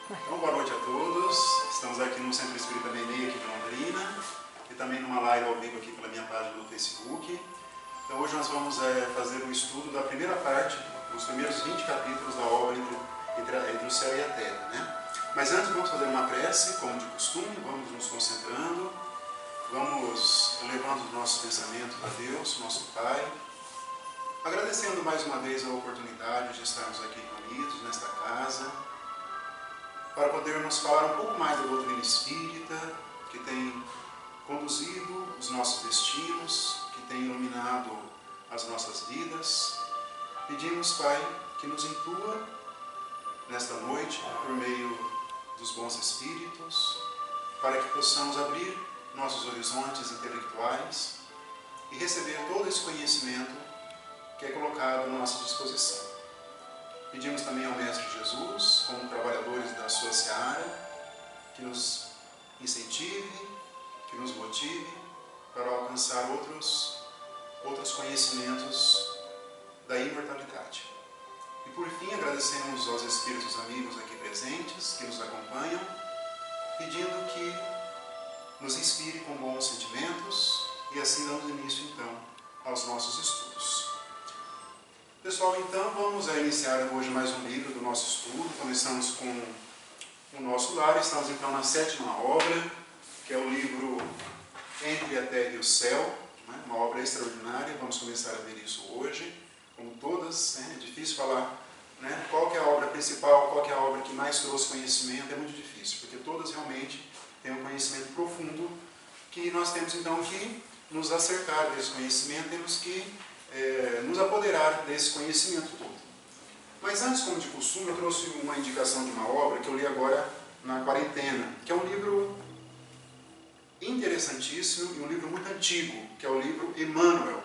Então, boa noite a todos. Estamos aqui no Centro Espírita Benê, aqui de Londrina, e também numa live ao vivo aqui pela minha página no Facebook. Então, hoje nós vamos fazer um estudo da primeira parte, os primeiros 20 capítulos da obra entre o céu e a terra, né? Mas antes vamos fazer uma prece, como de costume, vamos nos concentrando, vamos elevando os nossos pensamentos a Deus, nosso Pai, agradecendo mais uma vez a oportunidade de estarmos aqui reunidos nesta casa, para podermos falar um pouco mais da doutrina espírita, que tem conduzido os nossos destinos, que tem iluminado as nossas vidas. Pedimos, Pai, que nos intua nesta noite, por meio dos bons espíritos, para que possamos abrir nossos horizontes intelectuais e receber todo esse conhecimento que é colocado à nossa disposição. Pedimos também ao Mestre Jesus, como trabalhadores da sua seara, que nos incentive, que nos motive para alcançar outros conhecimentos da imortalidade. E por fim, agradecemos aos Espíritos amigos aqui presentes, que nos acompanham, pedindo que nos inspire com bons sentimentos e assim damos início, então, aos nossos estudos. Pessoal, então vamos iniciar hoje mais um livro do nosso estudo. Começamos com o nosso lar, estamos então na 7ª obra, que é o livro Entre a Terra e o Céu, né? Uma obra extraordinária, vamos começar a ver isso hoje, como todas, né? É difícil falar, né? Qual que é a obra principal, qual que é a obra que mais trouxe conhecimento, é muito difícil, porque todas realmente têm um conhecimento profundo, que nós temos então que nos acercar desse conhecimento, temos que nos apoderar desse conhecimento todo. Mas antes, como de costume, eu trouxe uma indicação de uma obra que eu li agora na quarentena, que é um livro interessantíssimo e um livro muito antigo, que é o livro Emmanuel,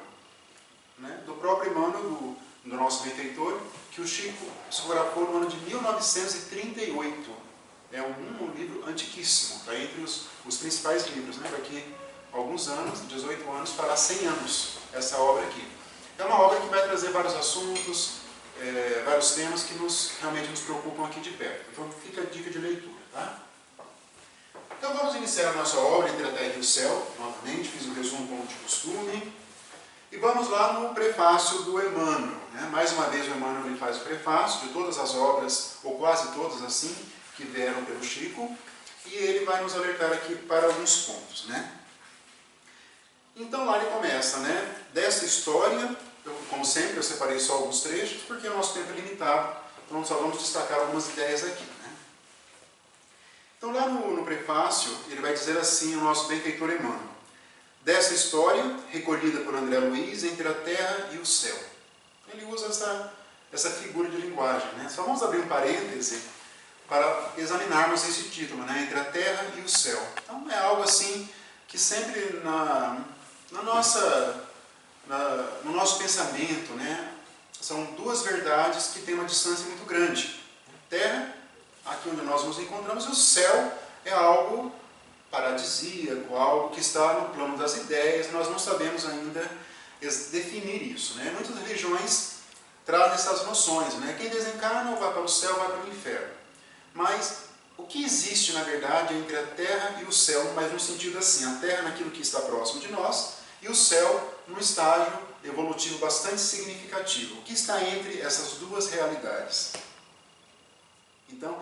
né? Do próprio Emmanuel, do nosso benfeitor, que o Chico psicografou no ano de 1938. É um livro antiquíssimo, está entre os principais livros, né? Daqui a alguns anos, 18 anos, fará 100 anos essa obra aqui. É uma obra que vai trazer vários assuntos, vários temas que realmente nos preocupam aqui de perto. Então fica a dica de leitura, tá? Então vamos iniciar a nossa obra Entre a Terra e o Céu, novamente, fiz um resumo como de costume. E vamos lá no prefácio do Emmanuel, né? Mais uma vez o Emmanuel ele faz o prefácio de todas as obras, ou quase todas assim, que vieram pelo Chico, e ele vai nos alertar aqui para alguns pontos, né? Então lá ele começa, né? Dessa história, como sempre, eu separei só alguns trechos, porque o nosso tempo é limitado, então só vamos destacar algumas ideias aqui, né? Então lá no prefácio, ele vai dizer assim, o nosso benfeitor Emmanuel: dessa história, recolhida por André Luiz, Entre a Terra e o Céu. Ele usa essa figura de linguagem, né? Só vamos abrir um parêntese para examinarmos esse título, né? Entre a Terra e o Céu. Então é algo assim que sempre no nosso pensamento, né? São duas verdades que têm uma distância muito grande. Terra, aqui onde nós nos encontramos, e o céu é algo paradisíaco, algo que está no plano das ideias, nós não sabemos ainda definir isso, né? Muitas religiões trazem essas noções, né? Quem desencarna ou vai para o céu, vai para o inferno. Mas o que existe, na verdade, entre a terra e o céu, mas no sentido assim, a terra naquilo que está próximo de nós, e o céu num estágio evolutivo bastante significativo. O que está entre essas duas realidades? Então,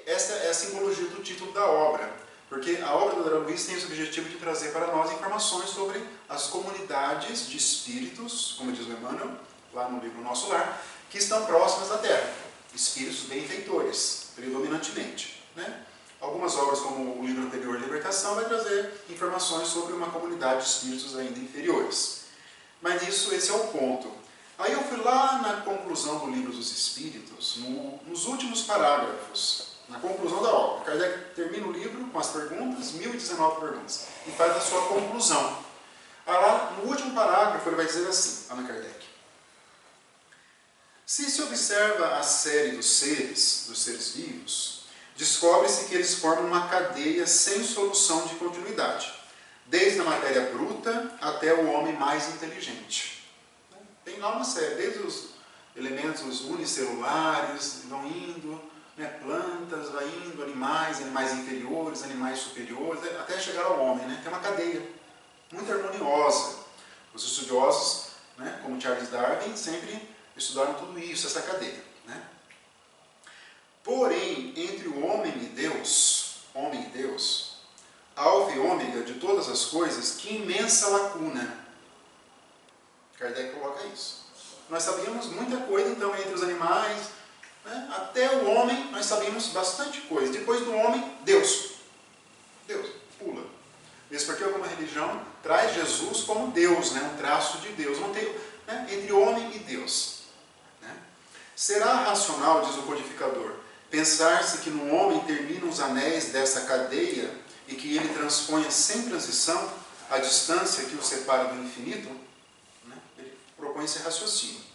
esta é a simbologia do título da obra, porque a obra do André Luiz tem esse objetivo de trazer para nós informações sobre as comunidades de espíritos, como diz o Emmanuel, lá no livro Nosso Lar, que estão próximas da Terra, espíritos benfeitores, predominantemente, né? Algumas obras, como o livro anterior, Libertação, vai trazer informações sobre uma comunidade de espíritos ainda inferiores. Mas esse é o ponto. Aí eu fui lá na conclusão do Livro dos Espíritos, nos últimos parágrafos, na conclusão da obra. Kardec termina o livro com as perguntas, 1019 perguntas, e faz a sua conclusão. Aí lá no último parágrafo ele vai dizer assim, Allan Kardec: se observa a série dos seres vivos, descobre-se que eles formam uma cadeia sem solução de continuidade, desde a matéria bruta até o homem mais inteligente. Tem lá uma série, desde os elementos unicelulares, vão indo, né, plantas, vai animais, animais inferiores, animais superiores, até chegar ao homem, né? Tem uma cadeia muito harmoniosa. Os estudiosos, né, como Charles Darwin, sempre estudaram tudo isso, essa cadeia, né? Porém, entre o homem e Deus, alfa e ômega de todas as coisas, que imensa lacuna. Kardec coloca isso. Nós sabíamos muita coisa, então, entre os animais, né? Até o homem, nós sabíamos bastante coisa. Depois do homem, Deus. Deus, pula. Mesmo porque alguma religião traz Jesus como Deus, né? Um traço de Deus. Não tem, né? Entre homem e Deus. Né? Será racional, diz o codificador, pensar-se que no homem terminam os anéis dessa cadeia e que ele transponha sem transição a distância que o separa do infinito? Né? Ele propõe esse raciocínio.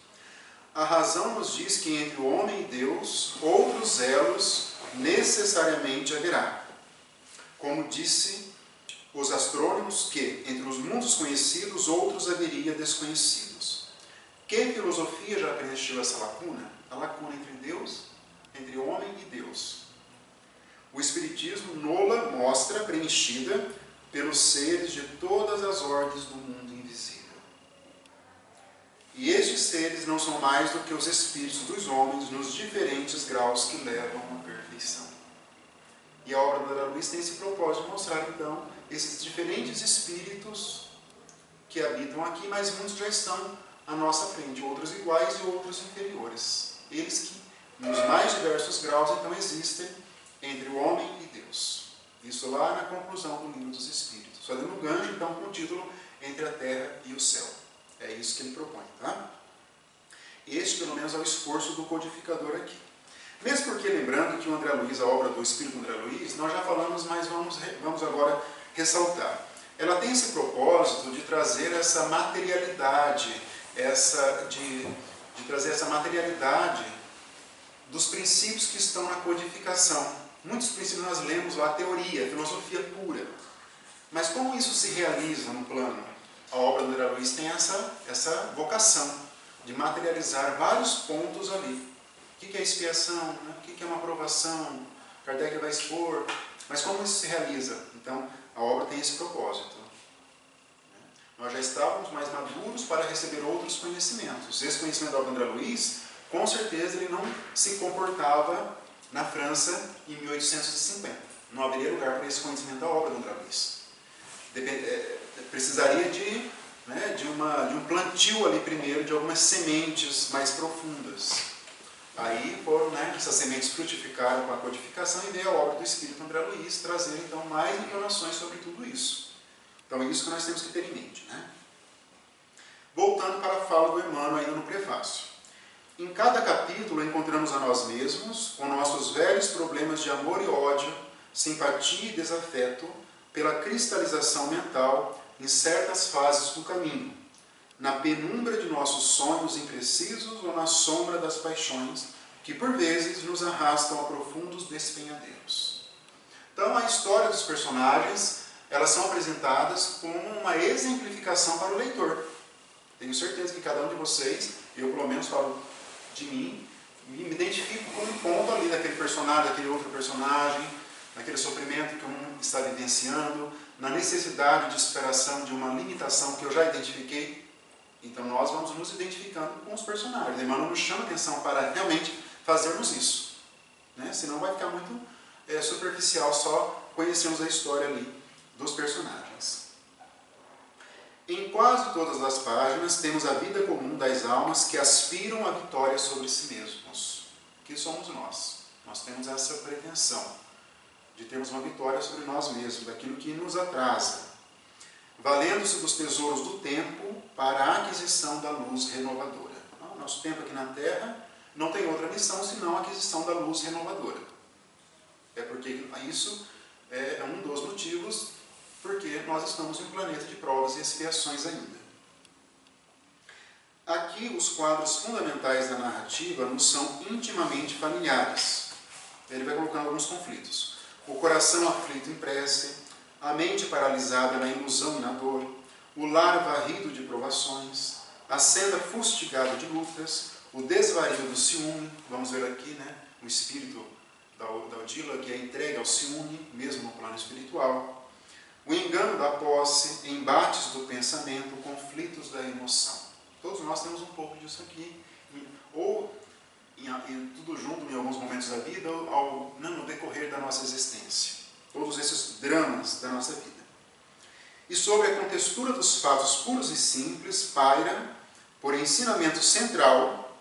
A razão nos diz que entre o homem e Deus outros elos necessariamente haverá. Como disse os astrônomos que entre os mundos conhecidos outros haveria desconhecidos. Que filosofia já preencheu essa lacuna? A lacuna entre Deus, entre homem e Deus. O Espiritismo nola mostra preenchida pelos seres de todas as ordens do mundo invisível. E estes seres não são mais do que os espíritos dos homens nos diferentes graus que levam à perfeição. E a obra do André Luiz tem esse propósito de mostrar, então, esses diferentes espíritos que habitam aqui, mas muitos já estão à nossa frente, outros iguais e outros inferiores. Eles que, nos mais diversos graus, então, existem entre o homem e Deus. Isso lá na conclusão do Livro dos Espíritos. Fazendo um gancho, então, com o título Entre a Terra e o Céu. É isso que ele propõe, tá? Este, pelo menos, é o esforço do codificador aqui. Mesmo porque, lembrando que o André Luiz, a obra do Espírito André Luiz, nós já falamos, mas vamos agora ressaltar. Ela tem esse propósito de trazer essa materialidade, de trazer essa materialidade dos princípios que estão na codificação. Muitos princípios nós lemos lá, a teoria, a filosofia pura. Mas como isso se realiza no plano? A obra do André Luiz tem essa vocação de materializar vários pontos ali. O que é expiação? Né? O que é uma aprovação? Kardec vai expor. Mas como isso se realiza? Então, a obra tem esse propósito. Nós já estávamos mais maduros para receber outros conhecimentos. Esse conhecimento da obra do André Luiz, com certeza, ele não se comportava na França em 1850. Não haveria lugar para esse conhecimento da obra do André Luiz. Precisaria de um plantio ali primeiro, de algumas sementes mais profundas. Aí foram, essas sementes frutificaram com a codificação e veio a obra do Espírito André Luiz trazer então mais informações sobre tudo isso. Então é isso que nós temos que ter em mente. Voltando para a fala do Emmanuel ainda no prefácio. Em cada capítulo encontramos a nós mesmos com nossos velhos problemas de amor e ódio, simpatia e desafeto, pela cristalização mental em certas fases do caminho, na penumbra de nossos sonhos imprecisos ou na sombra das paixões, que por vezes nos arrastam a profundos despenhadeiros. Então, a história dos personagens, elas são apresentadas como uma exemplificação para o leitor. Tenho certeza que cada um de vocês, eu pelo menos falo de mim, me identifico com um ponto ali daquele personagem, daquele outro personagem, naquele sofrimento que um está vivenciando, na necessidade de superação de uma limitação que eu já identifiquei. Então nós vamos nos identificando com os personagens. Emmanuel nos chama atenção para realmente fazermos isso. Senão vai ficar muito superficial só conhecermos a história ali dos personagens. Em quase todas as páginas temos a vida comum das almas que aspiram à vitória sobre si mesmos. Que somos nós. Nós temos essa pretensão de termos uma vitória sobre nós mesmos, daquilo que nos atrasa, valendo-se dos tesouros do tempo para a aquisição da luz renovadora. O nosso tempo aqui na Terra não tem outra missão senão a aquisição da luz renovadora. É porque isso é um dos motivos porque nós estamos em um planeta de provas e expiações ainda. Aqui os quadros fundamentais da narrativa nos são intimamente familiares. Ele vai colocando alguns conflitos. O coração aflito em prece, a mente paralisada na ilusão e na dor, o lar varrido de provações, a senda fustigada de lutas, o desvario do ciúme, vamos ver aqui, o espírito da armadilha que é entregue ao ciúme, mesmo no plano espiritual. O engano da posse, embates do pensamento, conflitos da emoção. Todos nós temos um pouco disso aqui. Ou tudo junto em alguns momentos da vida, ou no decorrer da nossa existência. Todos esses dramas da nossa vida. E sobre a contextura dos fatos puros e simples, paira, por ensinamento central,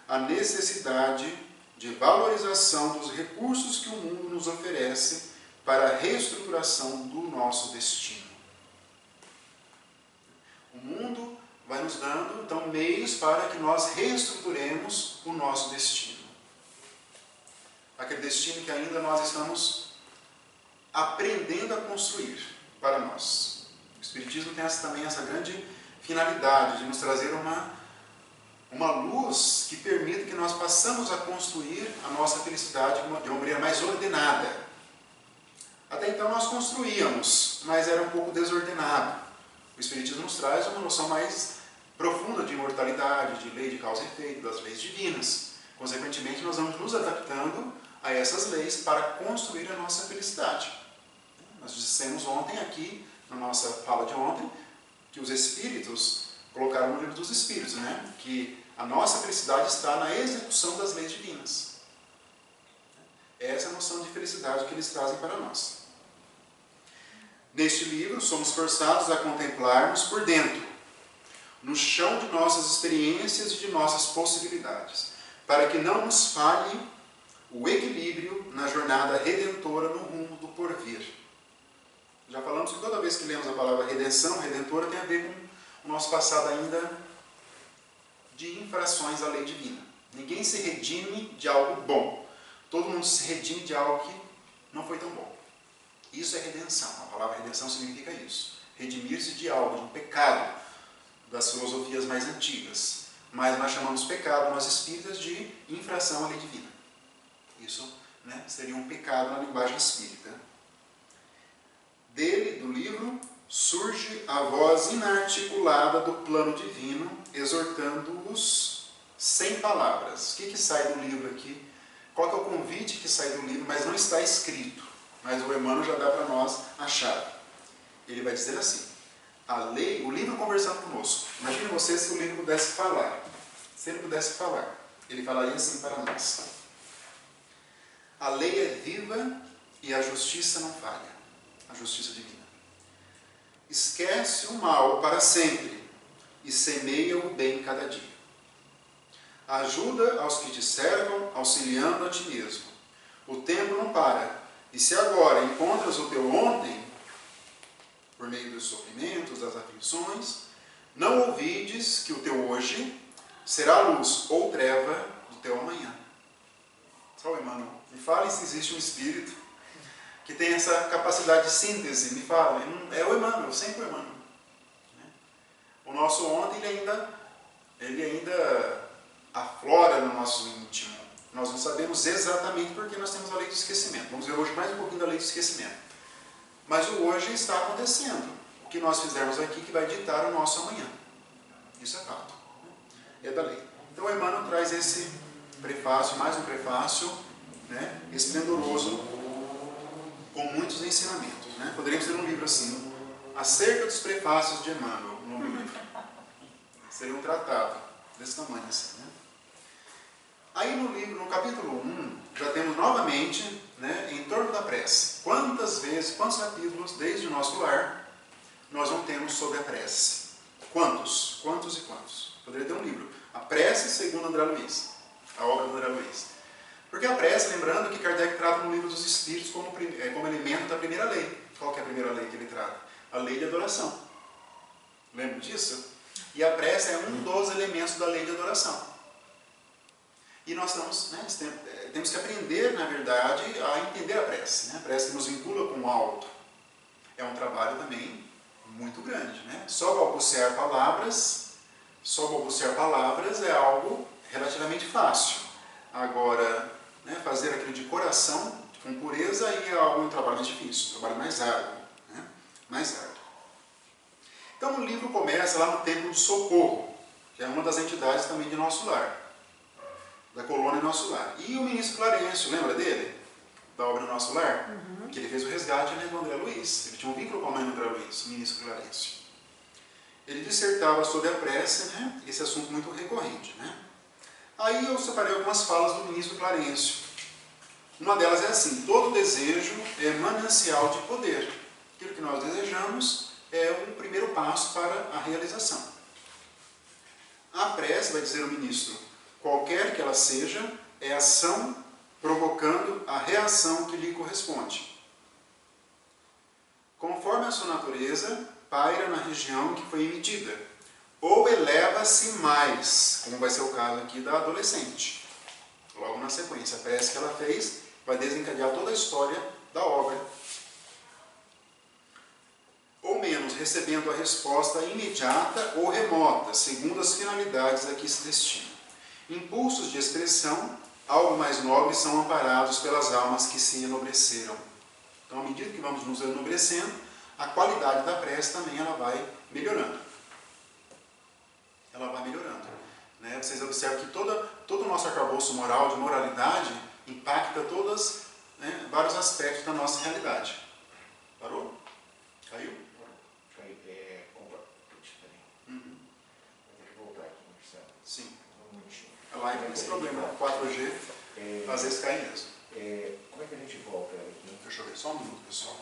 a necessidade de valorização dos recursos que o mundo nos oferece para a reestruturação do nosso destino. O mundo vai nos dando, então, meios para que nós reestruturemos o nosso destino. Aquele destino que ainda nós estamos aprendendo a construir para nós. O Espiritismo tem também essa grande finalidade de nos trazer uma luz que permita que nós possamos a construir a nossa felicidade de uma maneira mais ordenada. Até então nós construíamos, mas era um pouco desordenado. O Espiritismo nos traz uma noção mais profunda de imortalidade, de lei de causa e efeito, das leis divinas. Consequentemente, nós vamos nos adaptando a essas leis para construir a nossa felicidade. Nós dissemos ontem aqui, na nossa fala de ontem, que os Espíritos colocaram no livro dos Espíritos, né? Que a nossa felicidade está na execução das leis divinas. Essa é a noção de felicidade que eles trazem para nós. Neste livro, somos forçados a contemplarmos por dentro, no chão de nossas experiências e de nossas possibilidades, para que não nos falhe o equilíbrio na jornada redentora no rumo do porvir. Já falamos que toda vez que lemos a palavra redenção, redentora, tem a ver com o nosso passado ainda de infrações à lei divina. Ninguém se redime de algo bom. Todo mundo se redime de algo que não foi tão bom. Isso é redenção. A palavra redenção significa isso. Redimir-se de algo, de um pecado, das filosofias mais antigas. Mas nós chamamos pecado, nós espíritas, de infração à lei divina. Isso, né, seria um pecado na linguagem espírita. Dele, do livro, surge a voz inarticulada do plano divino, exortando-os sem palavras. O que sai do livro aqui? Qual que é o convite que sai do livro, mas não está escrito. Mas o Emmanuel já dá para nós a chave. Ele vai dizer assim: a lei, o livro conversando conosco. Imagine você se o livro pudesse falar. Se ele pudesse falar, ele falaria assim para nós: a lei é viva e a justiça não falha. A justiça divina. Esquece o mal para sempre e semeia o bem cada dia. Ajuda aos que te cercam, auxiliando a ti mesmo. O tempo não para, e se agora encontras o teu ontem, por meio dos sofrimentos, das aflições, não ouvides que o teu hoje será luz ou treva do teu amanhã. Só o Emmanuel. Me fale se existe um espírito que tem essa capacidade de síntese. Me fala. É o Emmanuel, sempre o Emmanuel. O nosso ontem, ele ainda aflora no nosso íntimo. Nós não sabemos exatamente porque nós temos a lei do esquecimento. Vamos ver hoje mais um pouquinho da lei do esquecimento. Mas o hoje está acontecendo. O que nós fizermos aqui que vai ditar o nosso amanhã. Isso é fato. É da lei. Então o Emmanuel traz esse prefácio, mais um prefácio, né, esplendoroso, com muitos ensinamentos. Né? Poderíamos ter um livro assim, acerca dos prefácios de Emmanuel, no livro. Seria um tratado desse tamanho assim. Né? Aí no livro, no capítulo 1, já temos novamente, né, em torno da prece. Quantos capítulos, desde o nosso lar, nós não temos sobre a prece? Quantos? Quantos e quantos? Poderia ter um livro. A prece segundo André Luiz. A obra do André Luiz. Porque a prece, lembrando que Kardec trata no livro dos Espíritos como elemento da primeira lei. Qual que é a primeira lei que ele trata? A lei de adoração. Lembra disso? E a prece é um dos elementos da lei de adoração. E nós temos que aprender, na verdade, a entender a prece. Né? A prece que nos vincula com o alto. É um trabalho também muito grande. Né? Só balbuciar palavras é algo relativamente fácil. Agora, né, fazer aquilo de coração, com pureza, aí é um trabalho mais difícil, um trabalho mais árduo. Né? Mais árduo. Então o livro começa lá no Templo do Socorro, que é uma das entidades também de Nosso Lar, da colônia Nosso Lar. E o ministro Clarencio, lembra dele? Da obra nosso lar, que ele fez o resgate, né, do André Luiz. Ele tinha um vínculo com a mãe do André Luiz, o ministro Clarencio. Ele dissertava sobre a prece, né, esse assunto muito recorrente. Né? Aí eu separei algumas falas do ministro Clarencio. Uma delas é assim: todo desejo é manancial de poder. Aquilo que nós desejamos é um primeiro passo para a realização. A prece, vai dizer o ministro, qualquer que ela seja, é ação provocando a reação que lhe corresponde. Conforme a sua natureza, paira na região que foi emitida, ou eleva-se mais, como vai ser o caso aqui da adolescente. Logo na sequência, a prece que ela fez vai desencadear toda a história da obra. Ou menos, recebendo a resposta imediata ou remota, segundo as finalidades a que se destina. Impulsos de expressão, algo mais nobres, são amparados pelas almas que se enobreceram. Então, à medida que vamos nos enobrecendo, a qualidade da prece também ela vai melhorando. Ela vai melhorando. Né? Vocês observam que todo o nosso arcabouço moral, de moralidade, impacta todos, né, vários aspectos da nossa realidade. Parou? Caiu? Caiu. Vou ter que voltar aqui, Marcelo. Sim. Um minutinho. A live tem esse problema, 4G, às vezes cai mesmo. Como é que a gente volta aqui? Deixa eu ver, só um minuto, pessoal.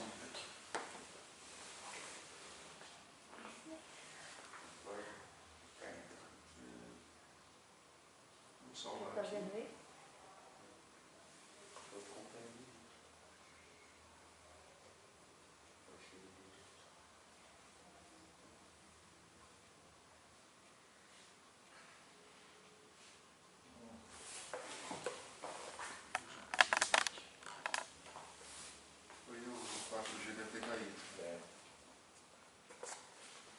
Tá vendo aí? Foi o 4G deve ter caído.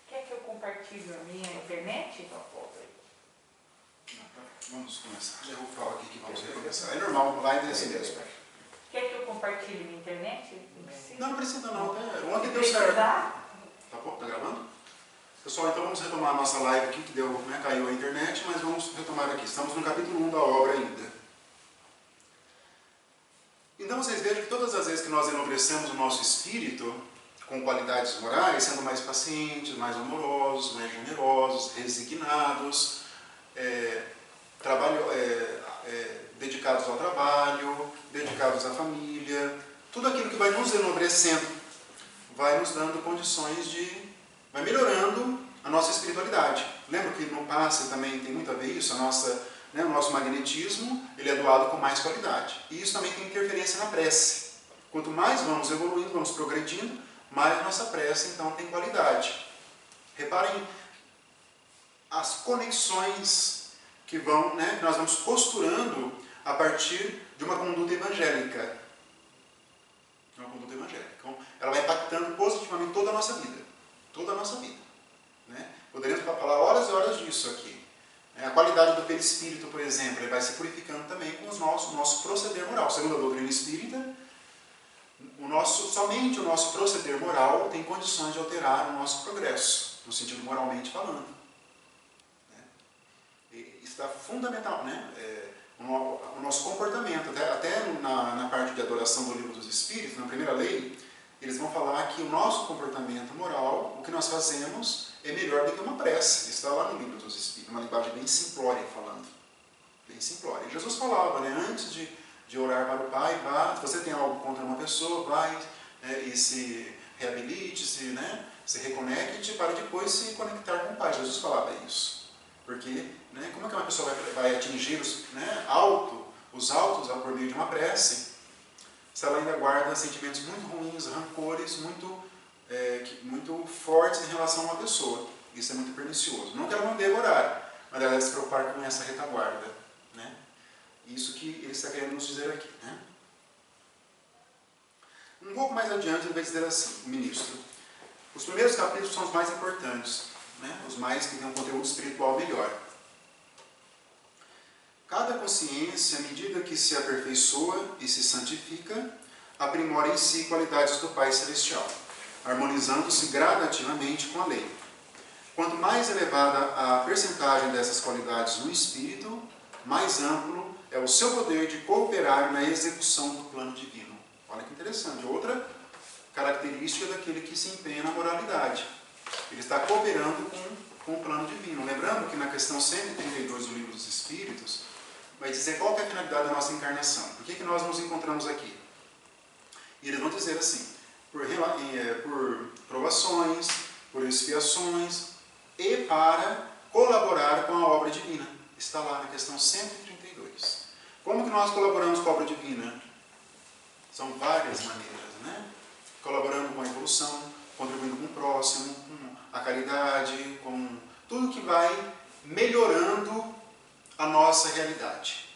Quer que eu compartilhe a minha internet? Volta aí. Vamos começar. Já vou falar aqui que vamos recomeçar. É normal, vai desse mesmo. Quer que eu compartilhe minha internet? Não precisa não. Ontem deu certo. Tá bom? Tá gravando? Pessoal, então vamos retomar a nossa live aqui, que deu, né, caiu a internet, mas vamos retomar aqui. Estamos no capítulo 1 da obra ainda. Então vocês vejam que todas as vezes que nós enobrecemos o nosso espírito com qualidades morais, sendo mais pacientes, mais amorosos, mais generosos, resignados, dedicados ao trabalho, dedicados à família, tudo aquilo que vai nos enobrecendo, vai nos dando condições vai melhorando a nossa espiritualidade. Lembra que no passe também tem muito a ver isso, o nosso magnetismo, ele é doado com mais qualidade. E isso também tem interferência na prece. Quanto mais vamos evoluindo, vamos progredindo, mais a nossa prece então tem qualidade. Reparem as conexões que nós vamos costurando a partir de uma conduta evangélica. Então, ela vai impactando positivamente toda a nossa vida. Toda a nossa vida. Né? Poderíamos falar horas e horas disso aqui. A qualidade do perispírito, por exemplo, ele vai se purificando também com o nosso proceder moral. Segundo a doutrina espírita, somente o nosso proceder moral tem condições de alterar o nosso progresso, no sentido moralmente falando. Isso está fundamental, né? O nosso comportamento, até na parte de adoração do Livro dos Espíritos, na primeira lei, eles vão falar que o nosso comportamento moral, o que nós fazemos, é melhor do que uma prece. Isso está lá no Livro dos Espíritos, uma linguagem bem simplória falando. Bem simplória. E Jesus falava, né, antes de orar para o Pai, vá, se você tem algo contra uma pessoa, vai e se reabilite, se reconecte para depois se conectar com o Pai. Jesus falava isso. Porque, como é que uma pessoa vai atingir os altos por meio de uma prece, se ela ainda guarda sentimentos muito ruins, rancores muito fortes em relação a uma pessoa? Isso é muito pernicioso. Não que ela não deva orar, mas ela deve se preocupar com essa retaguarda. Né? Isso que ele está querendo nos dizer aqui. Né? Um pouco mais adiante ele vai dizer assim, o ministro: os primeiros capítulos são os mais importantes, os mais que têm um conteúdo espiritual melhor. Cada consciência, à medida que se aperfeiçoa e se santifica, aprimora em si qualidades do Pai Celestial, harmonizando-se gradativamente com a lei. Quanto mais elevada a percentagem dessas qualidades no espírito, mais amplo é o seu poder de cooperar na execução do plano divino. Olha que interessante. Outra característica daquele que se empenha na moralidade. Ele está cooperando com o plano divino. Lembrando que na questão 132 do Livro dos Espíritos, vai dizer qual que é a finalidade da nossa encarnação. Por que nós nos encontramos aqui? E eles vão dizer assim, por provações, por expiações e para colaborar com a obra divina. Está lá na questão 132. Como que nós colaboramos com a obra divina? São várias maneiras, né? Colaborando com a evolução, contribuindo com o próximo, com a caridade, com tudo que vai melhorando a nossa realidade.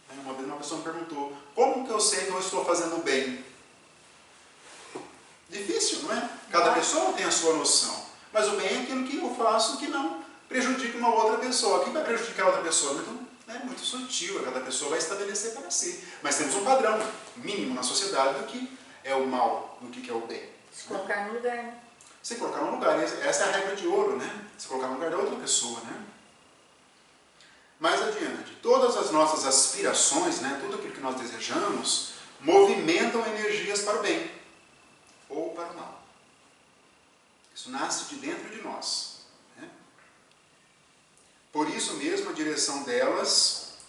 Uma vez uma pessoa me perguntou, como que eu sei que eu estou fazendo bem? Difícil, não é? Cada pessoa tem a sua noção. Mas o bem é aquilo que eu faço que não prejudica uma outra pessoa. Quem vai prejudicar a outra pessoa? Muito sutil, cada pessoa vai estabelecer para si. Mas temos um padrão mínimo na sociedade do que é o mal, do que é o bem. Se colocar no lugar, né? Se colocar no lugar. Essa é a regra de ouro, né? Se colocar no lugar da outra pessoa, né? Mais adiante, todas as nossas aspirações, né, tudo aquilo que nós desejamos, movimentam energias para o bem ou para o mal. Isso nasce de dentro de nós. Né? Por isso mesmo, a direção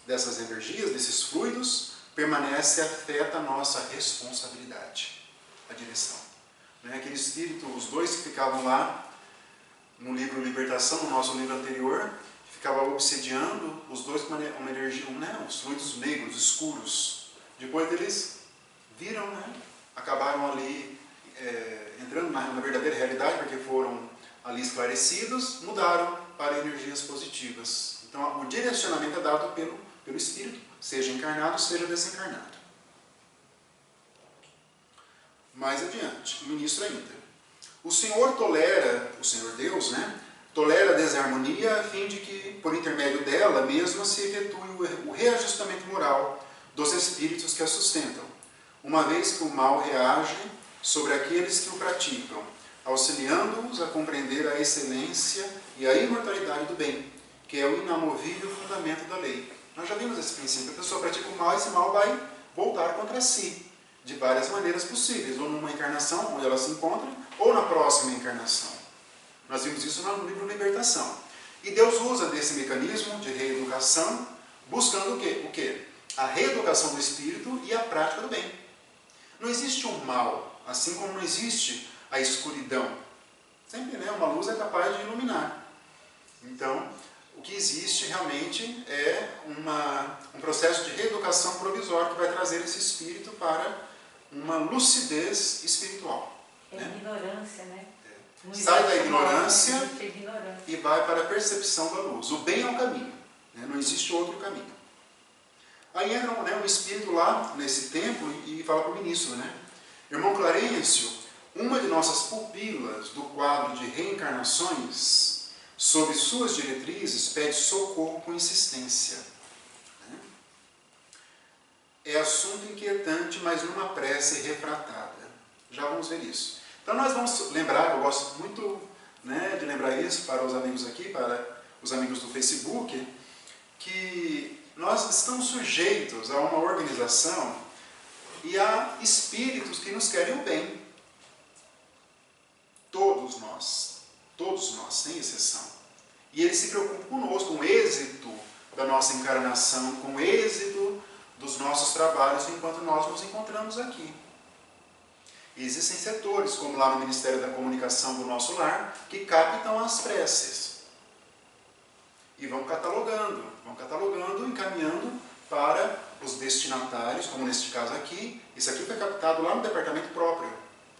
dessas energias, desses fluidos, permanece e afeta a nossa responsabilidade. A direção. Né? Aquele espírito, os dois que ficavam lá no livro Libertação, no nosso livro anterior, ficava obsediando os dois com uma energia, né? Os fluidos negros, escuros. Depois eles viram, né? Acabaram ali entrando na verdadeira realidade, porque foram ali esclarecidos, mudaram para energias positivas. Então o direcionamento é dado pelo Espírito, seja encarnado, seja desencarnado. Mais adiante, o ministro ainda. O Senhor Deus, né? Tolera a desarmonia a fim de que, por intermédio dela mesma, se efetue o reajustamento moral dos espíritos que a sustentam, uma vez que o mal reage sobre aqueles que o praticam, auxiliando-os a compreender a excelência e a imortalidade do bem, que é o inamovível fundamento da lei. Nós já vimos esse princípio. A pessoa pratica o mal e esse mal vai voltar contra si, de várias maneiras possíveis, ou numa encarnação onde ela se encontra, ou na próxima encarnação. Nós vimos isso no livro Libertação. E Deus usa desse mecanismo de reeducação, buscando o quê? A reeducação do espírito e a prática do bem. Não existe um mal, assim como não existe a escuridão. Sempre, né, uma luz é capaz de iluminar. Então, o que existe realmente é um processo de reeducação provisório que vai trazer esse espírito para uma lucidez espiritual. É ignorância, né? Sai da ignorância e vai para a percepção da luz. O bem é o caminho, né? Não existe outro caminho. Aí entra um espírito lá nesse templo e fala para o ministro, né? Irmão Clarencio, uma de nossas pupilas do quadro de reencarnações, sob suas diretrizes, pede socorro com insistência. É assunto inquietante, mas numa prece refratada. Já vamos ver isso. Então nós vamos lembrar, eu gosto muito, né, de lembrar isso para os amigos aqui, para os amigos do Facebook, que nós estamos sujeitos a uma organização e a espíritos que nos querem o bem. Todos nós, sem exceção. E eles se preocupam conosco, com o êxito da nossa encarnação, com o êxito dos nossos trabalhos enquanto nós nos encontramos aqui. E existem setores, como lá no Ministério da Comunicação do nosso lar, que captam as preces. E vão catalogando, encaminhando para os destinatários, como neste caso aqui. Isso aqui foi captado lá no departamento próprio.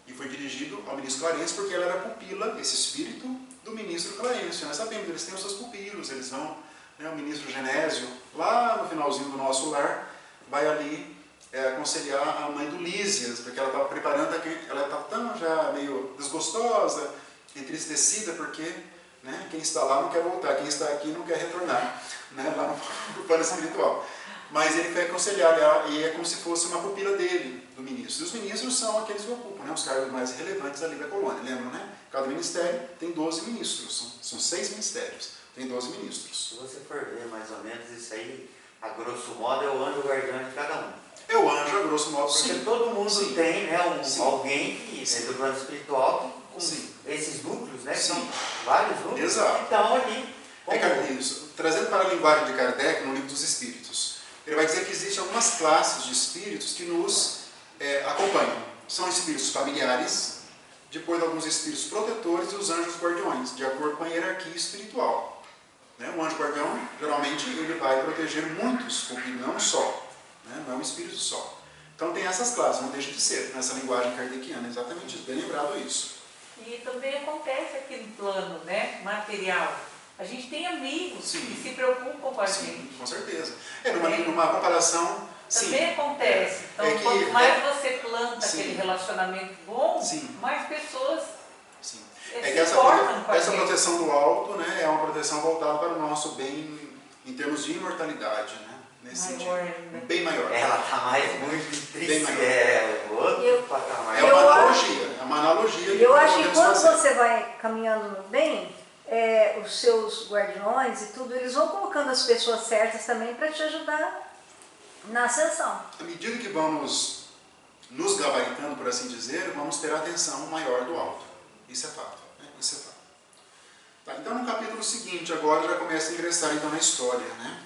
E foi dirigido ao ministro Clarencio, porque ela era pupila, esse espírito, do ministro Clarencio. Nós sabemos, eles têm os seus pupilos, eles vão, né, o ministro Genésio, lá no finalzinho do nosso lar, vai ali aconselhar a mãe do Lísias, porque ela estava preparando, ela estava tão já meio desgostosa, entristecida, porque, né, quem está lá não quer voltar, quem está aqui não quer retornar, né, lá no plano espiritual. Mas ele foi aconselhar ela, e é como se fosse uma pupila dele, do ministro. E os ministros são aqueles que ocupam, né, os cargos mais relevantes ali da colônia, lembram, né? Cada ministério tem 12 ministros, são 6 ministérios, tem 12 ministros. Se você for ver mais ou menos isso aí, a grosso modo é o anjo guardião de cada um. É o anjo, a grosso modo, Porque sim. todo mundo Sim. tem, né, Sim. alguém que Sim. do plano espiritual com Sim. esses núcleos, né? Sim. São vários núcleos. Exato. Então ali. Isso. Trazendo para a linguagem de Kardec, no livro dos Espíritos, ele vai dizer que existem algumas classes de espíritos que nos acompanham. São espíritos familiares, depois alguns espíritos protetores e os anjos guardiões, de acordo com a hierarquia espiritual. Né? O anjo guardião, geralmente, ele vai proteger muitos, porque não só, né? Não é um espírito só. Então tem essas classes, não deixa de ser, nessa linguagem kardeciana, exatamente isso, bem lembrado isso. E também acontece aqui no plano, né, material. A gente tem amigos Sim. que se preocupam com a Sim, gente. com certeza. Numa comparação, sim. Também acontece. Então, É que- quanto mais você planta Sim. aquele relacionamento bom, Sim. mais pessoas Sim. se É que essa importam com a gente. proteção do alto, né, é uma proteção voltada para o nosso bem em termos de imortalidade, né, nesse Maior sentido. ainda. Bem maior. Ela está mais muito Bem triste. maior. É outro Eu- patamar. É uma analogia. É uma analogia. E eu nós acho que podemos quando fazer. você vai caminhando no bem, os seus guardiões e tudo, eles vão colocando as pessoas certas também para te ajudar na ascensão. À medida que vamos nos gabaritando, por assim dizer, vamos ter a atenção maior do alto. Isso é fato. Né? Isso é fato. Tá, então, no capítulo seguinte, agora já começa a ingressar então, na história. Né?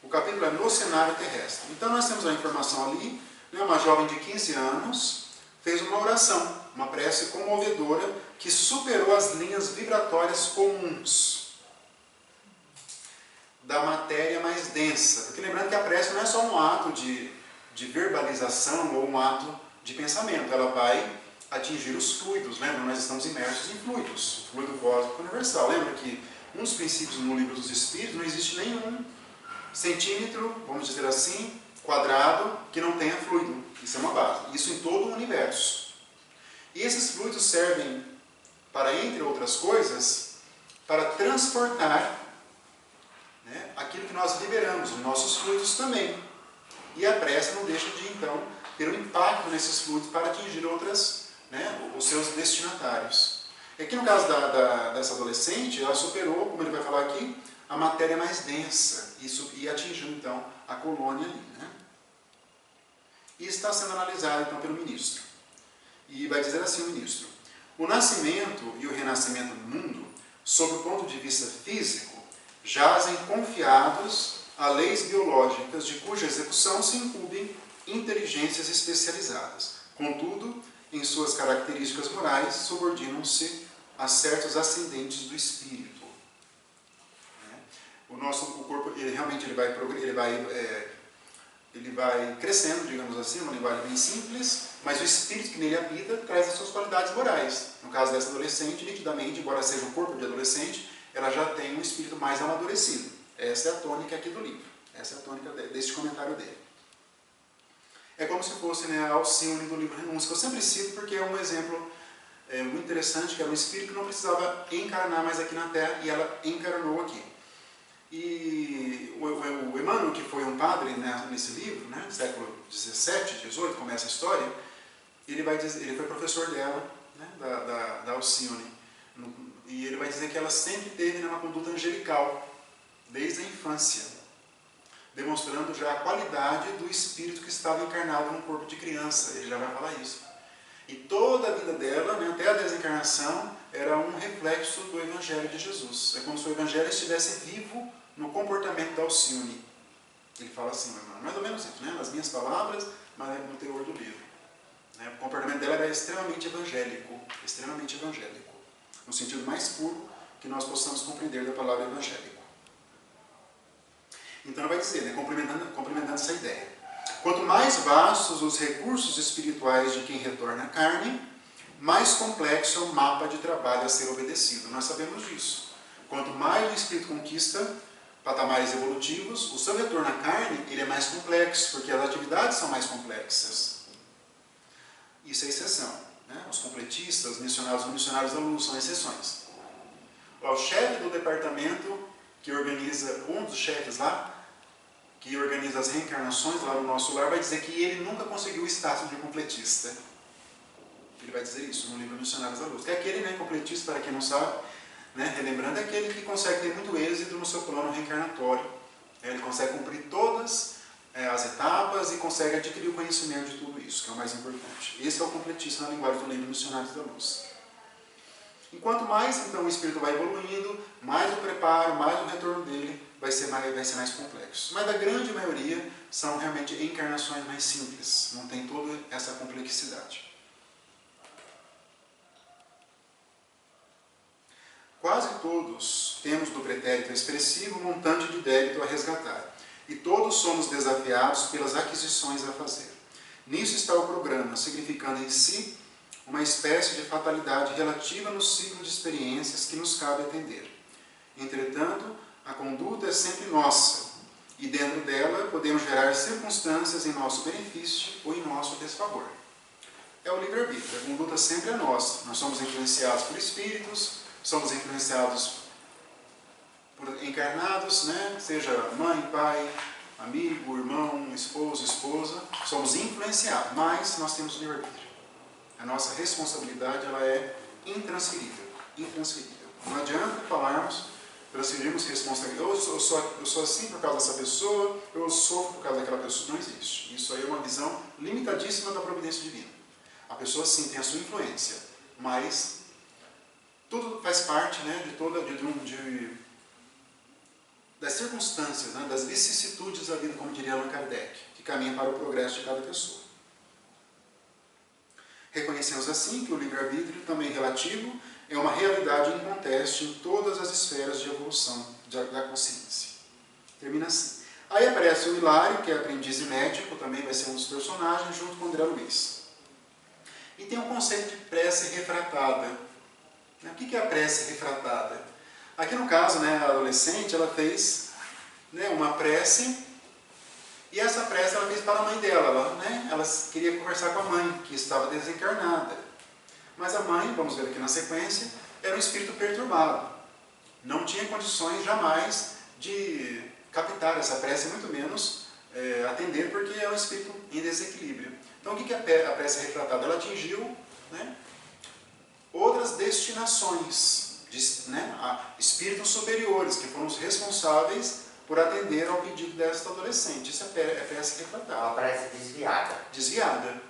O capítulo é no cenário terrestre. Então, nós temos a informação ali, né, uma jovem de 15 anos fez uma oração, uma prece comovedora que superou as linhas vibratórias comuns da matéria mais densa. Porque lembrando que a prece não é só um ato de verbalização ou um ato de pensamento, ela vai atingir os fluidos. Lembra? Nós estamos imersos em fluidos, fluido cósmico universal. Lembra que um dos princípios no livro dos Espíritos, não existe nenhum centímetro, vamos dizer assim, quadrado, que não tenha fluido. Isso é uma base. Isso em todo o universo. E esses fluidos servem para, entre outras coisas, para transportar, né, aquilo que nós liberamos, os nossos fluidos também. E a prece não deixa de, então, ter um impacto nesses fluidos para atingir outras, né, os seus destinatários. E aqui no caso dessa adolescente, ela superou, como ele vai falar aqui, a matéria mais densa e atingiu, então, a colônia ali. Né? E está sendo analisado, então, pelo ministro. E vai dizer assim o ministro: o nascimento e o renascimento do mundo, sob o ponto de vista físico, jazem confiados a leis biológicas de cuja execução se incumbem inteligências especializadas. Contudo, em suas características morais, subordinam-se a certos ascendentes do espírito. O corpo, ele vai crescendo, digamos assim, uma linguagem bem simples, mas o espírito que nele habita traz as suas qualidades morais. No caso dessa adolescente, nitidamente, embora seja um corpo de adolescente, ela já tem um espírito mais amadurecido. Essa é a tônica aqui do livro. Essa é a tônica deste comentário dele. É como se fosse, né, a Alcione do livro Renúncia, que eu sempre cito porque é um exemplo muito interessante, que era um espírito que não precisava encarnar mais aqui na Terra, e ela encarnou aqui. E o Emmanuel, que foi um padre, né, nesse livro, né, século XVII, XVIII, começa a história, ele foi professor dela, né, da Alcione, e ele vai dizer que ela sempre teve, né, uma conduta angelical, desde a infância, demonstrando já a qualidade do espírito que estava encarnado no corpo de criança. Ele já vai falar isso. E toda a vida dela, né, até a desencarnação, era um reflexo do Evangelho de Jesus. É como se o Evangelho estivesse vivo no comportamento da Alcione. Ele fala assim, mais ou menos isso, né, nas minhas palavras, mas no teor do livro. O comportamento dela era extremamente evangélico, no sentido mais puro que nós possamos compreender da palavra evangélico. Então, vai dizer, né, complementando essa ideia: quanto mais vastos os recursos espirituais de quem retorna à carne, mais complexo é o mapa de trabalho a ser obedecido. Nós sabemos disso. Quanto mais o espírito conquista patamares evolutivos, o seu retorno à carne ele é mais complexo, porque as atividades são mais complexas. Isso é exceção. Né? Os completistas, os missionários da luz, são exceções. O chefe do departamento que organiza, um dos chefes lá, que organiza as reencarnações lá no nosso lar, vai dizer que ele nunca conseguiu o status de completista. Ele vai dizer isso no livro Missionários da Luz. Que é aquele, né, completista, para quem não sabe, né, relembrando, é aquele que consegue ter muito êxito no seu plano reencarnatório. Ele consegue cumprir todas as etapas e consegue adquirir o conhecimento de tudo isso, que é o mais importante. Esse é o completista na linguagem do livro Missionários da Luz. Enquanto mais então o espírito vai evoluindo, mais o preparo, mais o retorno dele vai ser mais complexo. Mas a grande maioria são realmente encarnações mais simples, não tem toda essa complexidade. Quase todos temos do pretérito expressivo um montante de débito a resgatar, e todos somos desafiados pelas aquisições a fazer. Nisso está o programa, significando em si uma espécie de fatalidade relativa no ciclo de experiências que nos cabe atender. Entretanto, a conduta é sempre nossa, e dentro dela podemos gerar circunstâncias em nosso benefício ou em nosso desfavor. É o livre-arbítrio, a conduta sempre é nossa. Nós somos influenciados por espíritos, somos influenciados por encarnados, né? Seja mãe, pai, amigo, irmão, esposo, esposa, somos influenciados, mas nós temos o livre-arbítrio. A nossa responsabilidade ela é intransferível, intransferível. Não adianta falarmos, transferirmos responsabilidade. Eu sou assim por causa dessa pessoa, eu sofro por causa daquela pessoa. Não existe. Isso aí é uma visão limitadíssima da providência divina. A pessoa sim tem a sua influência, mas tudo faz parte, né, das circunstâncias, né, das vicissitudes da vida, como diria Allan Kardec, que caminha para o progresso de cada pessoa. Reconhecemos assim que o livre-arbítrio, também relativo, é uma realidade inconteste em todas as esferas de evolução da consciência. Termina assim. Aí aparece o Hilário, que é aprendiz e médico, também vai ser um dos personagens, junto com o André Luiz. E tem um conceito de prece refratada. O que é a prece refratada? Aqui no caso, né, a adolescente, ela fez, né, uma prece, e essa prece ela fez para a mãe dela. Ela queria conversar com a mãe, que estava desencarnada. Mas a mãe, vamos ver aqui na sequência, era um espírito perturbado. Não tinha condições jamais de captar essa prece, muito menos atender, porque era um espírito em desequilíbrio. Então o que é a prece refratada? Ela atingiu, né, outras destinações, espíritos superiores, que foram os responsáveis por atender ao pedido desta adolescente. Isso é prece refratada. Uma prece desviada. Desviada.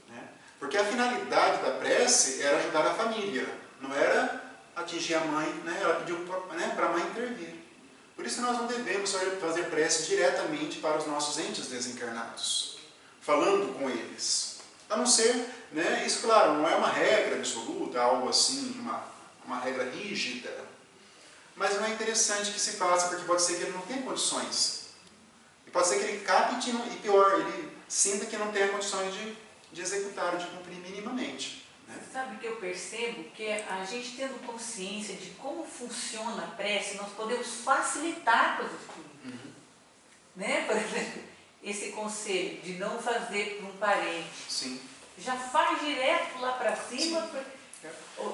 Né? Porque a finalidade da prece era ajudar a família, não era atingir a mãe, né? Ela pediu para a mãe intervir. Por isso nós não devemos fazer prece diretamente para os nossos entes desencarnados, falando com eles. A não ser, né, isso, claro, não é uma regra absoluta, algo assim, uma regra rígida, mas não é interessante que se faça, porque pode ser que ele não tenha condições. E pode ser que ele capte, e pior, ele sinta que não tenha condições de executar, de cumprir minimamente. Né? Sabe o que eu percebo? Que a gente tendo consciência de como funciona a prece, nós podemos facilitar coisas comigo. Né? Por exemplo, esse conselho de não fazer para um parente. Sim. Já faz direto lá para cima.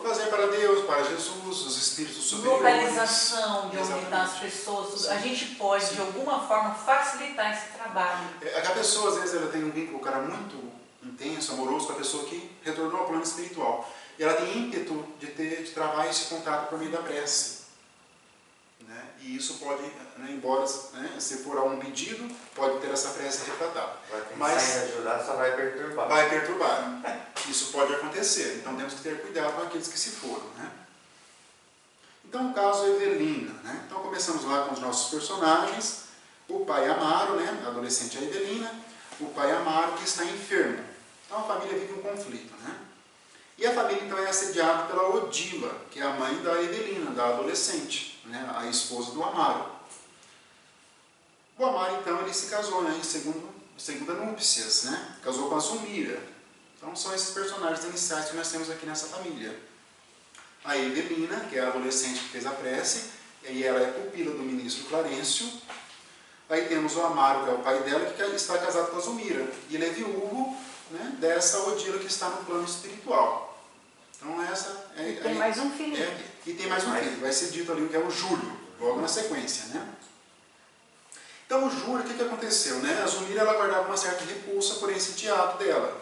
Fazer para Deus, para Jesus, os espíritos superiores. Localização de onde estão as pessoas. Sim. A gente pode, de alguma forma, facilitar esse trabalho. A pessoa, às vezes, ela tem um vínculo, cara, muito intenso, amoroso com a pessoa que retornou ao plano espiritual. E ela tem ímpeto de travar esse contato por meio da prece. Né? E isso pode, né, embora, né, se for a um pedido, pode ter essa prece refratada. Mas ajudar só vai perturbar. Vai perturbar. Isso pode acontecer. Então temos que ter cuidado com aqueles que se foram. Né? Então o caso é Evelina. Né? Então começamos lá com os nossos personagens. O pai Amaro, né, a adolescente é Evelina. O pai Amaro que está enfermo. Então a família vive um conflito. Né? E a família então é assediada pela Odila, que é a mãe da Evelina, da adolescente, né, a esposa do Amaro. O Amaro então ele se casou, né, em segunda núpcias, né, casou com a Zumira. Então são esses personagens iniciais que nós temos aqui nessa família. A Evelina, que é a adolescente que fez a prece, e ela é pupila do ministro Clarencio. Aí temos o Amaro, que é o pai dela, que está casado com a Zumira. E ele é viúvo, né, dessa Odila que está no plano espiritual. Então essa é... E tem mais um filho. E tem mais um filho. Vai ser dito ali o que é o Júlio, logo na sequência, né? Então o Júlio, o que aconteceu, né? A Zumira, ela guardava uma certa repulsa por esse teatro dela,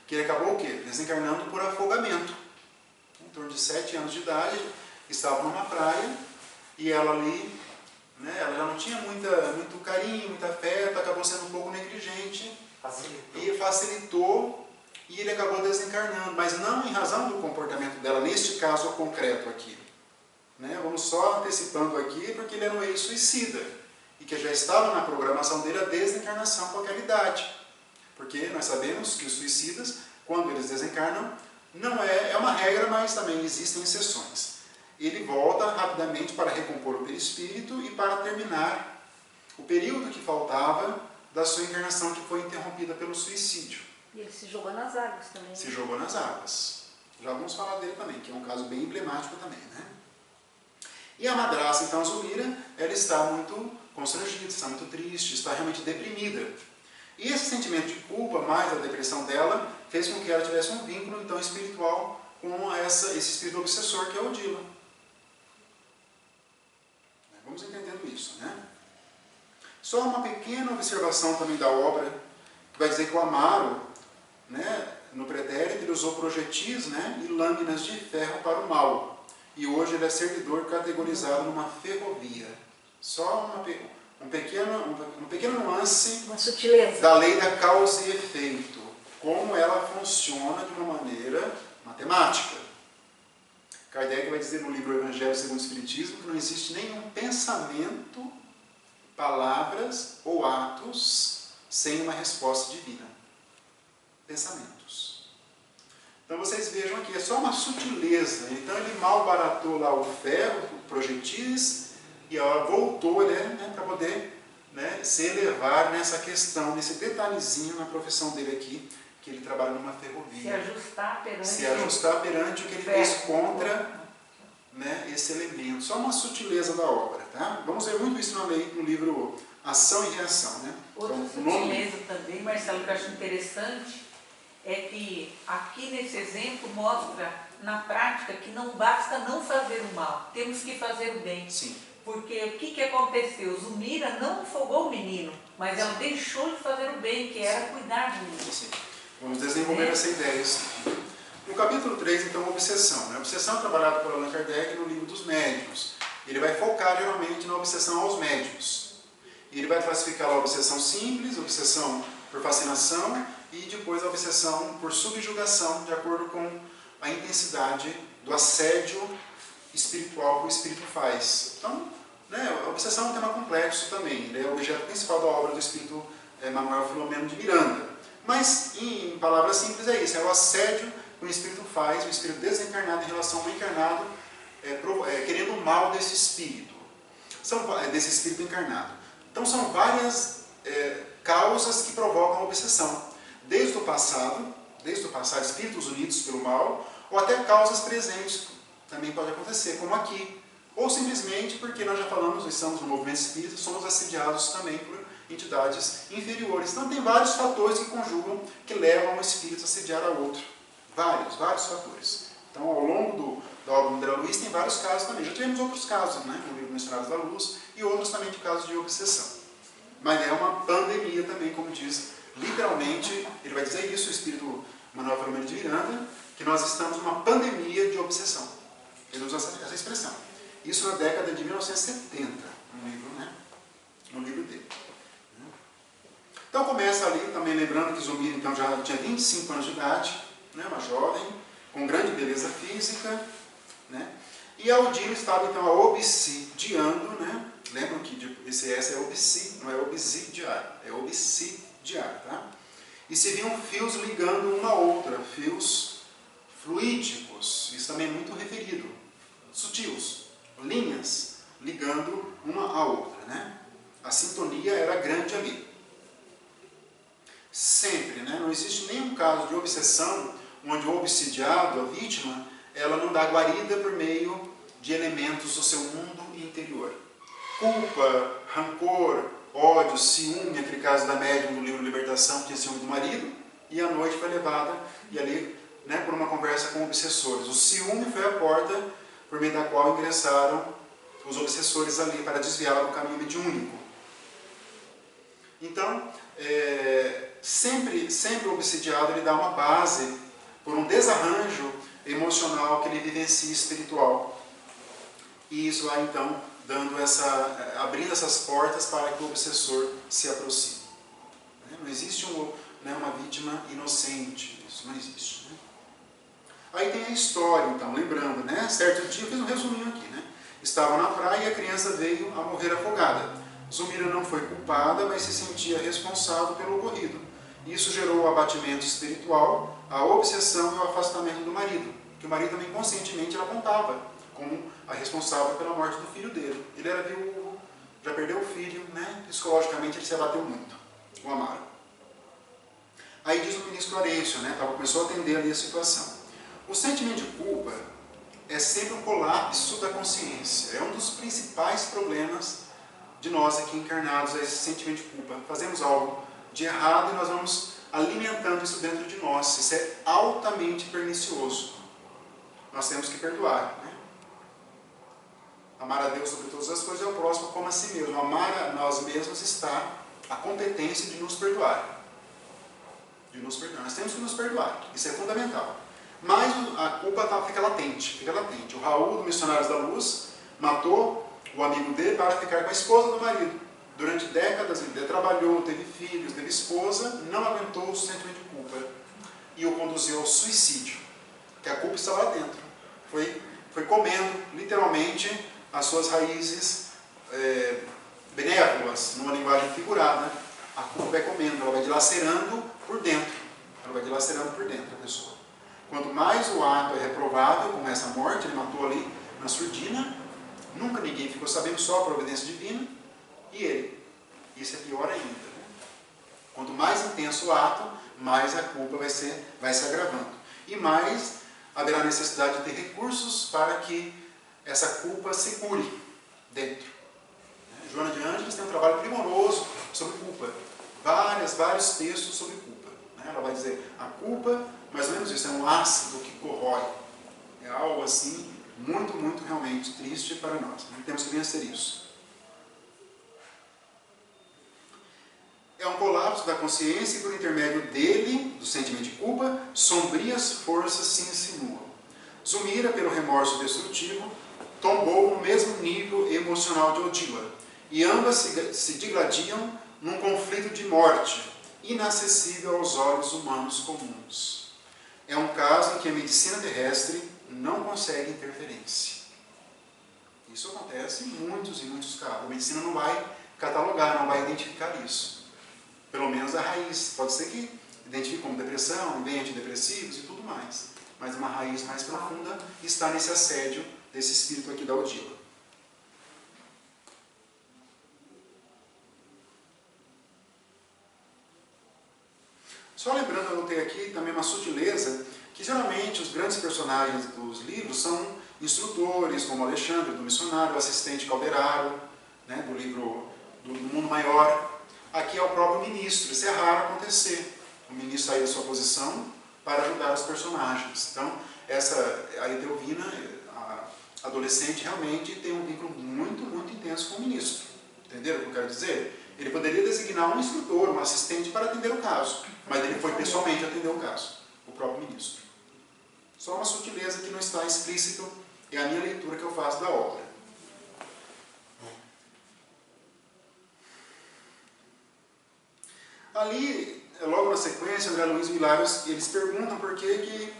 que ele acabou o quê? Desencarnando por afogamento. Em torno de 7 anos de idade, estava numa praia, e ela ali né? Ela já não tinha muito carinho, muito afeto, acabou sendo um pouco negligente e facilitou, e ele acabou desencarnando, mas não em razão do comportamento dela, neste caso concreto aqui. Né? Vamos só antecipando aqui, porque ele era um ex-suicida, e que já estava na programação dele a desencarnação com aquela idade. Porque nós sabemos que os suicidas, quando eles desencarnam, não é uma regra, mas também existem exceções. Ele volta rapidamente para recompor o perispírito e para terminar o período que faltava da sua encarnação, que foi interrompida pelo suicídio. E ele se jogou nas águas também. Se jogou nas águas. Já vamos falar dele também, que é um caso bem emblemático também, né? E a madrasta, então, Zulmira, ela está muito constrangida, está muito triste, está realmente deprimida. E esse sentimento de culpa, mais a depressão dela, fez com que ela tivesse um vínculo, então, espiritual com esse espírito obsessor que é Odila. Vamos entendendo isso, né? Só uma pequena observação também da obra, que vai dizer que o Amaro, né, no pretérito, ele usou projetis, né, e lâminas de ferro para o mal. E hoje ele é servidor categorizado numa ferrovia. Só um pequeno nuance, uma sutileza da lei da causa e efeito. Como ela funciona de uma maneira matemática. Kardec vai dizer no livro Evangelho segundo o Espiritismo que não existe nenhum pensamento, palavras ou atos sem uma resposta divina. Pensamentos. Então vocês vejam aqui, é só uma sutileza. Então ele mal baratou lá o ferro, o projetis, e ela voltou, né, para poder, né, se elevar nessa questão, nesse detalhezinho na profissão dele aqui, que ele trabalha numa ferrovia. Se ajustar perante o que ele fez contra, né, esse elemento. Só uma sutileza da obra. Tá? Vamos ver muito isso no livro Ação e Reação. Né? Outra sutileza também, Marcelo, que eu acho interessante, é que aqui nesse exemplo mostra na prática que não basta não fazer o mal, temos que fazer o bem. Sim. Porque o que aconteceu? Zulmira não afogou o menino, mas ela deixou de fazer o bem, que era cuidar do menino. Sim. Vamos desenvolver essa ideia. Sim. No capítulo 3, então, a obsessão. A obsessão é trabalhada por Allan Kardec no livro dos médiuns. Ele vai focar geralmente na obsessão aos médiuns. Ele vai classificar a obsessão simples, obsessão por fascinação e depois a obsessão por subjugação, de acordo com a intensidade do assédio espiritual que o espírito faz. Então, né, a obsessão é um tema complexo também. Ele é o objeto principal da obra do espírito Manuel Filomeno de Miranda. Mas, em palavras simples, é isso. É o assédio que o espírito faz, o espírito desencarnado em relação ao encarnado, querendo o mal desse espírito. Desse espírito encarnado. Então, são várias causas que provocam a obsessão. Desde o passado, espíritos unidos pelo mal, ou até causas presentes, também pode acontecer, como aqui. Ou simplesmente porque nós já falamos, nós estamos no movimento espírita, somos assediados também por entidades inferiores. Então tem vários fatores que conjugam, que levam o espírito a sediar a outro. Vários fatores. Então ao longo da obra do André Luiz tem vários casos também. Já tivemos outros casos, né, no livro Mencionados da Luz, e outros também de casos de obsessão. Mas é uma pandemia também, como diz, literalmente, ele vai dizer isso, o espírito Manuel Filomeno de Miranda, que nós estamos numa pandemia de obsessão. Ele usa essa expressão. Isso na década de 1970, no livro dele. Então começa ali, também lembrando que Zulmira então, já tinha 25 anos de idade, né, uma jovem, com grande beleza física, né, e a Odila estava então a obsidiando, né, lembram que esse S é obsi, não é obsidiar, é obsidiar, tá? E se viam fios ligando uma a outra, fios fluídicos, isso também é muito referido, sutis, linhas ligando uma a outra, né? A sintonia era grande ali. Sempre, né? Não existe nenhum caso de obsessão onde o obsidiado, a vítima, ela não dá guarida por meio de elementos do seu mundo interior. Culpa, rancor, ódio, ciúme, aquele caso da médium do livro Libertação, que tinha ciúme do marido, e à noite foi levada, e ali, né, por uma conversa com obsessores. O ciúme foi a porta por meio da qual ingressaram os obsessores ali para desviá-la do caminho mediúnico. Então, sempre o obsidiado ele dá uma base por um desarranjo emocional que ele vivencia espiritual. E isso vai então abrindo essas portas para que o obsessor se aproxime. Não existe uma vítima inocente, isso não existe. Aí tem a história, então, lembrando, certo dia, eu fiz um resuminho aqui, estava na praia e a criança veio a morrer afogada. Zulmira não foi culpada, mas se sentia responsável pelo ocorrido. Isso gerou o abatimento espiritual, a obsessão e o afastamento do marido, que o marido também conscientemente ela apontava como a responsável pela morte do filho dele. Ele era viúvo, já perdeu o filho, psicologicamente ele se abateu muito, o Amaro. Aí diz o ministro Clarencio, começou a atender ali a situação. O sentimento de culpa é sempre um colapso da consciência, é um dos principais problemas de nós aqui encarnados, é esse sentimento de culpa. Fazemos algo de errado e nós vamos alimentando isso dentro de nós. Isso é altamente pernicioso. Nós temos que perdoar. Amar a Deus sobre todas as coisas e ao próximo como a si mesmo. Amar a nós mesmos está a competência de nos perdoar. De nos perdoar. Nós temos que nos perdoar. Isso é fundamental. Mas a culpa fica latente. O Raul, do Missionários da Luz, matou o amigo dele para ficar com a esposa do marido. Durante décadas ele trabalhou, teve filhos, teve esposa, não aguentou o sentimento de culpa e o conduziu ao suicídio, que a culpa estava lá dentro. Foi comendo, literalmente, as suas raízes benévolas, numa linguagem figurada. A culpa vai comendo, ela vai dilacerando por dentro. A pessoa. Quanto mais o ato é reprovável, como essa morte, ele matou ali na surdina, nunca ninguém ficou sabendo, só a providência divina, e ele. Isso é pior ainda. Quanto mais intenso o ato, mais a culpa vai se agravando. E mais haverá necessidade de ter recursos para que essa culpa se cure dentro. Joana de Ângeles tem um trabalho primoroso sobre culpa. Vários textos sobre culpa. Ela vai dizer, a culpa, mais ou menos isso, é um ácido que corrói. É algo assim, muito, muito realmente triste para nós. Temos que vencer isso. É um colapso da consciência e, por intermédio dele, do sentimento de culpa, sombrias forças se insinuam. Zulmira, pelo remorso destrutivo, tombou no mesmo nível emocional de Odila, e ambas se digladiam num conflito de morte, inacessível aos olhos humanos comuns. É um caso em que a medicina terrestre não consegue interferência. Isso acontece em muitos e muitos casos. A medicina não vai catalogar, não vai identificar isso. Pelo menos a raiz. Pode ser que identifique como depressão, bem antidepressivos e tudo mais. Mas uma raiz mais profunda está nesse assédio desse espírito aqui da Odila. Só lembrando, eu notei aqui também uma sutileza, que geralmente os grandes personagens dos livros são instrutores, como Alexandre, do Missionário, o assistente Calderaro, do livro do Mundo Maior. Aqui é o próprio ministro, isso é raro acontecer. O ministro sair da sua posição para ajudar os personagens. Então, a Etelvina, a adolescente, realmente tem um vínculo muito, muito intenso com o ministro. Entenderam o que eu quero dizer? Ele poderia designar um instrutor, um assistente para atender o caso, mas ele foi pessoalmente atender o caso, o próprio ministro. Só uma sutileza que não está explícito, é a minha leitura que eu faço da obra. Ali, logo na sequência, André Luiz e Hilários, eles perguntam por que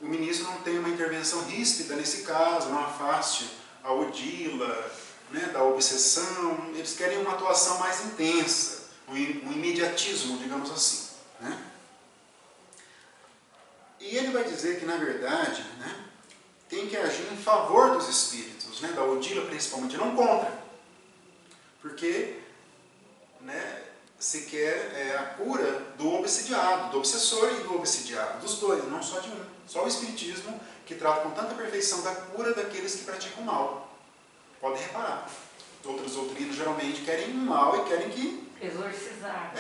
o ministro não tem uma intervenção ríspida nesse caso, não afaste a Odila, da obsessão. Eles querem uma atuação mais intensa, um imediatismo, digamos assim. E ele vai dizer que, na verdade, tem que agir em favor dos espíritos, da Odila principalmente, não contra. Porque se quer a cura do obsidiado, do obsessor e do obsidiado, dos dois, não só de um. Só o espiritismo que trata com tanta perfeição da cura daqueles que praticam mal. Podem reparar. Outras doutrinas geralmente querem o mal e querem que... exorcizar.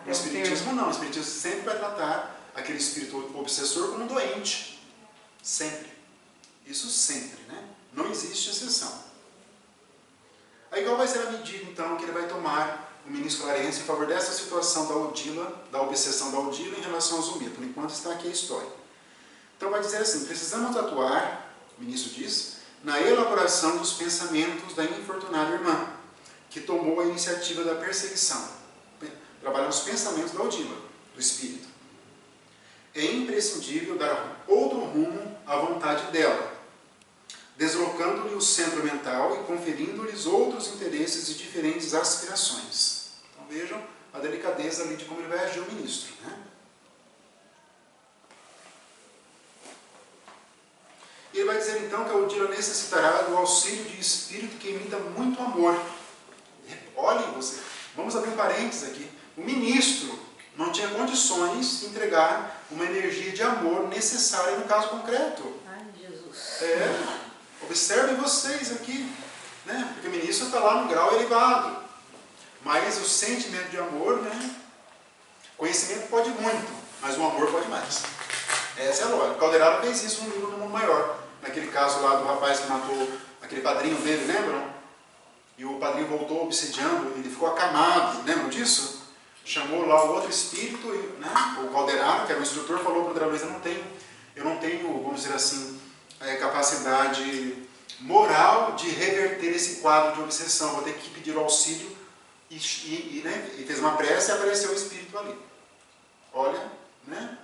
O espiritismo não. O espiritismo sempre vai tratar aquele espírito obsessor como doente. Sempre. Isso sempre, Não existe exceção. Aí qual vai ser a medida, então, que ele vai tomar, o ministro Clarencio, em favor dessa situação da Odila, da obsessão da Odila em relação ao Zulmira? Por enquanto está aqui a história. Então vai dizer assim, precisamos atuar, o ministro diz, na elaboração dos pensamentos da infortunada irmã, que tomou a iniciativa da perseguição. Trabalhar nos pensamentos da Odila, do espírito. É imprescindível dar outro rumo à vontade dela, deslocando-lhe o centro mental e conferindo-lhes outros interesses e diferentes aspirações. Então vejam a delicadeza ali de como ele vai agir o ministro, né? E ele vai dizer então que a Odila necessitará do auxílio de espírito que emita muito amor. Olhem você, vamos abrir um parênteses aqui. O ministro não tinha condições de entregar uma energia de amor necessária no caso concreto. Ai, Jesus. Observem vocês aqui, né? Porque o ministro está lá no grau elevado. Mas o sentimento de amor, né? Conhecimento pode muito, mas o amor pode mais. Essa é a lógica. O Calderaro fez isso no livro do Mundo Maior. Naquele caso lá do rapaz que matou aquele padrinho dele, lembram? E o padrinho voltou obsidiando, ele ficou acamado, lembram disso? Chamou lá o outro espírito, né? O Calderaro, que era o instrutor, falou para o André Luiz, eu não tenho, vamos dizer assim, capacidade moral de reverter esse quadro de obsessão, vou ter que pedir o auxílio, e fez uma prece e apareceu o espírito ali. Olha, né?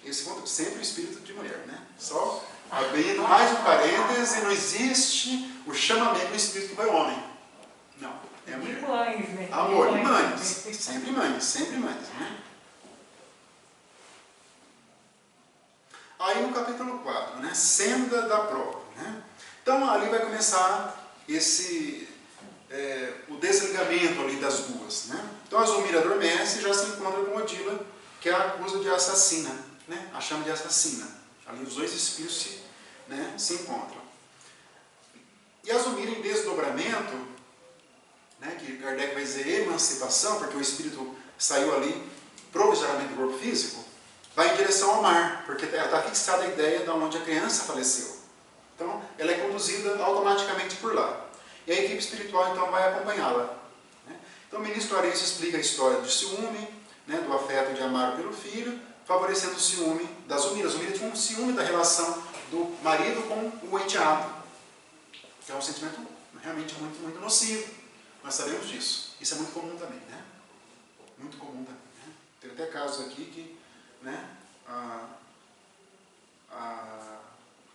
Esse sempre o espírito de mulher, né? Só abrindo mais um parêntese, não existe o chamamento do espírito que foi homem. Não, é mulher. De mães, né? Amor, de mães. Sempre mães, sempre mães, né? Aí no capítulo 4, né? Senda da prova, né? Então ali vai começar o desligamento ali das duas, né? Então a Zulmira adormece e já se encontra com Odila, que a acusa de assassina, né? A chama de assassina. Ali os dois espíritos se encontram. E a Zulmira, em desdobramento, né, que Kardec vai dizer emancipação, porque o espírito saiu ali provisoriamente do corpo físico, vai em direção ao mar, porque ela está fixada a ideia de onde a criança faleceu. Então, ela é conduzida automaticamente por lá. E a equipe espiritual, então, vai acompanhá-la. Né? Então, o ministro Arense explica a história do ciúme, né, do afeto de amar pelo filho, favorecendo o ciúme da Zulmira. A Zulmira tinha um ciúme da relação do marido com o enteado, que é um sentimento realmente muito, muito nocivo. Nós sabemos disso. Isso é muito comum também, né? Muito comum também. Né? Tem até casos aqui que, né,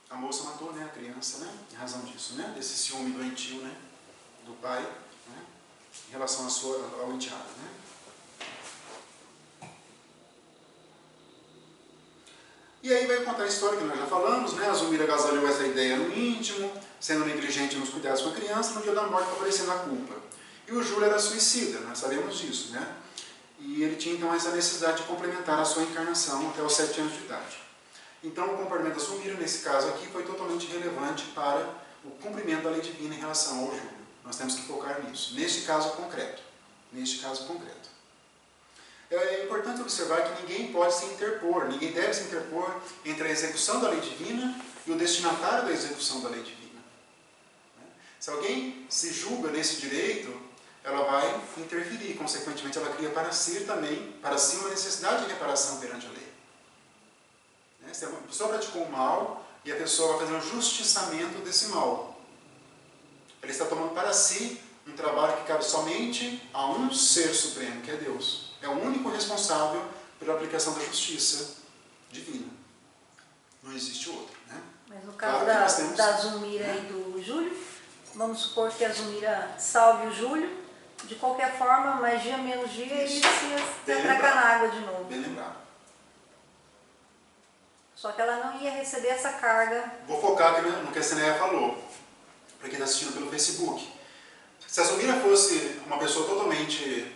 a moça matou, né, a criança, né, em razão disso, né, desse ciúme doentio, né, do pai, né, em relação ao enteado, né. E aí vai contar a história que nós já falamos, né, a Zulmira agasalhou essa ideia no íntimo, sendo negligente nos cuidados com a criança, no dia da morte aparecendo a culpa. E o Júlio era suicida, nós sabemos disso, né. E ele tinha então essa necessidade de complementar a sua encarnação até os 7 anos de idade. Então o comportamento da Zulmira, nesse caso aqui, foi totalmente relevante para o cumprimento da lei divina em relação ao Júlio. Nós temos que focar nisso, neste caso concreto. Neste caso concreto. É importante observar que ninguém pode se interpor, ninguém deve se interpor entre a execução da lei divina e o destinatário da execução da lei divina. Se alguém se julga nesse direito, ela vai interferir, consequentemente ela cria para si também, para si uma necessidade de reparação perante a lei. Se a pessoa praticou o mal e a pessoa vai fazer um justiçamento desse mal, ela está tomando para si um trabalho que cabe somente a um ser supremo, que é Deus. É o único responsável pela aplicação da justiça divina. Não existe outro. Né? Mas no caso da Zulmira e do Júlio, vamos supor que a Zulmira salve o Júlio, de qualquer forma, mais dia menos dia, ele se atraca na água de novo. Bem lembrado. Só que ela não ia receber essa carga. Vou focar aqui no que a Cineia falou, para quem está assistindo pelo Facebook. Se a Zulmira fosse uma pessoa totalmente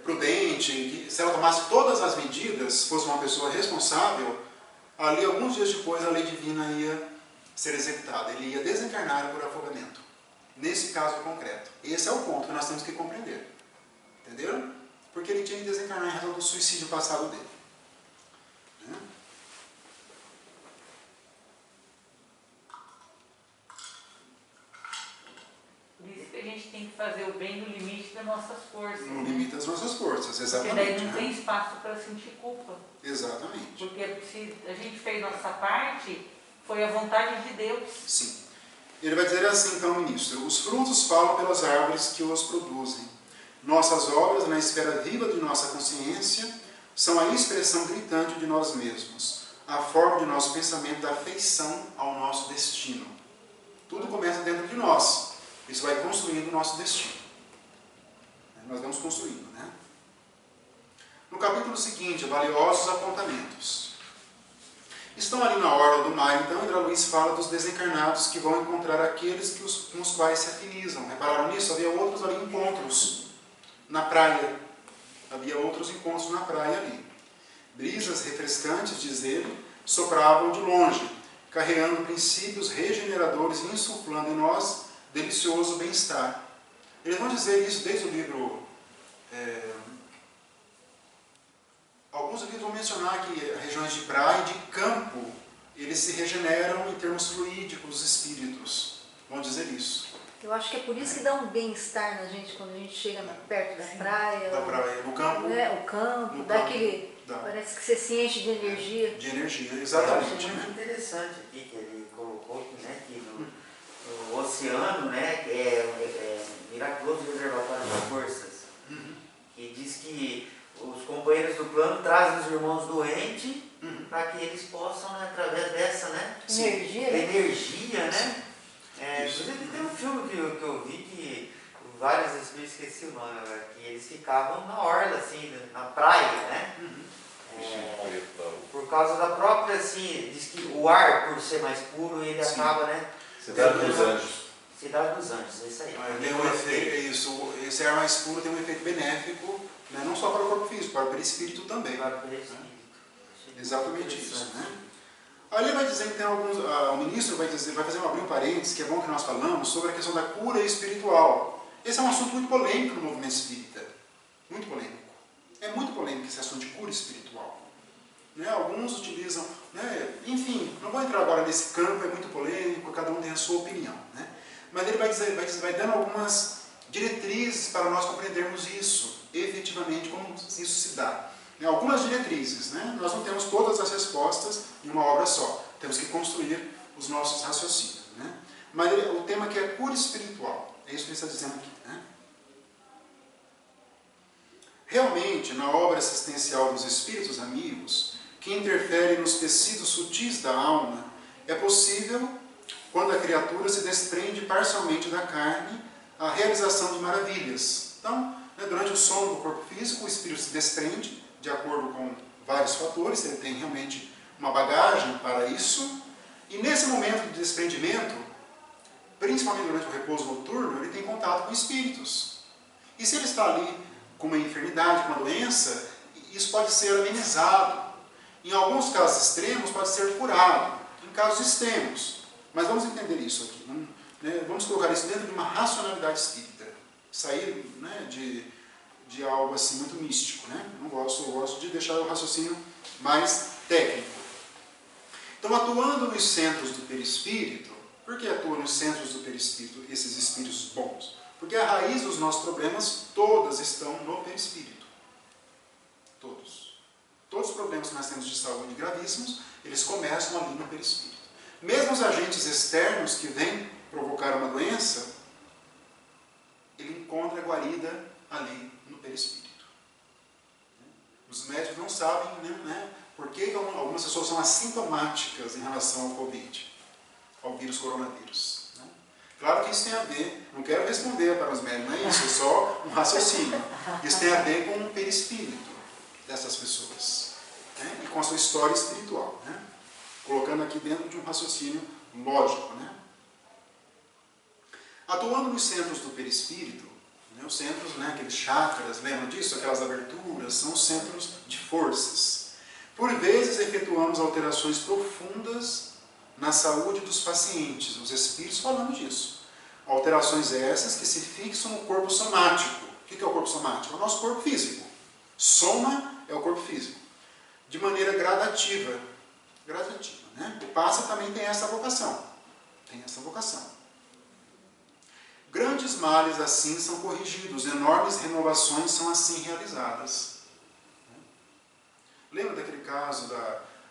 prudente, se ela tomasse todas as medidas, fosse uma pessoa responsável, ali alguns dias depois a lei divina ia ser executada, ele ia desencarnar por afogamento. Nesse caso concreto. Esse é o ponto que nós temos que compreender. Entenderam? Porque ele tinha que desencarnar em razão do suicídio passado dele. Né? Por isso que a gente tem que fazer o bem no limite das nossas forças. No limite das nossas forças, exatamente. Porque daí não tem espaço para sentir culpa. Exatamente. Porque se a gente fez nossa parte, foi a vontade de Deus. Sim. Ele vai dizer assim, então, ministro: os frutos falam pelas árvores que os produzem. Nossas obras, na esfera viva de nossa consciência, são a expressão gritante de nós mesmos, a forma de nosso pensamento da afeição ao nosso destino. Tudo começa dentro de nós. Isso vai construindo o nosso destino. Nós vamos construindo, né? No capítulo seguinte, valiosos apontamentos. Estão ali na orla do mar, então, André Luiz fala dos desencarnados que vão encontrar aqueles com os quais se afinizam. Repararam nisso? Havia outros ali encontros na praia. Havia outros encontros na praia ali. Brisas refrescantes, diz ele, sopravam de longe, carregando princípios regeneradores e insuflando em nós delicioso bem-estar. Eles vão dizer isso desde o livro... Alguns livros vão mencionar que regiões de praia e de campo, eles se regeneram em termos fluídicos, os espíritos. Vão dizer isso. Eu acho que é por isso que dá um bem-estar na gente quando a gente chega perto da praia. Da praia, no campo. O campo, dá aquele... Parece que você se enche de energia. De energia, exatamente. Eu acho muito interessante aqui que ele colocou, né, que no oceano, né, que é miraculoso reservatório de forças, que diz que os companheiros do plano trazem os irmãos doentes para que eles possam, né, através dessa, né, energia, né? Inclusive tem um filme que eu vi que vários espíritos, esqueci o nome, que eles ficavam na orla, assim, na praia, né? Por causa da própria, assim, diz que o ar, por ser mais puro, ele acaba, né? Cidade dos Anjos. Cidade dos Anjos, é isso aí. Tem um efeito, esse ar mais puro tem um efeito benéfico, né, não só para o corpo físico, para o perispírito também. Para o perispírito. Né? Exatamente isso. Né? Ali vai dizer que tem alguns. O ministro vai fazer abrir um parênteses, que é bom que nós falamos, sobre a questão da cura espiritual. Esse é um assunto muito polêmico no movimento espírita. Muito polêmico. É muito polêmico esse assunto de cura espiritual. Né? Alguns utilizam. Né? Enfim, não vou entrar agora nesse campo, é muito polêmico, cada um tem a sua opinião. Né? Mas ele vai dando algumas diretrizes para nós compreendermos isso, efetivamente, como isso se dá. Algumas diretrizes, né? Nós não temos todas as respostas em uma obra só. Temos que construir os nossos raciocínios. Né? Mas o tema aqui é cura espiritual. É isso que ele está dizendo aqui. Né? Realmente, na obra assistencial dos espíritos amigos, que interfere nos tecidos sutis da alma, é possível, quando a criatura se desprende parcialmente da carne, a realização de maravilhas. Então, durante o sono do corpo físico, o espírito se desprende, de acordo com vários fatores, ele tem realmente uma bagagem para isso, e nesse momento de desprendimento, principalmente durante o repouso noturno, ele tem contato com espíritos. E se ele está ali com uma enfermidade, com uma doença, isso pode ser amenizado. Em alguns casos extremos, pode ser curado. Em casos extremos. Mas vamos entender isso aqui. Vamos colocar isso dentro de uma racionalidade espírita. Sair, né, de algo assim muito místico. Né? Eu gosto de deixar o raciocínio mais técnico. Então, atuando nos centros do perispírito, por que atua nos centros do perispírito esses espíritos bons? Porque a raiz dos nossos problemas, todas estão no perispírito. Todos. Todos os problemas que nós temos de saúde gravíssimos, eles começam ali no perispírito. Mesmo os agentes externos que vêm provocar uma doença, ele encontra a guarida ali no perispírito. Os médicos não sabem, né, por que algumas pessoas são assintomáticas em relação ao Covid, ao vírus coronavírus. Né? Claro que isso tem a ver, não quero responder para os médicos, não é isso, é só um raciocínio. Isso tem a ver com o perispírito dessas pessoas, né? E com a sua história espiritual. Né? Colocando aqui dentro de um raciocínio lógico. Né? Atuando nos centros do perispírito, os centros, né, aqueles chakras, lembram disso? Aquelas aberturas, são os centros de forças. Por vezes efetuamos alterações profundas na saúde dos pacientes, os espíritos falando disso. Alterações essas que se fixam no corpo somático. O que é o corpo somático? É o nosso corpo físico. Soma é o corpo físico. De maneira gradativa. Né? O pássaro também tem essa vocação. Grandes males assim são corrigidos, enormes renovações são assim realizadas. Lembra daquele caso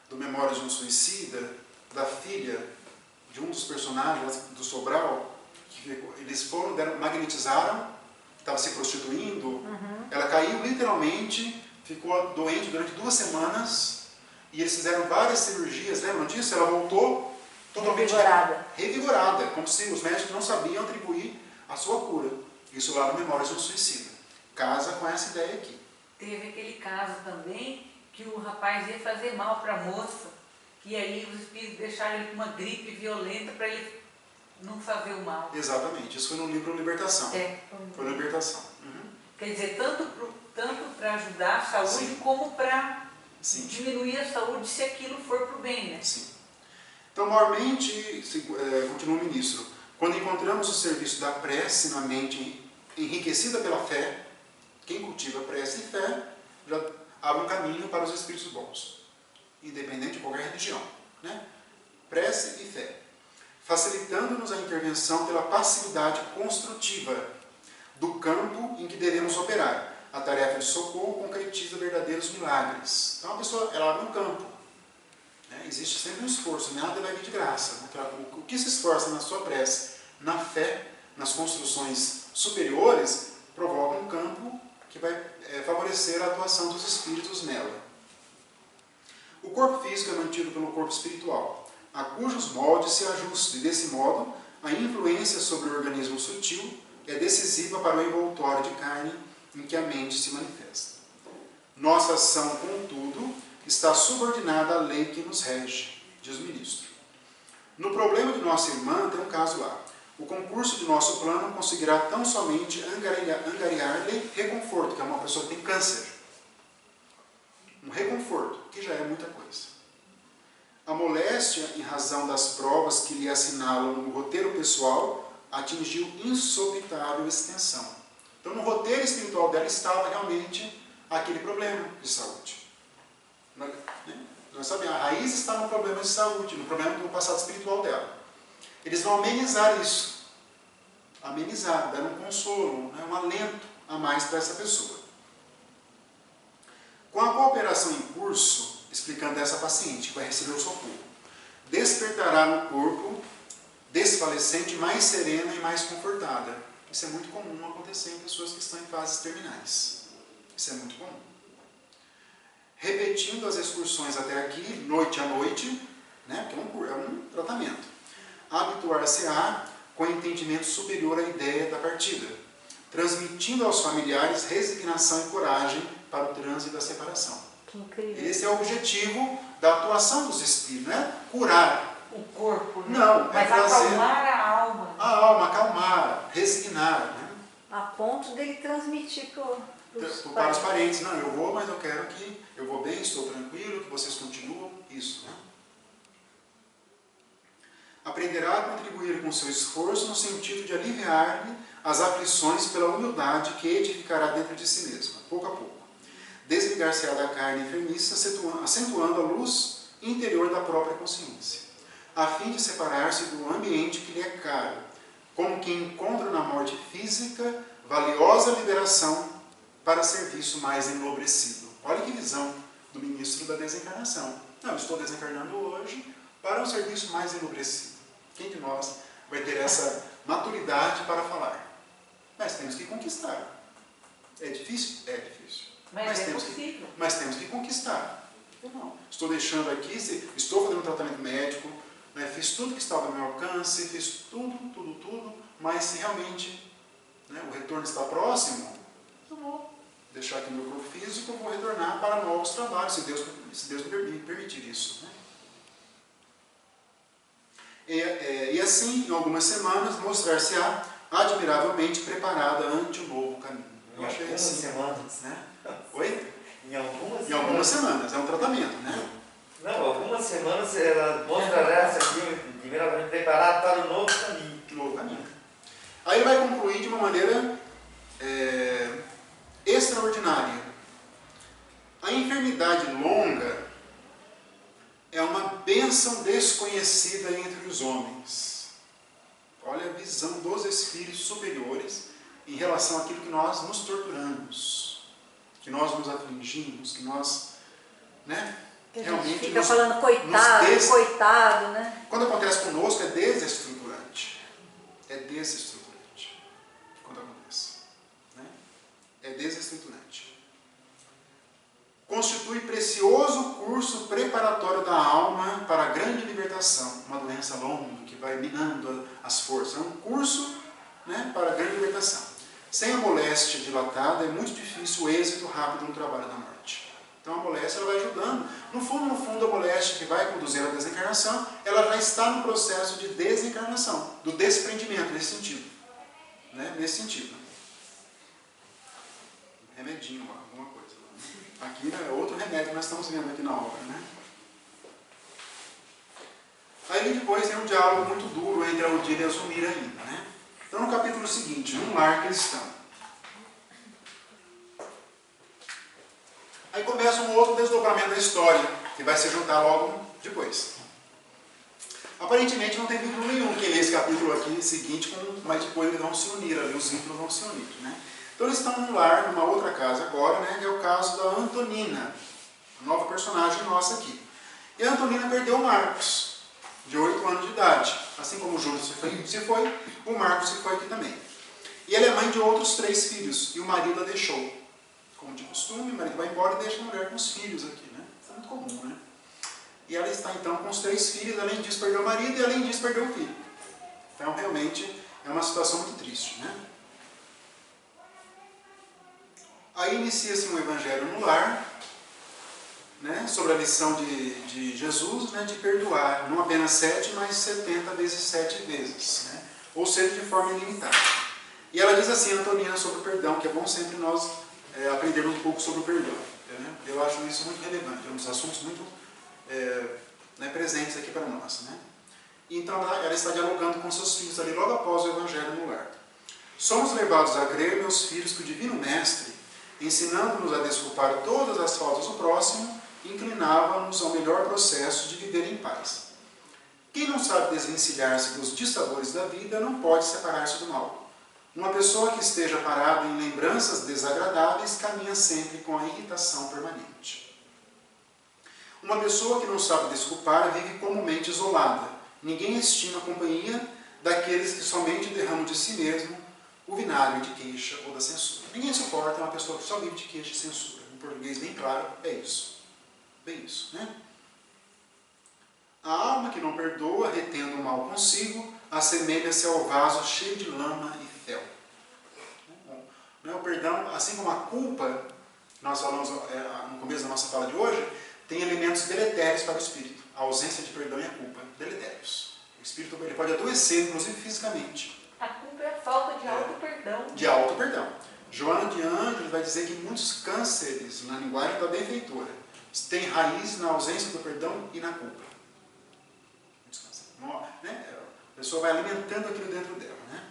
do Memórias de um Suicida, da filha de um dos personagens do Sobral, que eles foram, magnetizaram, estava se prostituindo, ela caiu literalmente, ficou doente durante 2 semanas, e eles fizeram várias cirurgias, lembram disso? Ela voltou totalmente revigorada, como se os médicos não sabiam atribuir a sua cura. Isso lá no Memórias de um Suicida. Casa com essa ideia aqui. Teve aquele caso também que o rapaz ia fazer mal para a moça, e aí os espíritos deixaram ele com uma gripe violenta para ele não fazer o mal. Exatamente, isso foi no livro Libertação. Foi no Libertação. Quer dizer, tanto para ajudar a saúde, sim, como para diminuir a saúde se aquilo for para o bem, né? Sim. Então, maiormente, continua o ministro, quando encontramos o serviço da prece na mente enriquecida pela fé, quem cultiva prece e fé já abre um caminho para os espíritos bons, independente de qualquer religião, né? Prece e fé, facilitando-nos a intervenção pela passividade construtiva do campo em que devemos operar. A tarefa de socorro concretiza verdadeiros milagres. Então a pessoa, ela abre um campo, né? Existe sempre um esforço, nada vai vir de graça, né? O que se esforça na sua prece, na fé, nas construções superiores, provoca um campo que vai favorecer a atuação dos espíritos nela. O corpo físico é mantido pelo corpo espiritual, a cujos moldes se ajusta, e desse modo a influência sobre o organismo sutil é decisiva para o envoltório de carne em que a mente se manifesta. Nossa ação, contudo, está subordinada à lei que nos rege, diz o ministro. No problema de nossa irmã tem um caso lá. O concurso de nosso plano conseguirá tão somente angariar-lhe reconforto, que é uma pessoa que tem câncer. Um reconforto, que já é muita coisa. A moléstia, em razão das provas que lhe assinalam no roteiro pessoal, atingiu insopitável extensão. Então, no roteiro espiritual dela estava realmente aquele problema de saúde. Nós sabemos, a raiz está no problema de saúde, no problema do passado espiritual dela. Eles vão amenizar isso. Amenizar, dar um consolo, né, um alento a mais para essa pessoa. Com a cooperação em curso, explicando essa paciente que vai receber o socorro, despertará no corpo desfalecente mais serena e mais confortada. Isso é muito comum acontecer em pessoas que estão em fases terminais. Isso é muito comum. Repetindo as excursões até aqui, noite a noite, né, que é um tratamento. Habituar-se-á com entendimento superior à ideia da partida, transmitindo aos familiares resignação e coragem para o trânsito da separação. Que incrível. Esse é o objetivo da atuação dos espíritos, não é curar o corpo, né? Não, mas acalmar a alma. A alma, acalmar, resignar, né? A ponto dele transmitir para os parentes. Não, eu vou, mas eu quero que eu vou bem, estou tranquilo, que vocês continuam, isso, né? Aprenderá a contribuir com seu esforço no sentido de aliviar-lhe as aflições pela humildade que edificará dentro de si mesma, pouco a pouco. Desligar-se-á da carne enfermiça, acentuando a luz interior da própria consciência, a fim de separar-se do ambiente que lhe é caro, como quem encontra na morte física valiosa liberação para serviço mais enobrecido. Olha que visão do ministro da desencarnação. Não, estou desencarnando hoje para um serviço mais enobrecido. Quem de nós vai ter essa maturidade para falar? Mas temos que conquistar. É difícil? É difícil. Mas é possível. Mas temos que conquistar. Não. Estou deixando aqui, estou fazendo um tratamento médico, né, fiz tudo que estava no meu alcance, fiz tudo, mas se realmente, né, o retorno está próximo, eu vou deixar aqui no meu corpo físico, eu vou retornar para novos trabalhos, se Deus me permitir isso. Né? E assim, em algumas semanas, mostrar-se-á admiravelmente preparada ante o novo caminho. Eu achei assim, semanas. Né? Oi? Em algumas semanas, é um tratamento, né? Não, algumas semanas ela mostrará-se aqui, primeiramente preparada para o novo caminho. Novo caminho. Aí ele vai concluir de uma maneira extraordinária. A enfermidade longa é uma bênção desconhecida entre os homens. Olha a visão dos espíritos superiores em relação àquilo que nós nos torturamos, que nós nos afligimos, que nós, né, Que a gente realmente fica falando coitado, né? Quando acontece conosco é desestruturante. É desestruturante. Quando acontece. Né? É desestruturante. Constitui precioso curso preparatório da alma para a grande libertação. Uma doença longa que vai minando as forças. É um curso, né, para a grande libertação. Sem a moléstia dilatada é muito difícil o êxito rápido no trabalho da morte. Então a moléstia ela vai ajudando. No fundo, a moléstia que vai conduzir à desencarnação, ela já está no processo de desencarnação, do desprendimento, nesse sentido. Né? Nesse sentido. Remedinho lá, alguma coisa. Aqui é outro remédio que nós estamos vendo aqui na obra. Né? Aí depois tem um diálogo muito duro entre a Odila e a Zulmira ainda. Né? Então no capítulo seguinte, num lar cristão. Aí começa um outro desdobramento da história, que vai se juntar logo depois. Aparentemente não tem vínculo nenhum que lê esse capítulo aqui seguinte, mas depois eles vão se unir ali, os vínculos vão se unir. Né? Então eles estão num lar, numa outra casa agora, né, que é o caso da Antonina, a nova personagem nossa aqui. E a Antonina perdeu o Marcos, de 8 anos de idade. Assim como o Júlio se foi, o Marcos se foi aqui também. E ela é mãe de outros 3 filhos, e o marido a deixou. Como de costume, o marido vai embora e deixa a mulher com os filhos aqui, né? Isso é muito comum, né? E ela está então com os 3 filhos, além disso perdeu o marido e além disso perdeu o filho. Então realmente é uma situação muito triste, né? Aí inicia-se um evangelho no lar, né? Sobre a lição de Jesus, né? De perdoar, não apenas 7, mas 70 vezes 7 vezes, né? Ou seja, de forma ilimitada. E ela diz assim, Antonina, sobre o perdão, que é bom sempre nós aprendermos um pouco sobre o perdão. Né? Eu acho isso muito relevante, é um dos assuntos muito né, presentes aqui para nós. Né? E então ela está dialogando com seus filhos ali logo após o Evangelho no lar. Somos levados a crer, meus filhos, que o Divino Mestre, ensinando-nos a desculpar todas as faltas do próximo, inclinava-nos ao melhor processo de viver em paz. Quem não sabe desvencilhar-se dos dissabores da vida não pode separar-se do mal. Uma pessoa que esteja parada em lembranças desagradáveis caminha sempre com a irritação permanente. Uma pessoa que não sabe desculpar vive comumente isolada. Ninguém estima a companhia daqueles que somente derramam de si mesmo o vinagre de queixa ou da censura. Ninguém suporta uma pessoa que só vive de queixa e censura. Em português bem claro, é isso. Bem isso, né? A alma que não perdoa, retendo o mal consigo, assemelha-se ao vaso cheio de lama e fel. O perdão, assim como a culpa, nós falamos no começo da nossa fala de hoje, tem elementos deletérios para o espírito. A ausência de perdão e a culpa, deletérios. O espírito ele pode adoecer, inclusive fisicamente. A culpa é a falta de auto-perdão. De auto-perdão. Joana de Ângeles vai dizer que muitos cânceres, na linguagem da benfeitora, têm raiz na ausência do perdão e na culpa. Né? A pessoa vai alimentando aquilo dentro dela. Né?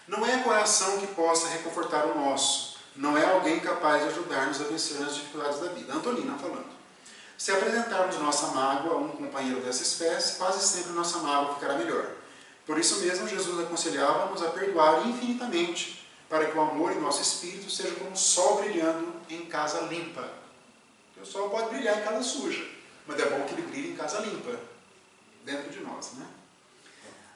Não é coração que possa reconfortar o nosso. Não é alguém capaz de ajudar-nos a vencer as dificuldades da vida. Antonina falando. Se apresentarmos nossa mágoa a um companheiro dessa espécie, quase sempre nossa mágoa ficará melhor. Por isso mesmo, Jesus aconselhava-nos a perdoar infinitamente, para que o amor em nosso espírito seja como um sol brilhando em casa limpa. O sol pode brilhar em casa suja, mas é bom que ele brilhe em casa limpa, dentro de nós. Né?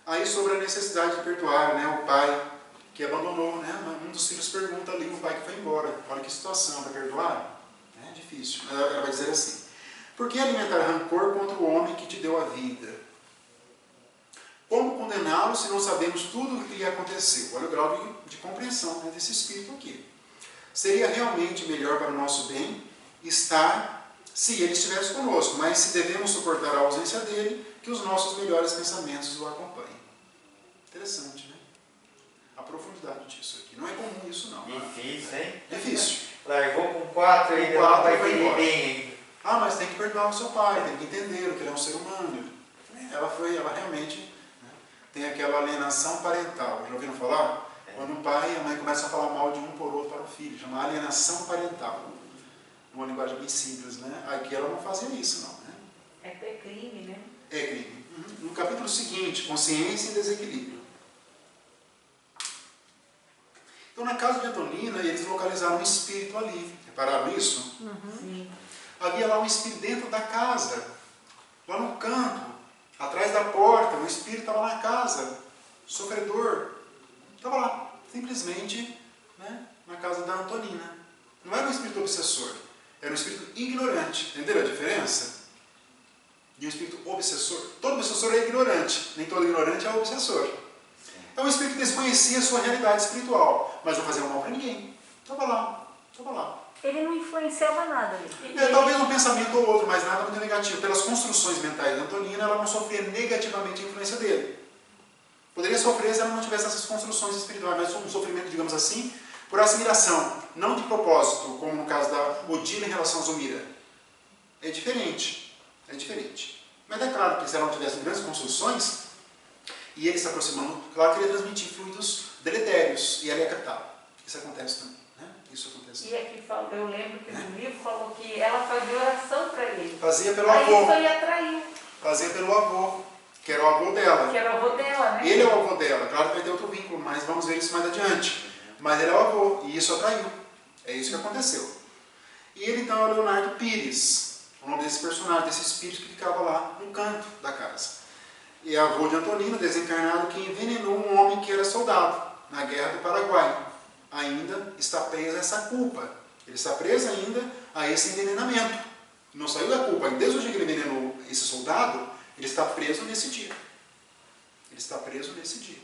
Aí sobre a necessidade de perdoar, né? O pai que abandonou, né? Um dos filhos pergunta ali, o pai que foi embora, olha que situação, vai perdoar? É difícil. Ela vai dizer assim, por que alimentar rancor contra o homem que te deu a vida? Como condená-lo se não sabemos tudo o que lhe aconteceu? Olha o grau de compreensão, né, desse espírito aqui. Seria realmente melhor para o nosso bem estar se ele estivesse conosco, mas se devemos suportar a ausência dele, que os nossos melhores pensamentos o acompanhem. Interessante, né? A profundidade disso aqui. Não é comum isso, não. Difícil, hein? Difícil. Largou com 4 aí, Com 4 vai vai querer embora. bem. Ah, mas tem que perdoar o seu pai, tem que entender que ele é um ser humano. Ela realmente, né, tem aquela alienação parental. Já ouviram falar? Quando o pai e a mãe começam a falar mal de um por outro para o filho, chama alienação parental. Uma linguagem bem simples, né? Aqui ela não fazia isso, não. Né? É crime, né? É crime. No capítulo seguinte, consciência e desequilíbrio. Então, na casa de Antonina, eles localizaram um espírito ali. Repararam isso? Sim. havia lá um espírito dentro da casa, lá no canto, atrás da porta, o espírito estava na casa, sofredor, estava lá, simplesmente, né, na casa da Antonina. Não era um espírito obsessor, era um espírito ignorante. Entenderam a diferença? De um espírito obsessor. Todo obsessor é ignorante, nem todo ignorante é obsessor. Então o espírito desconhecia a sua realidade espiritual, mas não fazia mal para ninguém. Estava lá, estava lá. Ele não influenciava nada ali. Talvez um pensamento ou outro, mas nada muito negativo. Pelas construções mentais da Antonina, ela não sofria negativamente a influência dele. Poderia sofrer se ela não tivesse essas construções espirituais, mas um sofrimento, digamos assim, por assimilação, não de propósito, como no caso da Odila em relação a Zumira. É diferente. É diferente. Mas é claro que se ela não tivesse grandes construções, e ele se aproximando, claro que ele ia transmitir fluidos deletérios, e ela ia captar. Isso acontece também. Né? Isso acontece. E aqui fala, eu lembro que no livro falou que ela fazia oração para ele. Fazia pelo Aí avô. isso aí atraiu. Fazia pelo avô, que era o avô dela. Que era o avô dela, né? Ele é o avô dela, claro que vai ter outro vínculo, mas vamos ver isso mais adiante. Mas ele é o avô, e isso atraiu. É isso que aconteceu. E ele então é o Leonardo Pires, o nome desse personagem, desse espírito que ficava lá no canto da casa. E é avô de Antonina, desencarnado, que envenenou um homem que era soldado na Guerra do Paraguai. Ainda está preso a essa culpa. Ele está preso ainda a esse envenenamento. Não saiu da culpa. Desde o dia que ele envenenou esse soldado, ele está preso nesse dia. Ele está preso nesse dia.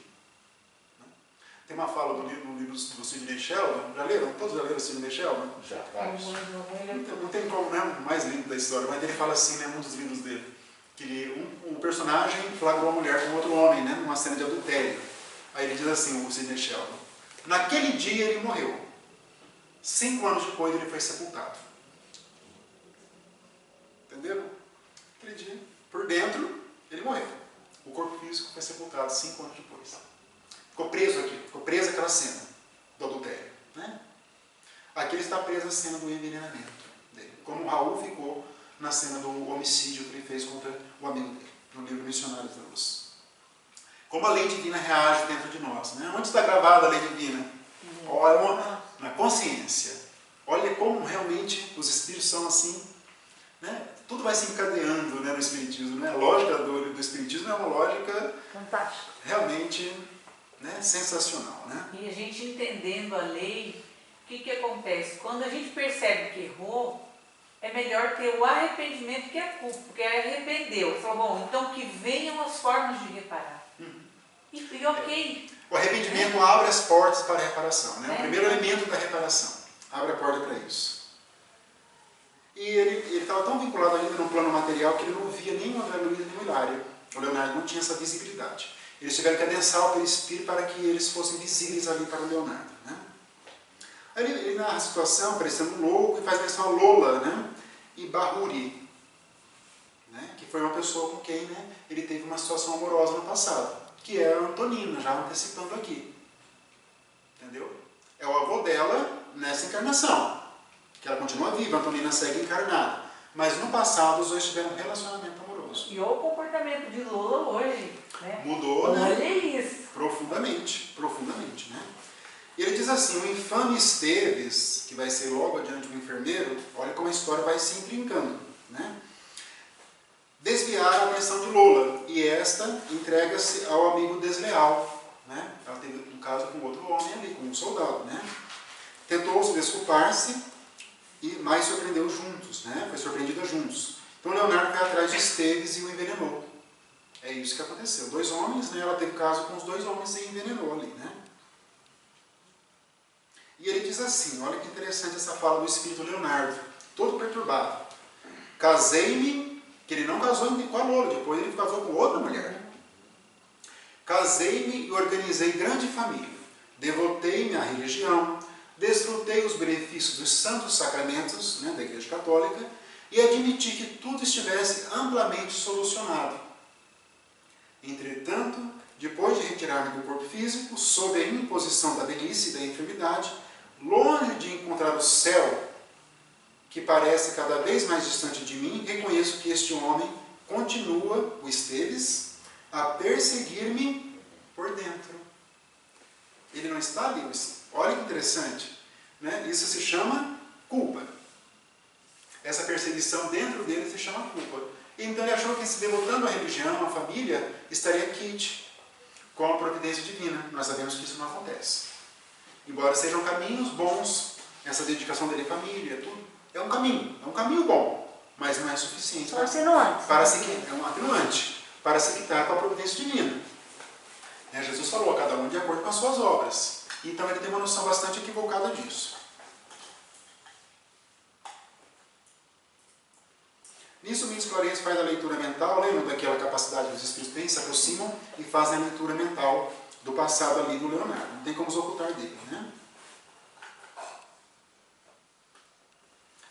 Tem uma fala no livro do Sidney Sheldon. Já leram? Todos já leram o Sidney Sheldon? Já, vários. Não tem como, né? O mais lindo da história, mas ele fala assim, né? Um dos livros dele. Que um personagem flagrou uma mulher com outro homem, né? Numa cena de adultério. Aí ele diz assim, o Sidney Sheldon. Naquele dia ele morreu. 5 anos depois ele foi sepultado. Entenderam? Aquele dia, por dentro, ele morreu. O corpo físico foi sepultado 5 anos depois. Ficou preso aqui, ficou presa aquela cena do adultério. Né? Aqui ele está preso a cena do envenenamento dele. Como o Raul ficou na cena do homicídio que ele fez contra o amigo dele, no livro Missionários da Luz. Como a lei divina reage dentro de nós. Né? Onde está gravada a lei divina? Olha, na consciência. Olha como realmente os espíritos são assim. Né? Tudo vai se encadeando, né, no espiritismo. Né? A lógica do espiritismo é uma lógica Fantástico. realmente, né, sensacional. Né? E a gente entendendo a lei, o que acontece? Quando a gente percebe que errou, é melhor ter o arrependimento que a culpa, porque arrependeu. Falou, bom, então que venham as formas de reparar. E ok. O arrependimento abre as portas para a reparação. Né? É. O primeiro elemento da reparação. Abre a porta para isso. E ele estava tão vinculado ainda no plano material que ele não via nem o André Luiz nem o Hilário. O Leonardo não tinha essa visibilidade. Eles tiveram que adensar o perispírito para que eles fossem visíveis ali para o Leonardo. Né? Aí ele narra a situação, parecendo louco, e faz menção a Lola, né? E Bahuri, né? Que foi uma pessoa com quem, né, ele teve uma situação amorosa no passado, que é a Antonina, já antecipando aqui. Entendeu? É o avô dela nessa encarnação, que ela continua viva, a Antonina segue encarnada. Mas no passado os dois tiveram um relacionamento amoroso. E olha o comportamento de Lola hoje. Né? Mudou, né? Olha isso. Profundamente, profundamente, né? E ele diz assim, o infame Esteves, que vai ser logo adiante um enfermeiro, olha como a história vai se intrincando, né? Desviaram a atenção de Lola, e esta entrega-se ao amigo desleal, né? Ela teve um caso com outro homem ali, com um soldado, né? Tentou se desculpar-se, mas surpreendeu juntos, né? Foi surpreendida juntos. Então Leonardo vai atrás de Esteves e o envenenou. É isso que aconteceu. 2 homens, né? Ela teve caso com os 2 homens e envenenou ali, né? E ele diz assim, olha que interessante essa fala do espírito Leonardo, todo perturbado. Casei-me, que ele não casou com a Lola, depois ele casou com outra mulher. Casei-me e organizei grande família. Devotei-me à religião, desfrutei os benefícios dos santos sacramentos, né, da Igreja Católica, e admiti que tudo estivesse amplamente solucionado. Entretanto, depois de retirar-me do corpo físico, sob a imposição da velhice e da enfermidade, longe de encontrar o céu, que parece cada vez mais distante de mim, reconheço que este homem continua, o Esteves, a perseguir-me por dentro. Ele não está ali. Olha que interessante. Né? Isso se chama culpa. essa perseguição dentro dele se chama culpa. Então ele achou que se devotando à religião, à família, estaria quite com a providência divina. Nós sabemos que isso não acontece. Embora sejam caminhos bons, essa dedicação dele à família, tudo, é um caminho bom, mas não é suficiente São atenuantes. é um atenuante para se quitar com a providência divina. Jesus falou a cada um de acordo com as suas obras. Então ele tem uma noção bastante equivocada disso. Nisso, o místico Lourenço faz a leitura mental, lembra daquela capacidade que os espíritos têm, se aproximam e fazem a leitura mental do passado ali do Leonardo. Não tem como se ocultar dele, né?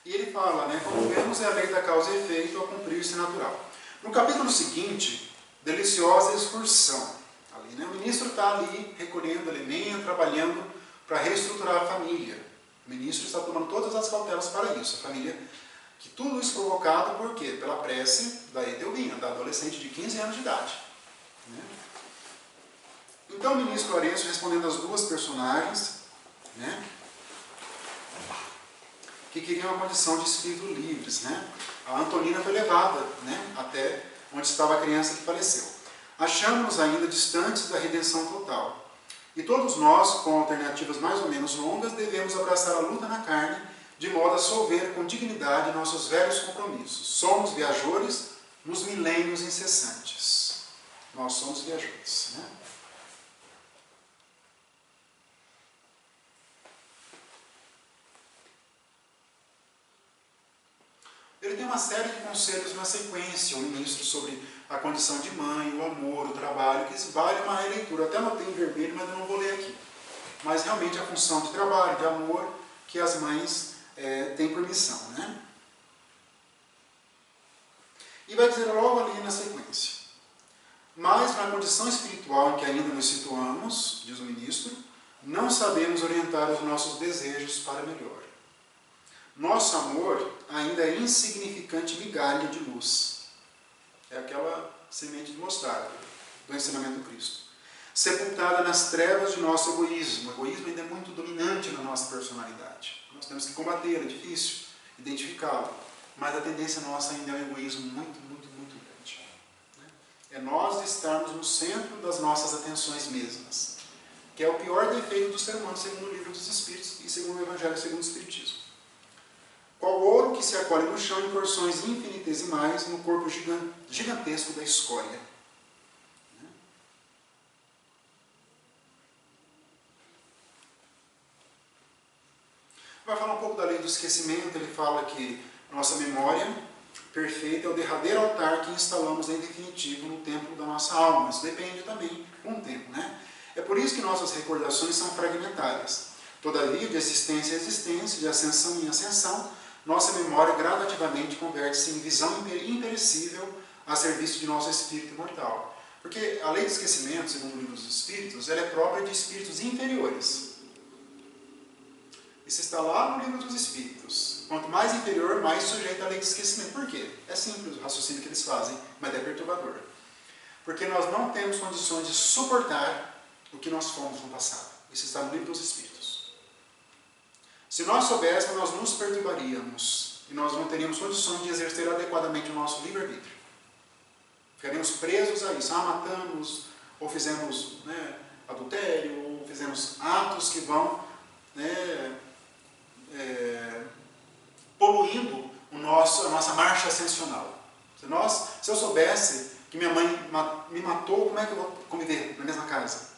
E ele fala, né, como vemos, é a lei da causa e efeito ao cumprir-se natural. No capítulo seguinte, deliciosa excursão. Ali, né, o ministro está ali recolhendo elemento, trabalhando para reestruturar a família. O ministro está tomando todas as cautelas para isso. A família, que tudo isso provocado por quê? Pela prece da Etelvina, da adolescente de 15 anos de idade. Né? Então o ministro Lourenço, respondendo às duas personagens, né, que queriam a condição de espírito livres, né? A Antonina foi levada, né, até onde estava a criança que faleceu. Achamos-nos ainda distantes da redenção total. E todos nós, com alternativas mais ou menos longas, devemos abraçar a luta na carne, de modo a solver com dignidade nossos velhos compromissos. Somos viajores nos milênios incessantes. Nós somos viajores, né? Ele tem uma série de conselhos na sequência, o ministro, sobre a condição de mãe, o amor, o trabalho, que vale uma releitura. Até anotei em vermelho, mas eu não vou ler aqui. Mas realmente a função de trabalho, de amor, que as mães têm por missão, né? E vai dizer logo ali na sequência. Mas na condição espiritual em que ainda nos situamos, diz o ministro, não sabemos orientar os nossos desejos para melhor. Nosso amor ainda é insignificante migalha de luz. É aquela semente de mostarda do ensinamento do Cristo. Sepultada nas trevas de nosso egoísmo. O egoísmo ainda é muito dominante na nossa personalidade. Nós temos que combater, é difícil identificá-lo. Mas a tendência nossa ainda é um egoísmo muito, muito, muito grande. É nós estarmos no centro das nossas atenções mesmas. Que é o pior defeito do ser humano, segundo o Livro dos Espíritos e segundo o Evangelho segundo o Espiritismo. Qual ouro que se acolhe no chão em porções infinitesimais no corpo gigantesco da escória. Vai falar um pouco da lei do esquecimento. Ele fala que nossa memória perfeita é o derradeiro altar que instalamos em definitivo no templo da nossa alma. Isso depende também com o tempo, né? É por isso que nossas recordações são fragmentárias. Todavia, de existência em existência, de ascensão em ascensão, nossa memória gradativamente converte-se em visão imperecível a serviço de nosso espírito imortal. Porque a lei do esquecimento, segundo o Livro dos Espíritos, ela é própria de espíritos inferiores. Isso está lá no Livro dos Espíritos. Quanto mais inferior, mais sujeito à lei do esquecimento. Por quê? É simples o raciocínio que eles fazem, mas é perturbador. Porque nós não temos condições de suportar o que nós fomos no passado. Isso está no Livro dos Espíritos. Se nós soubéssemos, nós nos perturbaríamos e nós não teríamos condições de exercer adequadamente o nosso livre-arbítrio. Ficaríamos presos a isso. Matamos, ou fizemos, né, adultério, ou fizemos atos que vão, né, poluindo a nossa marcha ascensional. Se eu soubesse que minha mãe me matou, como é que eu vou conviver na mesma casa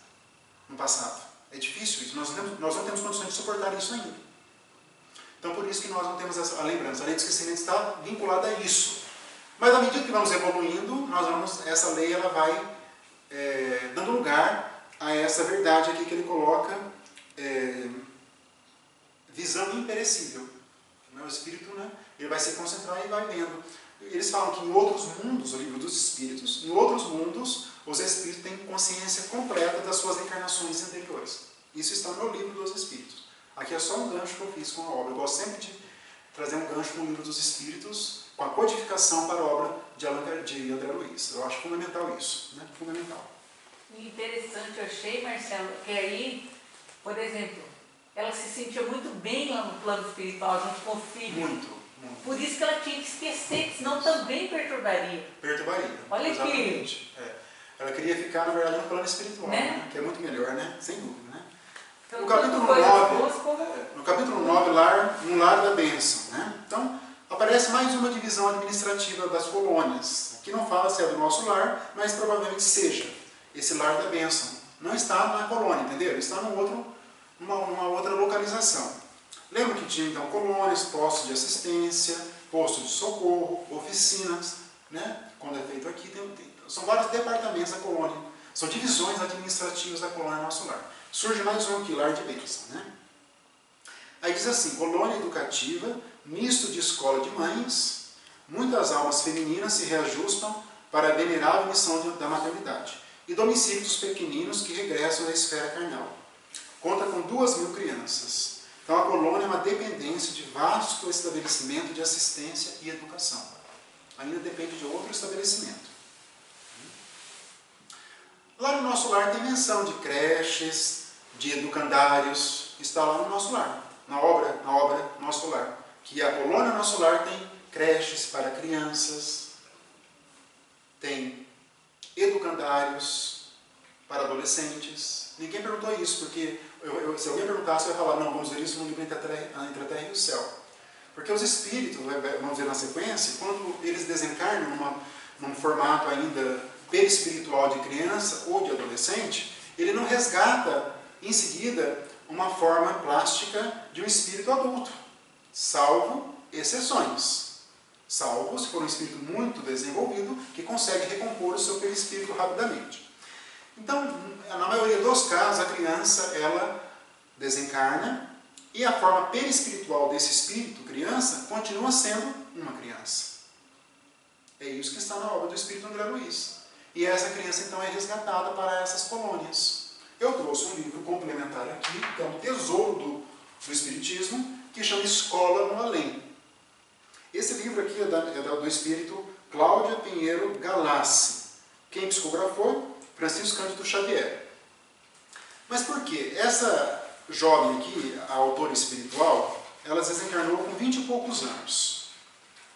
no passado? É difícil isso. Nós não temos condições de suportar isso ainda. Então, por isso que nós não temos essa lembrança. A lei do esquecimento está vinculada a isso. Mas, à medida que vamos evoluindo, essa lei ela vai dando lugar a essa verdade aqui que ele coloca, visão imperecível. O espírito, né, ele vai se concentrar e vai vendo. Eles falam que em outros mundos, o Livro dos Espíritos, em outros mundos, os espíritos têm consciência completa das suas encarnações anteriores. Isso está no Livro dos Espíritos. Aqui é só um gancho que eu fiz com a obra. Eu gosto sempre de trazer um gancho no Livro dos Espíritos, com a codificação para a obra de André Luiz. Eu acho fundamental isso, né? Fundamental. Interessante, eu achei, Marcelo, que aí, por exemplo, ela se sentia muito bem lá no plano espiritual, junto com o filho. Muito. Por isso que ela tinha que esquecer, senão também perturbaria. Perturbaria. Olha exatamente. Ela queria ficar, na verdade, no plano espiritual, né? Que é muito melhor, né? Sem dúvida, né? Então, No capítulo 9, no capítulo 9, um lar da bênção, né? Então, aparece mais uma divisão administrativa das colônias. Aqui não fala se é do nosso lar, mas provavelmente seja esse lar da bênção. Não está na colônia, entendeu? Está numa outra localização. Lembra que tinha então colônias, postos de assistência, postos de socorro, oficinas, né? Quando é feito aqui, são vários departamentos da colônia. São divisões administrativas da colônia Nosso Lar. Surge mais um aqui, lar de bênção, né? Aí diz assim, colônia educativa, misto de escola de mães, muitas almas femininas se reajustam para a venerável missão da maternidade, e domicílio dos pequeninos que regressam da esfera carnal. Conta com 2.000 crianças. Então a colônia é uma dependência de vasto estabelecimento de assistência e educação. Ainda depende de outro estabelecimento. Lá no Nosso Lar tem menção de creches, de educandários, está lá no Nosso Lar, na obra Nosso Lar. Que a colônia Nosso Lar tem creches para crianças, tem educandários para adolescentes. Ninguém perguntou isso, porque se alguém perguntasse, eu ia falar, não, vamos ver isso no livro Entre a Terra e o Céu. Porque os espíritos, vamos ver na sequência, quando eles desencarnam num formato ainda perispiritual de criança ou de adolescente, ele não resgata em seguida uma forma plástica de um espírito adulto, salvo exceções. Salvo se for um espírito muito desenvolvido que consegue recompor o seu perispírito rapidamente. Então, na maioria dos casos, a criança ela desencarna e a forma perispiritual desse espírito, criança, continua sendo uma criança. É isso que está na obra do Espírito André Luiz. E essa criança, então, é resgatada para essas colônias. Eu trouxe um livro complementar aqui, que é um tesouro do Espiritismo, que chama Escola no Além. Esse livro aqui é do espírito Cláudia Pinheiro Galassi. Quem psicografou? Francisco Cândido Xavier. Mas por quê? Essa jovem aqui, a autora espiritual, ela desencarnou com 20 e poucos anos,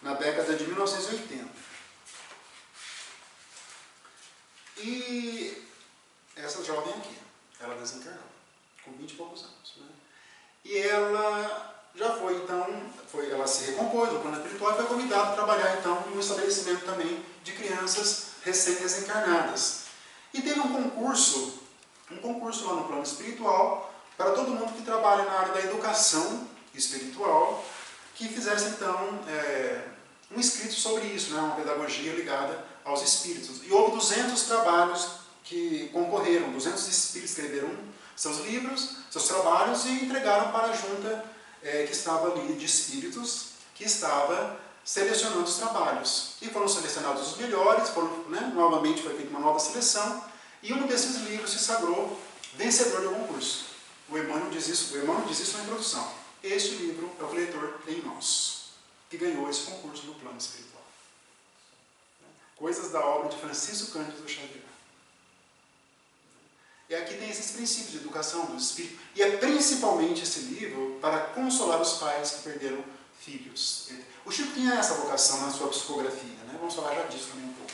na década de 1980. E essa jovem aqui, ela desencarnou com 20 e poucos anos. Né? E ela já foi, então, ela se recompôs no plano espiritual e foi convidada a trabalhar, então, no estabelecimento também de crianças recém-desencarnadas. E teve um concurso lá no plano espiritual para todo mundo que trabalha na área da educação espiritual, que fizesse, então, um escrito sobre isso, né? Uma pedagogia ligada aos espíritos. E houve 200 trabalhos que concorreram, 200 espíritos escreveram seus livros, seus trabalhos e entregaram para a junta que estava ali de espíritos, que estava selecionando os trabalhos. E foram selecionados os melhores, novamente foi feita uma nova seleção, e um desses livros se sagrou vencedor do concurso. O Emmanuel diz isso na introdução. Este livro é o que o leitor tem em mãos, que ganhou esse concurso no plano espiritual. Coisas da obra de Francisco Cândido Xavier. E aqui tem esses princípios de educação do espírito, e é principalmente esse livro para consolar os pais que perderam filhos. O Chico tinha essa vocação na sua psicografia, né? Vamos falar já disso também um pouco.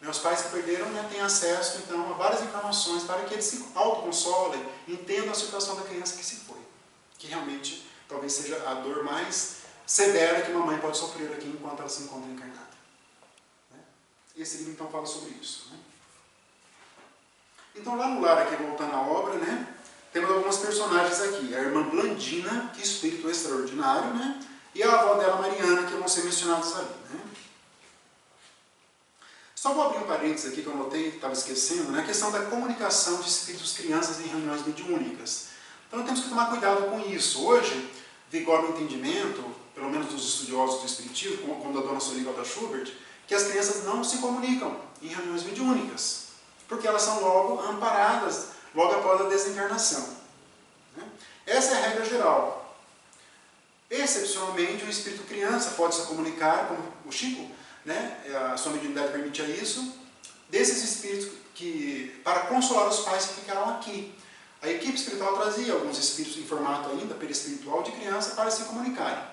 Os pais que perderam, né, têm acesso então a várias informações para que eles se autoconsolem, entendam a situação da criança que se foi, que realmente talvez seja a dor mais severa que uma mãe pode sofrer aqui enquanto ela se encontra encarnada. Esse livro então fala sobre isso. Né? Então lá no lar, aqui voltando à obra, né, temos algumas personagens aqui. A irmã Blandina, que é espírito extraordinário, né, e a avó dela, Mariana, que vão ser mencionados ali. Né? Só vou abrir um parênteses aqui que eu notei, estava esquecendo, né, a questão da comunicação de espíritos crianças em reuniões mediúnicas. Então temos que tomar cuidado com isso. Hoje, vigora o entendimento, pelo menos dos estudiosos do espiritismo, como da dona Solinga Alta Schubert, que as crianças não se comunicam em reuniões mediúnicas, porque elas são logo amparadas, logo após a desencarnação. Né? Essa é a regra geral. Excepcionalmente, o espírito criança pode se comunicar, como o Chico, né? A sua mediunidade permite isso, desses espíritos que, para consolar os pais que ficaram aqui. A equipe espiritual trazia alguns espíritos em formato ainda perispiritual de criança para se comunicarem.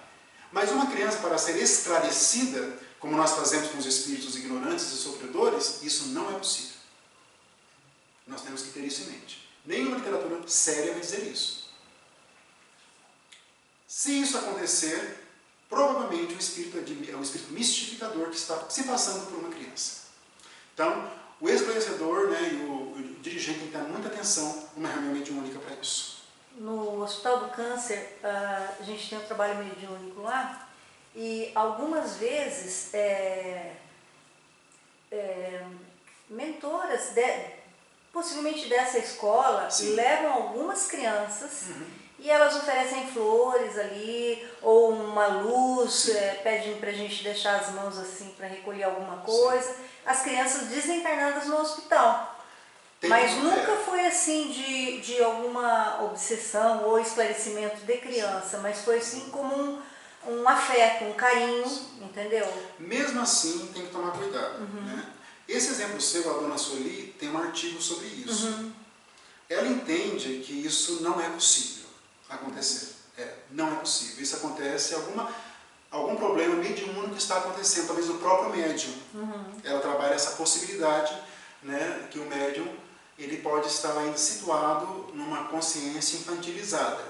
Mas uma criança, para ser esclarecida, como nós fazemos com os espíritos ignorantes e sofredores, isso não é possível. Nós temos que ter isso em mente. Nenhuma literatura séria vai dizer isso. Se isso acontecer, provavelmente o espírito é um espírito mistificador que está se passando por uma criança. Então, o esclarecedor, né, e o dirigente tem que dar muita atenção numa reunião mediúnica para isso. No Hospital do Câncer, a gente tem um trabalho mediúnico lá, e algumas vezes mentoras, possivelmente dessa escola, Sim. levam algumas crianças e elas oferecem flores ali, ou uma luz, pedem pra gente deixar as mãos assim para recolher alguma coisa. Sim. As crianças desencarnadas no hospital. Mas nunca foi assim de alguma obsessão ou esclarecimento de criança, mas foi assim como um afeto, um carinho, entendeu? Mesmo assim, tem que tomar cuidado. Né? Esse exemplo seu, a dona Soli, tem um artigo sobre isso. Ela entende que isso não é possível acontecer. Não é possível. Isso acontece algum problema mediúnico que está acontecendo, talvez no próprio médium. Ela trabalha essa possibilidade, né, que o médium ele pode estar ainda situado numa consciência infantilizada.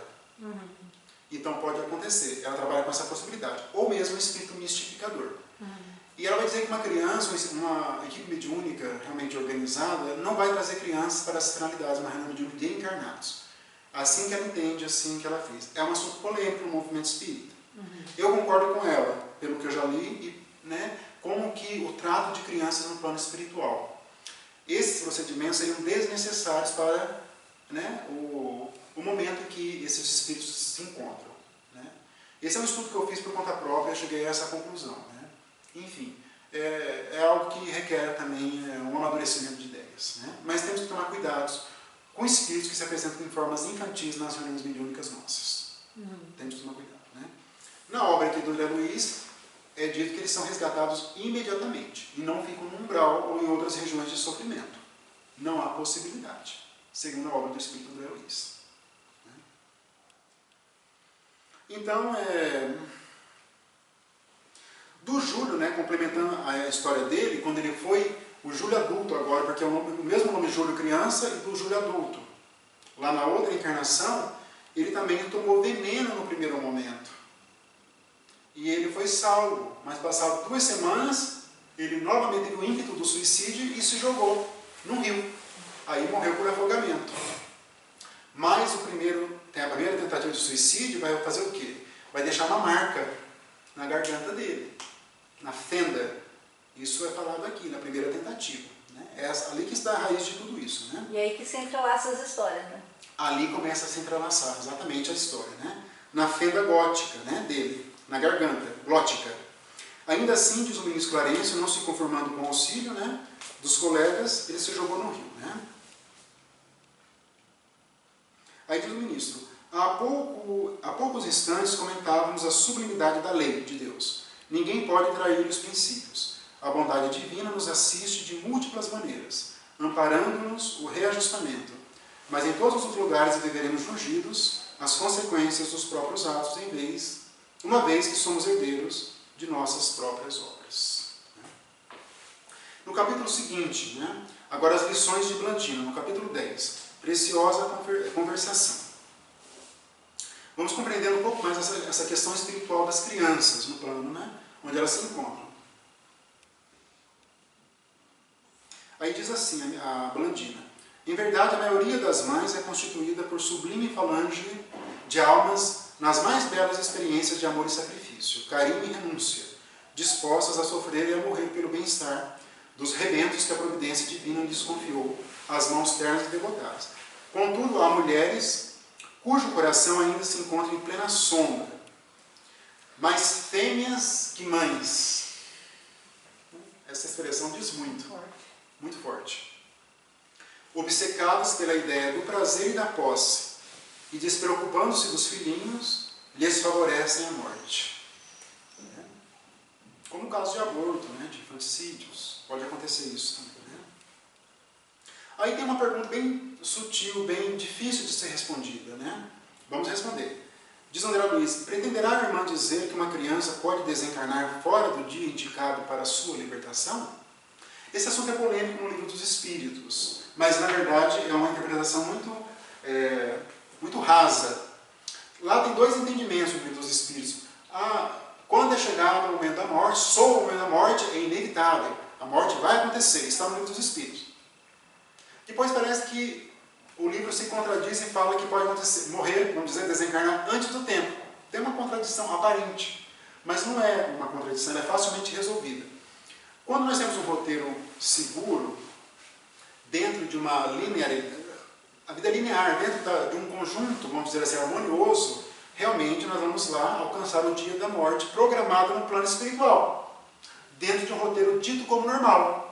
Então pode acontecer. Ela trabalha com essa possibilidade. Ou mesmo um espírito mistificador. E ela vai dizer que uma criança, uma equipe mediúnica realmente organizada, não vai trazer crianças para as finalidades, uma reunião mediúnica de encarnados. Assim que ela entende, assim que ela fez. É um assunto polêmico no movimento espírita. Eu concordo com ela, pelo que eu já li, e, né, como que o trato de crianças no plano espiritual. Esses procedimentos seriam desnecessários para, né, o momento em que esses espíritos se encontram. Né? Esse é um estudo que eu fiz por conta própria e cheguei a essa conclusão. Né? Enfim, é algo que requer também um amadurecimento de ideias. Né? Mas temos que tomar cuidados com espíritos que se apresentam em formas infantis nas reuniões mediúnicas nossas. Temos que tomar cuidado. Né? Na obra aqui do André Luiz, é dito que eles são resgatados imediatamente e não ficam no umbral ou em outras regiões de sofrimento. Não há possibilidade, segundo a obra do Espírito André Luiz. Então, do Júlio, né, complementando a história dele, quando ele foi o Júlio adulto agora, porque é o mesmo nome Júlio criança e do Júlio adulto. Lá na outra encarnação, ele também tomou veneno no primeiro momento. E ele foi salvo, mas passado 2 semanas, ele novamente teve o ímpeto do suicídio e se jogou no rio. Aí morreu por afogamento. Mas a primeira tentativa de suicídio vai fazer o quê? Vai deixar uma marca na garganta dele, na fenda. Isso é falado aqui, na primeira tentativa. Né? É ali que está a raiz de tudo isso. Né? E aí que se entrelaça as histórias, né? Ali começa a se entrelaçar exatamente a história. Né? Na fenda gótica, né, dele. Na garganta, glótica. Ainda assim, diz o ministro Clarencio, não se conformando com o auxílio, né, dos colegas, ele se jogou no rio. Né? Aí diz o ministro, há poucos instantes comentávamos a sublimidade da lei de Deus. Ninguém pode trair os princípios. A bondade divina nos assiste de múltiplas maneiras, amparando-nos o reajustamento. Mas em todos os lugares viveremos jungidos as consequências dos próprios atos uma vez que somos herdeiros de nossas próprias obras. No capítulo seguinte, né, agora as lições de Blandina, no capítulo 10, preciosa conversação. Vamos compreender um pouco mais essa questão espiritual das crianças no plano, né, onde elas se encontram. Aí diz assim a Blandina, em verdade a maioria das mães é constituída por sublime falange de almas nas mais belas experiências de amor e sacrifício, carinho e renúncia, dispostas a sofrer e a morrer pelo bem-estar dos rebentos que a providência divina lhes confiou às mãos ternas e devotadas. Contudo, há mulheres cujo coração ainda se encontra em plena sombra, mais fêmeas que mães. Essa expressão diz muito forte. Obcecadas pela ideia do prazer e da posse, e despreocupando-se dos filhinhos, lhes favorecem a morte. Como o caso de aborto, né, de infanticídios, pode acontecer isso também. Né? Aí tem uma pergunta bem sutil, bem difícil de ser respondida. Né? Vamos responder. Diz André Luiz, pretenderá a irmã dizer que uma criança pode desencarnar fora do dia indicado para a sua libertação? Esse assunto é polêmico no Livro dos Espíritos, mas na verdade é uma interpretação muito rasa. Lá tem dois entendimentos no Livro dos Espíritos. Quando é chegado o momento da morte, só o momento da morte é inevitável. A morte vai acontecer, está no Livro dos Espíritos. Depois parece que o livro se contradiz e fala que pode acontecer, morrer, vamos dizer, desencarnar antes do tempo. Tem uma contradição aparente, mas não é uma contradição, ela é facilmente resolvida. Quando nós temos um roteiro seguro, dentro de uma linearidade, a vida é linear, dentro de um conjunto, vamos dizer assim, harmonioso, realmente nós vamos lá alcançar o dia da morte programado no plano espiritual, dentro de um roteiro dito como normal.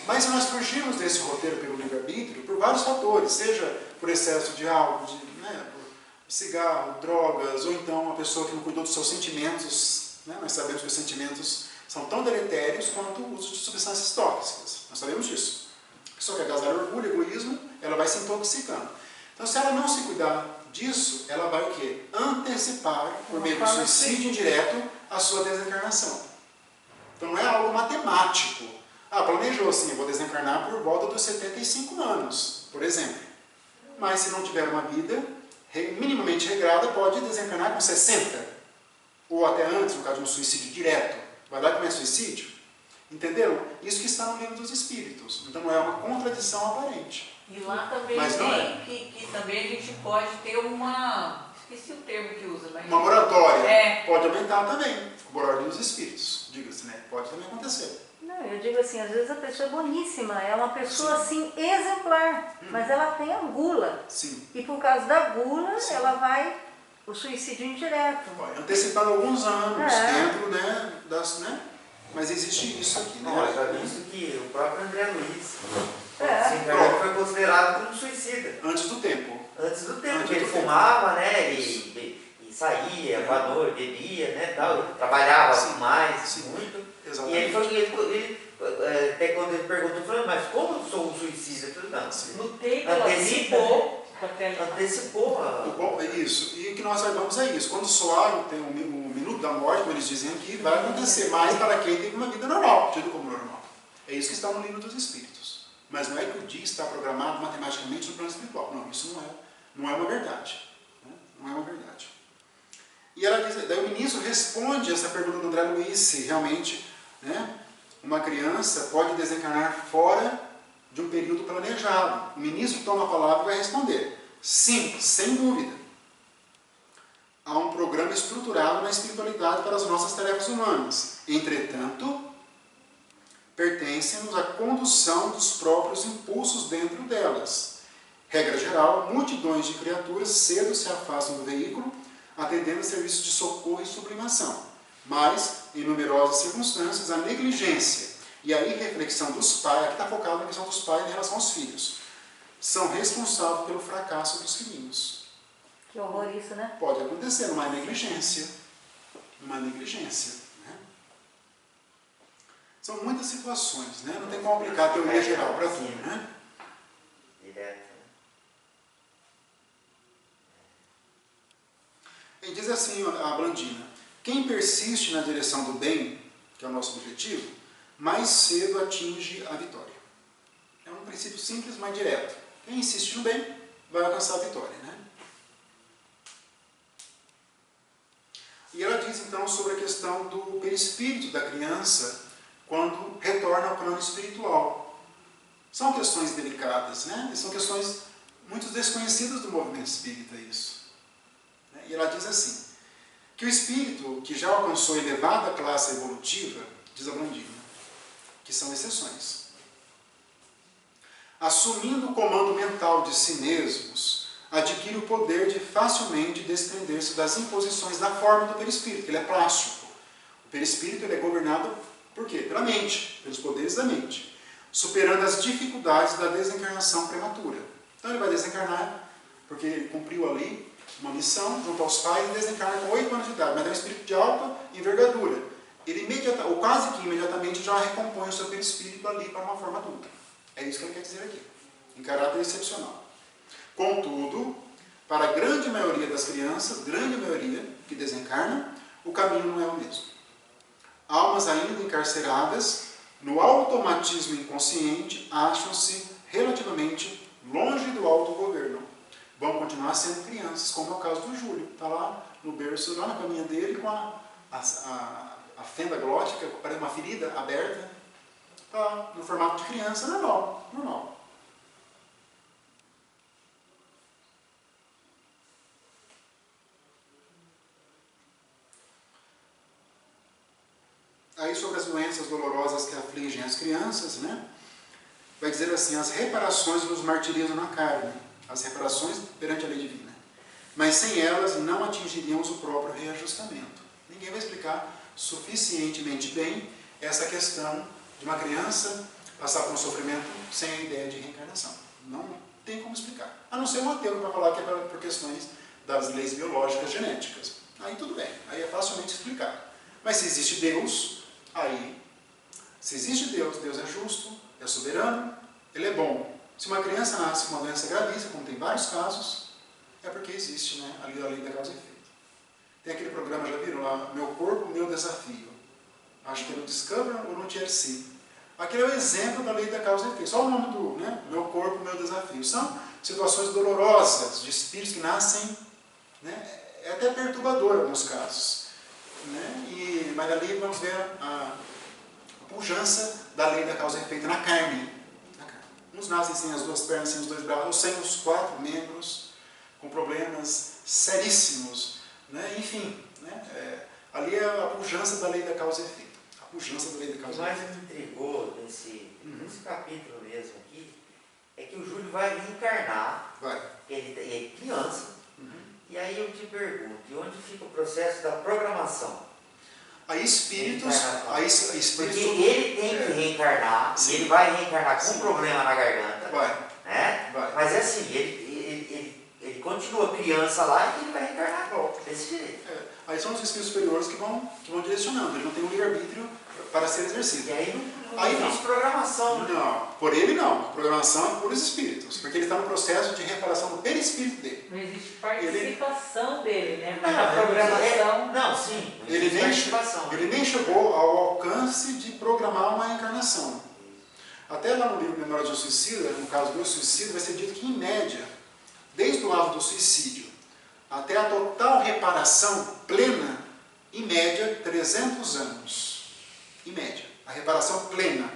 Mas se nós fugirmos desse roteiro pelo livre-arbítrio, por vários fatores, seja por excesso de álcool, por cigarro, drogas, ou então uma pessoa que não cuidou dos seus sentimentos, nós sabemos que os sentimentos são tão deletérios quanto o uso de substâncias tóxicas, nós sabemos disso. A pessoa que agasalha orgulho, egoísmo, ela vai se intoxicando. Então, se ela não se cuidar disso, ela vai o quê? Antecipar, por meio do suicídio indireto, a sua desencarnação. Então, não é algo matemático. Planejou assim, eu vou desencarnar por volta dos 75 anos, por exemplo. Mas se não tiver uma vida minimamente regrada, pode desencarnar com 60. Ou até antes, no caso de um suicídio direto. Vai lá como é suicídio? Entenderam? Isso que está no Livro dos Espíritos. Então não é uma contradição aparente. E lá também tem que também a gente pode ter uma... Esqueci o termo que usa, mas... Uma moratória. Pode aumentar também. O Ordem dos Espíritos, diga-se, né? Pode também acontecer. Não, eu digo assim, às vezes a pessoa é boníssima, é uma pessoa assim exemplar, mas ela tem a gula. Sim. E por causa da gula, ela vai o suicídio indireto. Vai antecipando alguns anos dentro, mas existe isso aqui, né? Não, já visto que o próprio André Luiz foi considerado como suicida. Antes do tempo. Antes do tempo, porque ele fumava, e saía, à noite, bebia, tal, trabalhava mais, muito. Exatamente. E ele até quando ele perguntou, eu falei, mas como eu sou um suicida? Eu falei, não, no tempo antecipou. Isso. E o que nós saibamos é isso. Quando soar tem o minuto da morte, como eles dizem aqui, vai acontecer mais para quem tem uma vida normal, tido como normal. É isso que está no Livro dos Espíritos. Mas não é que o dia está programado matematicamente no plano espiritual. Não, isso não é uma verdade. Não é uma verdade. E ela diz, daí o ministro responde essa pergunta do André Luiz, se realmente uma criança pode desencarnar fora de um período planejado. O ministro toma a palavra e vai responder. Sim, sem dúvida. Há um programa estruturado na espiritualidade para as nossas tarefas humanas. Entretanto, pertencem-nos à condução dos próprios impulsos dentro delas. Regra geral, multidões de criaturas cedo se afastam do veículo, atendendo a serviços de socorro e sublimação. Mas, em numerosas circunstâncias, a negligência e a irreflexão dos pais, aqui está focado na questão dos pais em relação aos filhos, são responsáveis pelo fracasso dos filhinhos. Que horror isso, né? Pode acontecer, numa negligência. Numa negligência. São muitas situações, não tem como aplicar a teoria geral para tudo. Direto. E diz assim a Blandina, quem persiste na direção do bem, que é o nosso objetivo, mais cedo atinge a vitória. É um princípio simples, mas direto. Quem insiste no bem, vai alcançar a vitória. E ela diz então sobre a questão do perispírito da criança quando retorna ao plano espiritual. São questões delicadas, são questões muito desconhecidas do movimento espírita, isso. E ela diz assim, que o espírito que já alcançou elevada classe evolutiva, diz a Blandina, que são exceções, assumindo o comando mental de si mesmos, adquire o poder de facilmente desprender-se das imposições da forma do perispírito, que ele é plástico. O perispírito ele é governado por quê? Pela mente, pelos poderes da mente, superando as dificuldades da desencarnação prematura. Então ele vai desencarnar, porque ele cumpriu ali uma missão junto aos pais e desencarna com 8 anos de idade, mas é um espírito de alta envergadura. Ele ou quase que imediatamente já recompõe o seu perispírito ali para uma forma adulta. É isso que ele quer dizer aqui, em caráter excepcional. Contudo, Para a grande maioria das crianças, grande maioria que desencarna, o caminho não é o mesmo. Almas ainda encarceradas no automatismo inconsciente acham-se relativamente longe do autogoverno. Vão continuar sendo crianças, como é o caso do Júlio. Está lá no berço, lá na caminha dele, com a fenda glótica, parece uma ferida aberta. Está no formato de criança, normal, normal. Aí sobre as doenças dolorosas que afligem as crianças, né? Vai dizer assim, as reparações nos martirizam na carne, as reparações perante a lei divina. Mas sem elas não atingiríamos o próprio reajustamento. Ninguém vai explicar suficientemente bem essa questão de uma criança passar por um sofrimento sem a ideia de reencarnação. Não tem como explicar. A não ser um ateu para falar que é por questões das leis biológicas genéticas. Aí tudo bem, aí é facilmente explicado. Mas se existe Deus, aí, se existe Deus, Deus é justo, é soberano, Ele é bom. Se uma criança nasce com uma doença gravíssima, como tem vários casos, é porque existe, né, a lei da causa e efeito. Tem aquele programa, já viram lá, Meu Corpo, Meu Desafio. Acho que é no Discovery ou no TLC. Aquele é o exemplo da lei da causa e efeito. Só o nome do, né, Meu Corpo, Meu Desafio. São situações dolorosas de espíritos que nascem, né, é até perturbador em alguns casos. Né? Mas ali vamos ver a pujança da lei da causa e efeito na carne. Uns nascem sem as duas pernas, sem os dois braços, ou sem os 4 membros, com problemas seríssimos. Né? Enfim, né? Ali é a pujança da lei da causa e efeito. A pujança da lei da causa e efeito. O que mais me intrigou nesse capítulo mesmo aqui é que o Júlio vai reencarnar. Vai. Ele é criança. E aí eu te pergunto, onde fica o processo da programação? Aí espíritos... Porque ele tem que reencarnar, e ele vai reencarnar com um problema na garganta. Vai. Né? Vai. Mas é assim, ele continua criança lá e ele vai reencarnar desse jeito. Aí são os espíritos superiores que vão direcionando, ele não tem um livre-arbítrio para ser exercido. E aí não existe programação. Né? Não, por ele não. Programação é por os espíritos, porque ele está no processo de reparação do perispírito dele. Não existe participação dele, né? Mas Não, a programação... Não, sim. Ele nem chegou ao alcance de programar uma encarnação. Até lá no livro Memórias de um Suicida, no caso do suicídio, vai ser dito que, em média, desde o ato do suicídio até a total reparação plena, em média, 300 anos. Em média. A reparação plena.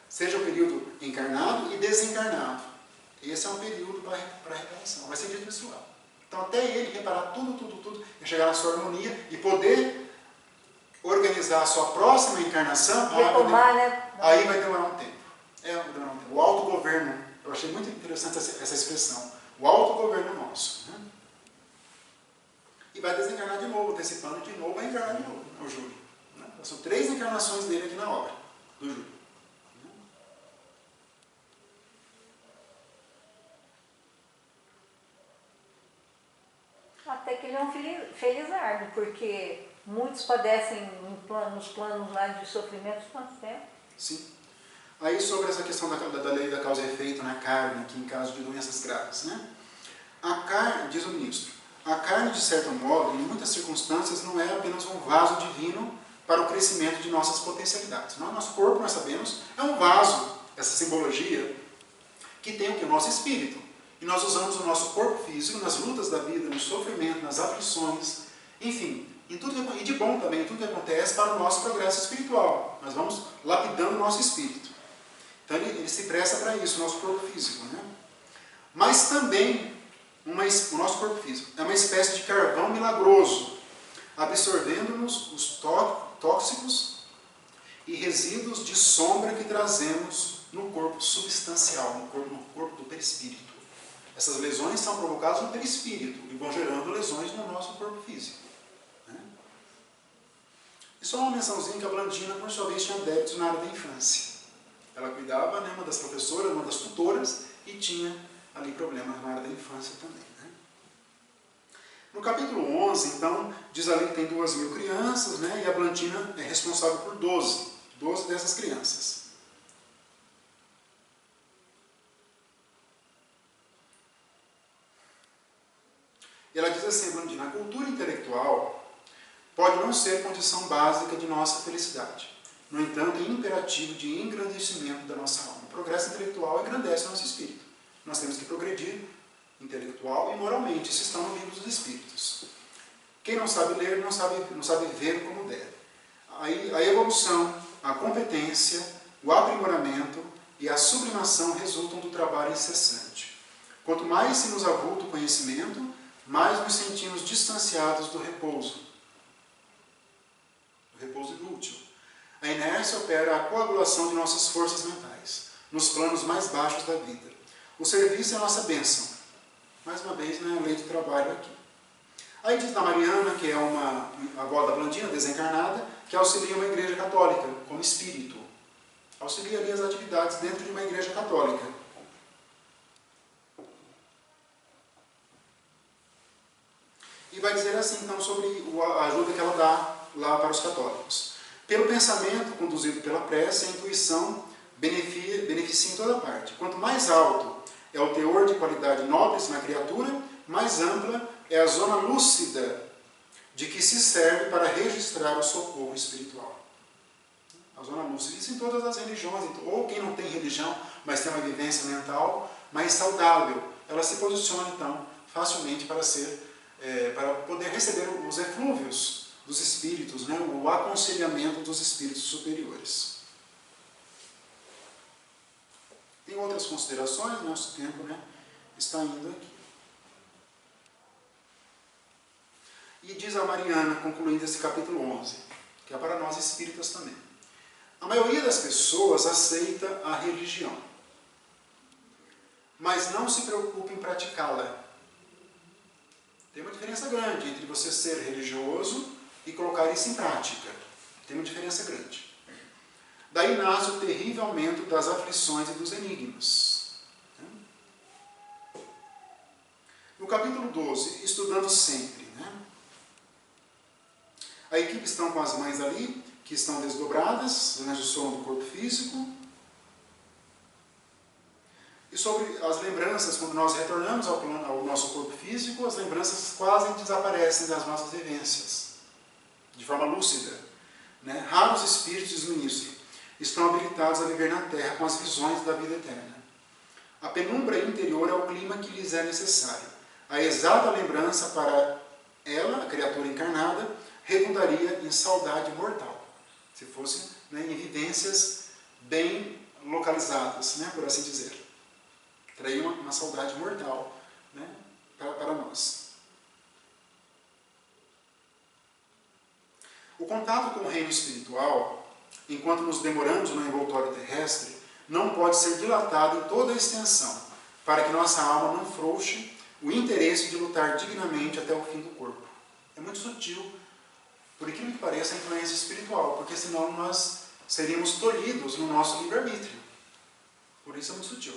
Seja o período encarnado e desencarnado. Esse é um período para a reparação. Vai ser dito isso lá. Então, até ele reparar tudo, e chegar na sua harmonia e poder organizar a sua próxima encarnação, retomar, né? Aí vai demorar um tempo. Vai demorar um tempo. O autogoverno, eu achei muito interessante essa expressão. O autogoverno nosso. Né? E vai desencarnar de novo, antecipando de novo, vai encarnar de novo, o Júlio. Né? São 3 encarnações dele aqui na obra, do Júlio. Até que ele é um felizardo, porque muitos padecem nos planos lá de sofrimento quanto tempo. Sim. Aí sobre essa questão da lei da causa e efeito na carne, aqui em caso de doenças graves. Né? A carne, diz o ministro, a carne, de certo modo, em muitas circunstâncias, não é apenas um vaso divino para o crescimento de nossas potencialidades. Não, nosso corpo, nós sabemos, é um vaso, essa simbologia, que tem o que? O nosso espírito. E nós usamos o nosso corpo físico nas lutas da vida, no sofrimento, nas aflições, enfim, e de bom também, em tudo que acontece para o nosso progresso espiritual. Nós vamos lapidando o nosso espírito. Então ele se presta para isso, o nosso corpo físico. Né? Mas também, o nosso corpo físico é uma espécie de carvão milagroso, absorvendo-nos os tóxicos e resíduos de sombra que trazemos no corpo substancial, no corpo do perispírito. Essas lesões são provocadas no perispírito e vão gerando lesões no nosso corpo físico. Né? E só uma mençãozinha que a Blandina, por sua vez, tinha débitos na área da infância. Ela cuidava, né, uma das professoras, uma das tutoras, e tinha ali problemas na área da infância também. Né? No capítulo 11, então, diz ali que tem 2.000 crianças, né, e a Blandina é responsável por 12 dessas crianças. Ela diz assim, Blandina, a cultura intelectual pode não ser condição básica de nossa felicidade. No entanto, é imperativo de engrandecimento da nossa alma. O progresso intelectual engrandece o nosso espírito. Nós temos que progredir intelectual e moralmente. Isso está no livro dos Espíritos. Quem não sabe ler, não sabe ver como deve. Aí, a evolução, a competência, o aprimoramento e a sublimação resultam do trabalho incessante. Quanto mais se nos avulta o conhecimento, mais nos sentimos distanciados do repouso inútil. A inércia opera a coagulação de nossas forças mentais, nos planos mais baixos da vida. O serviço é a nossa bênção. Mais uma vez, né, a lei do trabalho aqui. Aí diz da Mariana, que é uma avó da Blandina, desencarnada, que auxilia uma igreja católica, como espírito. Auxilia ali as atividades dentro de uma igreja católica. E vai dizer assim, então, sobre a ajuda que ela dá lá para os católicos. Pelo pensamento conduzido pela prece, a intuição beneficia em toda parte. Quanto mais alto é o teor de qualidade nobres na criatura, mais ampla é a zona lúcida de que se serve para registrar o socorro espiritual. A zona lúcida, isso em todas as religiões, ou quem não tem religião, mas tem uma vivência mental mais saudável, ela se posiciona então facilmente para poder receber os eflúvios dos espíritos, né? O aconselhamento dos espíritos superiores. Tem outras considerações, nosso tempo, né, está indo aqui. E diz a Mariana, concluindo esse capítulo 11, que é para nós espíritas também. A maioria das pessoas aceita a religião, mas não se preocupa em praticá-la. Tem uma diferença grande entre você ser religioso e colocar isso em prática. Tem uma diferença grande. Daí nasce o terrível aumento das aflições e dos enigmas. No capítulo 12, estudando sempre, né? A equipe estão com as mães ali, que estão desdobradas, durante o sono do corpo físico. E sobre as lembranças, quando nós retornamos ao nosso corpo físico, as lembranças quase desaparecem das nossas vivências, de forma lúcida. Né? Raros espíritos, diz o ministro, estão habilitados a viver na Terra com as visões da vida eterna. A penumbra interior é o clima que lhes é necessário. A exata lembrança para ela, a criatura encarnada, redundaria em saudade mortal, se fosse, né, em evidências bem localizadas, né, por assim dizer. Traria uma saudade mortal, né, para nós. O contato com o reino espiritual, enquanto nos demoramos no envoltório terrestre, não pode ser dilatado em toda a extensão, para que nossa alma não frouxe o interesse de lutar dignamente até o fim do corpo. É muito sutil, por aquilo que pareça, a influência espiritual, porque senão nós seríamos tolhidos no nosso livre-arbítrio. Por isso é muito sutil.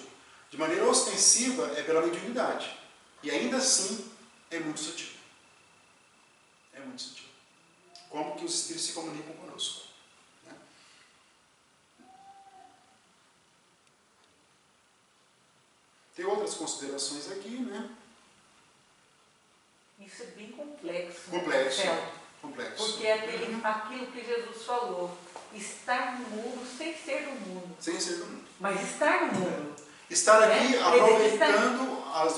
De maneira ostensiva é pela mediunidade, e ainda assim é muito sutil. É muito sutil. Como que os espíritos se comunicam conosco. Né? Tem outras considerações aqui, né? Isso é bem complexo. Complexo. Né? Complexo. Porque é aquilo que Jesus falou, estar no mundo sem ser do mundo. Sem ser do mundo. Mas estar no mundo. Estar aqui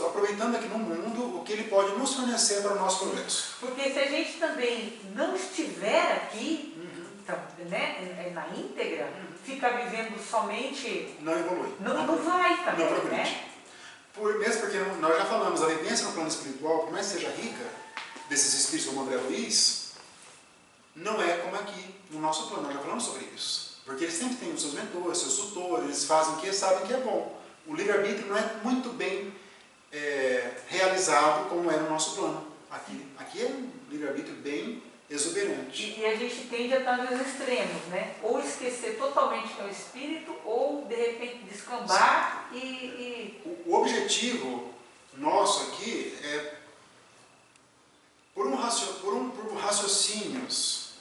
aproveitando aqui no mundo o que ele pode nos fornecer para o nosso progresso. Porque se a gente também não estiver aqui, então, né, na íntegra, ficar vivendo somente... Não evolui. Não vai também, não progride. né? Mesmo porque nós já falamos, a vivência no plano espiritual, por mais que seja rica, desses espíritos como André Luiz, não é como aqui no nosso plano. Nós já falamos sobre isso. Porque eles sempre têm os seus mentores, seus tutores, eles fazem o que sabem que é bom. O livre-arbítrio não é muito bem realizado como é no nosso plano. Aqui é um livre-arbítrio bem exuberante. E a gente tende a estar nos extremos, né? Ou esquecer totalmente que é o espírito, ou de repente descambar e... O objetivo nosso aqui é, por raciocínios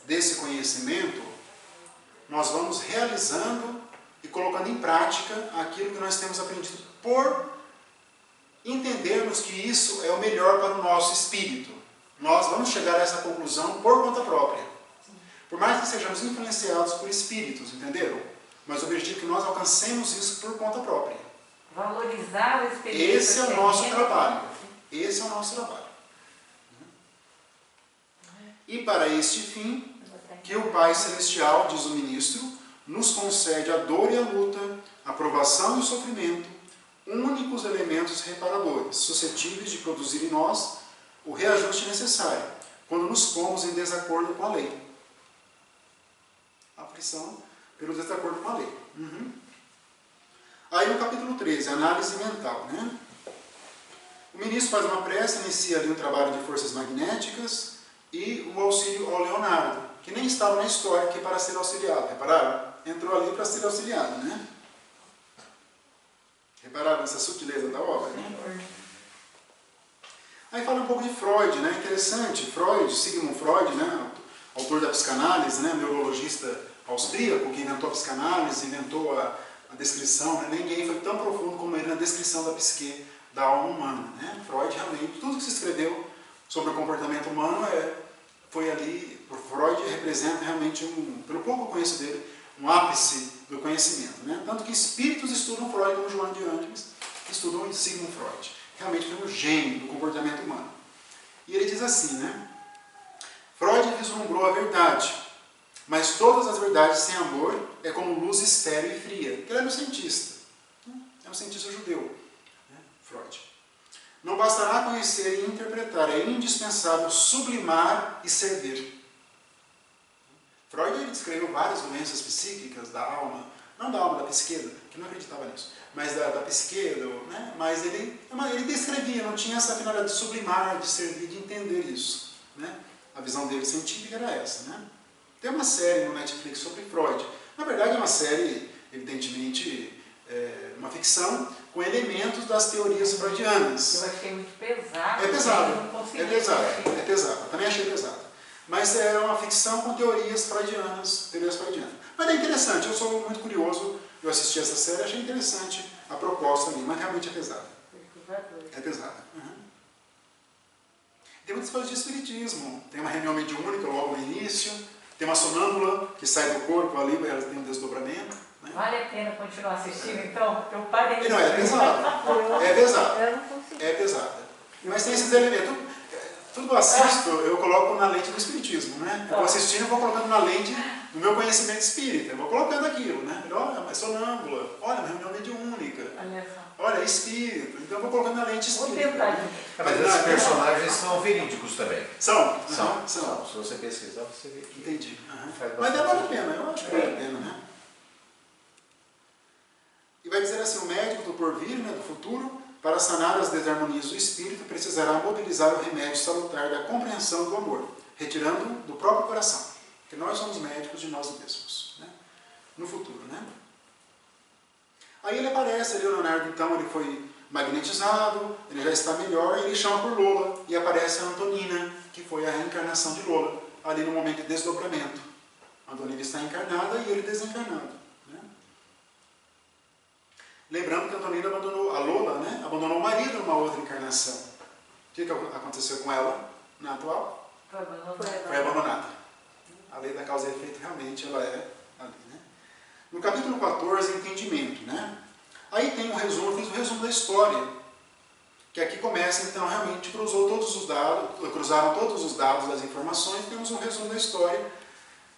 desse conhecimento, nós vamos realizando e colocando em prática aquilo que nós temos aprendido por entendermos que isso é o melhor para o nosso espírito. Nós vamos chegar a essa conclusão por conta própria. Por mais que sejamos influenciados por espíritos, entenderam? Mas o objetivo é que nós alcancemos isso por conta própria. Valorizar a experiência. Esse é o nosso trabalho. Esse é o nosso trabalho. E para este fim, que o Pai Celestial, diz o ministro, nos concede a dor e a luta, a provação e o sofrimento, únicos elementos reparadores, suscetíveis de produzir em nós o reajuste necessário, quando nos pomos em desacordo com a lei. Aflição pelo desacordo com a lei. Aí no capítulo 13, análise mental, né? O ministro faz uma prece, inicia ali um trabalho de forças magnéticas e o auxílio ao Leonardo, que nem estava na história aqui para ser auxiliado. Repararam? Entrou ali para ser auxiliado, né? Repararam essa sutileza da obra, né? Aí fala um pouco de Freud, né? Interessante. Freud, Sigmund Freud, né? Autor da psicanálise, né? Neurologista austríaco, que inventou a psicanálise, inventou a descrição, né? Ninguém foi tão profundo como ele na descrição da psique, da alma humana, né? Freud realmente, tudo que se escreveu sobre o comportamento humano foi ali, por Freud representa realmente, pelo pouco que eu conheço dele, um ápice do conhecimento, né? Tanto que espíritos estudam Freud, como João de Ângeles, estudam Sigmund Freud. Realmente foi um gênio do comportamento humano. E ele diz assim, né? Freud vislumbrou a verdade, mas todas as verdades sem amor é como luz estéril e fria. Porque ele era um cientista. É um cientista judeu, né? Freud. Não bastará conhecer e interpretar, é indispensável sublimar e servir. Freud ele descreveu várias doenças psíquicas da alma, não da alma, da psique, que não acreditava nisso, mas da psique, né? Mas ele descrevia, não tinha essa finalidade de sublimar, de servir, de entender isso, né? A visão dele científica era essa, né? Tem uma série no Netflix sobre Freud. Na verdade é uma série, evidentemente, uma ficção com elementos das teorias freudianas. Eu achei muito pesado. É pesado, eu não consegui é pesado. Também achei pesado. Mas é uma ficção com teorias freudianas. Mas é interessante, eu sou muito curioso, eu assisti essa série, achei interessante a proposta ali, mas realmente é pesada. É pesada. Tem muitas coisas de espiritismo, tem uma reunião mediúnica logo no início, tem uma sonâmbula que sai do corpo ali, ela tem um desdobramento. Né? Vale a pena continuar assistindo, então? Eu parei. Não, é pesado. É pesado. Eu não consigo. É pesada. Mas tem esses elementos. Tudo que eu assisto, eu coloco na lente do espiritismo, né? Eu vou assistindo, eu vou colocando na lente do meu conhecimento espírita. Eu vou colocando aquilo, né? Olha, mas sonâmbula. Olha, uma reunião mediúnica. Olha, espírito. Então eu vou colocando na lente espírita. Vou tentar. Né? Mas esses personagens são verídicos também. São. Se você pesquisar, você vê que... Entendi. Faz Mas bastante vale a pena, eu acho que vale a pena, né? E vai dizer assim, o médico do porvir, né, do futuro, para sanar as desarmonias do espírito, precisará mobilizar o remédio salutar da compreensão do amor, retirando do próprio coração. Porque nós somos médicos de nós mesmos, né? No futuro, né? Aí ele aparece, ali, o Leonardo, então, ele foi magnetizado, ele já está melhor, e ele chama por Lola, e aparece a Antonina, que foi a reencarnação de Lola, ali no momento de desdobramento. A Antonina está encarnada e ele desencarnado. Né? Lembrando que a Antonina abandonou, a Lola, né, abandonou o marido numa outra encarnação. O que aconteceu com ela na atual? Foi abandonada. A lei da causa e efeito realmente ela é ali, né? No capítulo 14, entendimento, né? Aí tem um resumo, eu fiz um resumo da história, que aqui começa, então, realmente cruzaram todos os dados das informações, temos um resumo da história.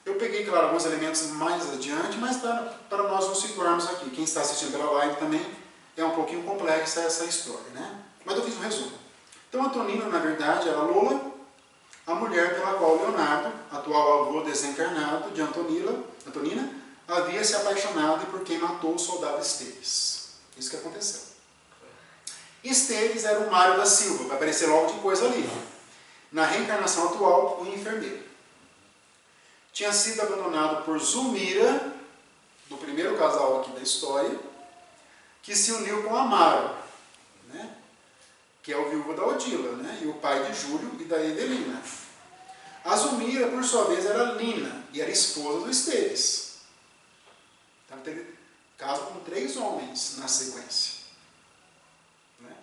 Eu peguei, claro, alguns elementos mais adiante, mas para nós nos situarmos aqui. Quem está assistindo pela live também é um pouquinho complexa essa história, né? Mas eu fiz um resumo. Então, Antonina, na verdade, era Lola, a mulher pela qual Leonardo, atual avô desencarnado de Antonina, havia se apaixonado e por quem matou o soldado Esteves. Isso que aconteceu. Esteves era o Mário da Silva, vai aparecer logo depois ali. Na reencarnação atual, o enfermeiro. Tinha sido abandonado por Zulmira, do primeiro casal aqui da história, que se uniu com Amaro, né? Que é o viúvo da Odila, né? E o pai de Júlio e da Evelina. A Zulmira, por sua vez, era Lina e era esposa do Esteves. Então teve caso com 3 homens na sequência. Né?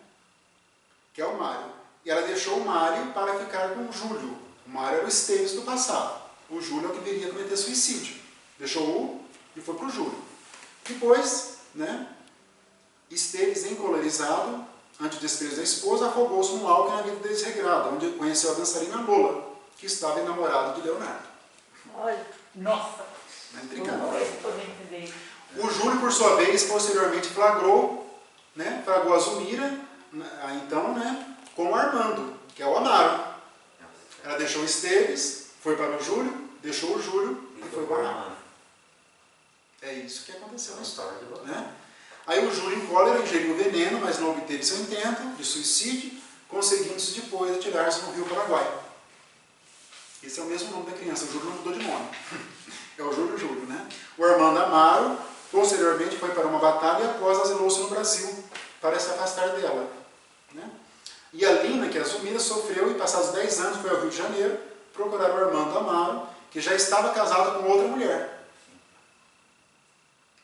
que é o Mário. E ela deixou o Mário para ficar com o Júlio. O Mário era o Esteves do passado. O Júlio é o que viria a cometer suicídio. Deixou o e foi para o Júlio. Depois, né, Esteves, encolorizado, ante o desprezo da esposa, afogou-se num álcool na vida desregrada, onde conheceu a dançarina Lola, que estava enamorado de Leonardo. Olha, nossa. Não é intrigante. Não vai poder entender. O Júlio, por sua vez, posteriormente flagrou a Zulmira, então, né, com o Armando, que é o Amaro. Ela deixou o Esteves, foi para o Júlio, deixou o Júlio e foi para o Amaro. É isso que aconteceu na história. Né? Aí o Júlio, em cólera, ingeriu veneno, mas não obteve seu intento de suicídio, conseguindo-se depois atirar-se no rio Paraguai. Esse é o mesmo nome da criança, o Júlio não mudou de nome. É o Júlio, né? O Armando Amaro, posteriormente, foi para uma batalha e após asilou-se no Brasil, para se afastar dela. Né? E a Lina, que é a Zulmira, sofreu e, passados 10 anos, foi ao Rio de Janeiro procurar o Armando Amaro, que já estava casado com outra mulher.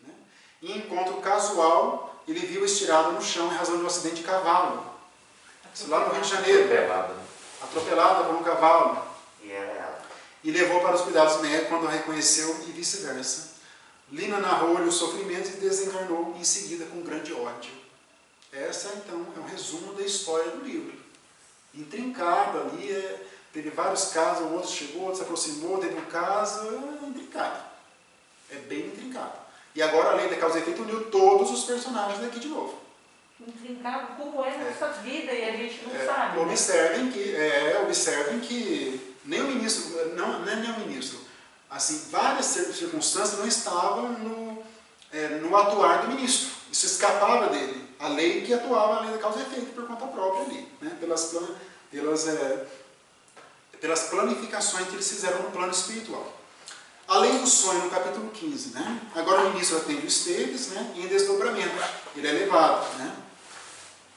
Né? Em encontro casual, ele viu estirado no chão em razão de um acidente de cavalo. Isso lá no Rio de Janeiro. Atropelada por um cavalo. E era ela. E levou para os cuidados médicos quando a reconheceu e vice-versa. Lina narrou-lhe os sofrimentos e desencarnou em seguida com grande ódio. Essa, então, é um resumo da história do livro. Intrincado ali, teve vários casos, o outro chegou, outro se aproximou, teve um caso, é intrincado. É bem intrincado. E agora a lei da causa e efeito uniu todos os personagens daqui de novo. Intrincado como é a nossa vida e a gente não sabe. Observem que nem o ministro, não é nem o ministro, assim, várias circunstâncias não estavam no atuar do ministro. Isso escapava dele. A lei que atuava, a lei da causa e efeito por conta própria ali, né? Pelas planificações que eles fizeram no plano espiritual. Além do sonho, no capítulo 15, né? Agora o ministro atende o Esteves, né? Em desdobramento. Ele é levado, né?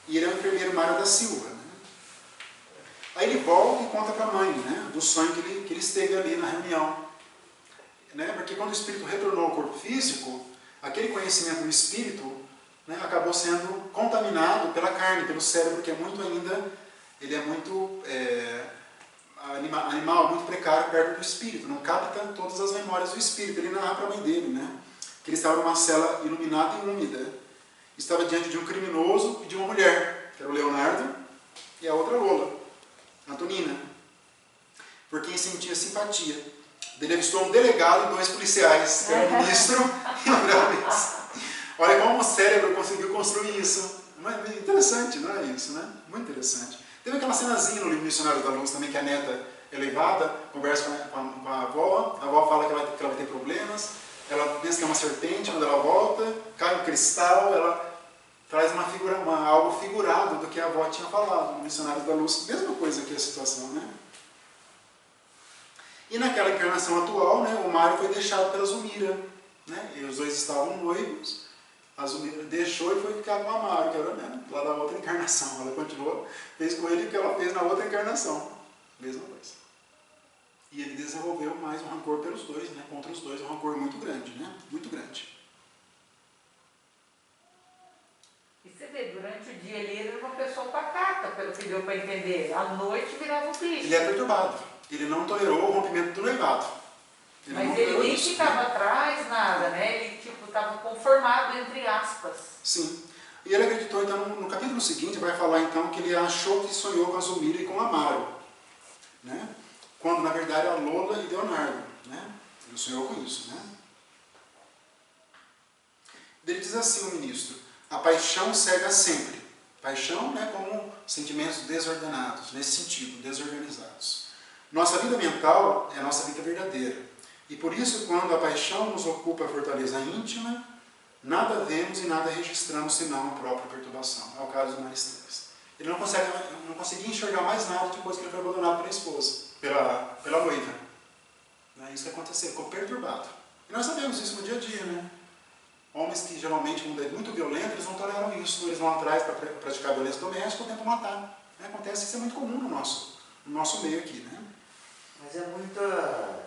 E ele é o enfermeiro Mário da Silva. Né? Aí ele volta e conta para a mãe, né? Do sonho que ele esteve ali na reunião. Né? Porque quando o espírito retornou ao corpo físico, aquele conhecimento do espírito, né, acabou sendo contaminado pela carne, pelo cérebro, que é muito ainda, ele é muito animal, muito precário perto do espírito, não capta todas as memórias do espírito. Ele narra para a mãe dele, né, que ele estava numa cela iluminada e úmida, estava diante de um criminoso e de uma mulher, que era o Leonardo, e a outra Lola, Antonina, por quem sentia simpatia. Ele avistou um delegado e 2 policiais, que era o ministro e o primeiro-ministro. Olha como o cérebro conseguiu construir isso. Interessante, não é isso, né? Muito interessante. Teve aquela cenazinha no livro Missionários da Luz também, que a neta é levada, conversa com a avó fala que ela vai ter problemas, ela pensa que é uma serpente, quando ela volta, cai um cristal, ela traz algo figurado do que a avó tinha falado no Missionários da Luz. Mesma coisa que a situação, né? E naquela encarnação atual, né, o Mário foi deixado pela Zulmira, né, e os dois estavam noivos. A Zulmira deixou e foi ficar com o Amaro, que era, né, lá da outra encarnação. Ela continuou, fez com ele o que ela fez na outra encarnação. Mesma coisa. E ele desenvolveu mais um rancor pelos dois, né, contra os dois, um rancor muito grande, né, muito grande. E você vê, durante o dia ele era uma pessoa pacata, pelo que deu para entender. À noite virava um bicho. Ele é perturbado. Ele não tolerou o rompimento do noivado. Mas ele nem ficava atrás, nada, né? Ele estava conformado, entre aspas. Sim. E ele acreditou, então, no capítulo seguinte, vai falar então que ele achou que sonhou com a Zulmira e com o Amaro. Né? Quando, na verdade, a Lola e Leonardo. Né? Ele sonhou com isso. Né? Ele diz assim, o ministro: a paixão cega sempre. Paixão, né, como sentimentos desordenados, nesse sentido, desorganizados. Nossa vida mental é a nossa vida verdadeira. E por isso, quando a paixão nos ocupa a fortaleza íntima, nada vemos e nada registramos senão a própria perturbação. É o caso do Mário Esteves. Ele não conseguia enxergar mais nada depois que ele foi abandonado pela esposa, pela noiva. É isso que aconteceu, ficou perturbado. E nós sabemos isso no dia a dia, né? Homens que geralmente, quando é muito violento, eles não toleram isso. Eles vão atrás para praticar violência doméstica ou tentam matar. Acontece, isso é muito comum no nosso meio aqui, né? Mas é muita,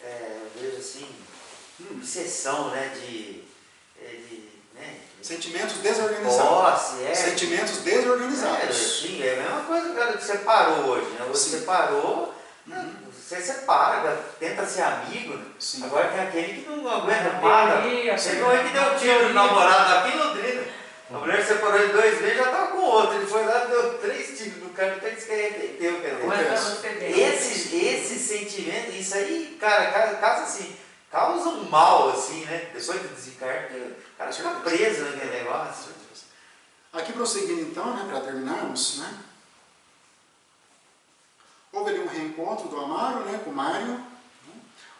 eu vejo assim, obsessão, né, de né? Sentimentos desorganizados. Posse, Sentimentos desorganizados. Sim, é a mesma coisa o cara que separou hoje, né? Você separou, você separa, tenta ser amigo. Sim. Agora tem aquele que não aguenta nada. Você não é que deu um tiro no namorado aqui em Londrina. A mulher separou ele 2 vezes, já estava com outro. Ele foi lá e deu 3 tiros no cara, até disse que arrependeu. Esse sentimento, isso aí, cara, causa assim, causa um mal, assim, né? Depois do desencarne, o cara fica preso naquele negócio. Aqui prosseguindo então, né, para terminarmos, né? Houve ali um reencontro do Amaro, né, com o Mário. Né?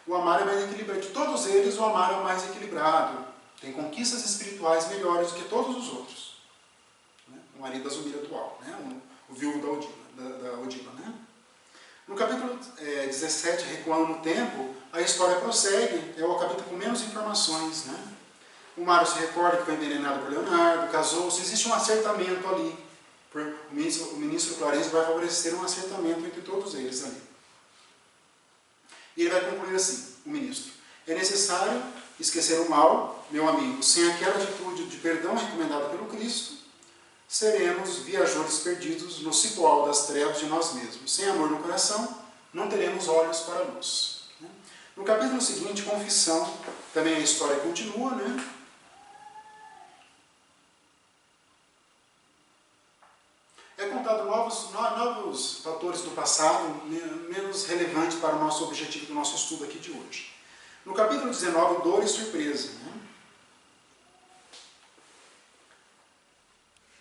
O Amaro é mais equilibrado. De todos eles, o Amaro é o mais equilibrado. Tem conquistas espirituais melhores do que todos os outros. Né? O marido da Zumira atual, né? O viúvo da Odila. Né? No capítulo 17, Recuando no Tempo, a história prossegue. É o capítulo com menos informações. Né? O Mário se recorda que foi envenenado por Leonardo, casou-se. Existe um acertamento ali. O ministro Clarence vai favorecer um acertamento entre todos eles ali. E ele vai concluir assim, o ministro. É necessário esquecer o mal, meu amigo, sem aquela atitude de perdão recomendada pelo Cristo, seremos viajores perdidos no cipoal das trevas de nós mesmos. Sem amor no coração, não teremos olhos para a luz. No capítulo seguinte, Confissão, também a história continua, né? É contado novos fatores do passado, menos relevantes para o nosso objetivo do nosso estudo aqui de hoje. No capítulo 19, Dor e Surpresa. Né?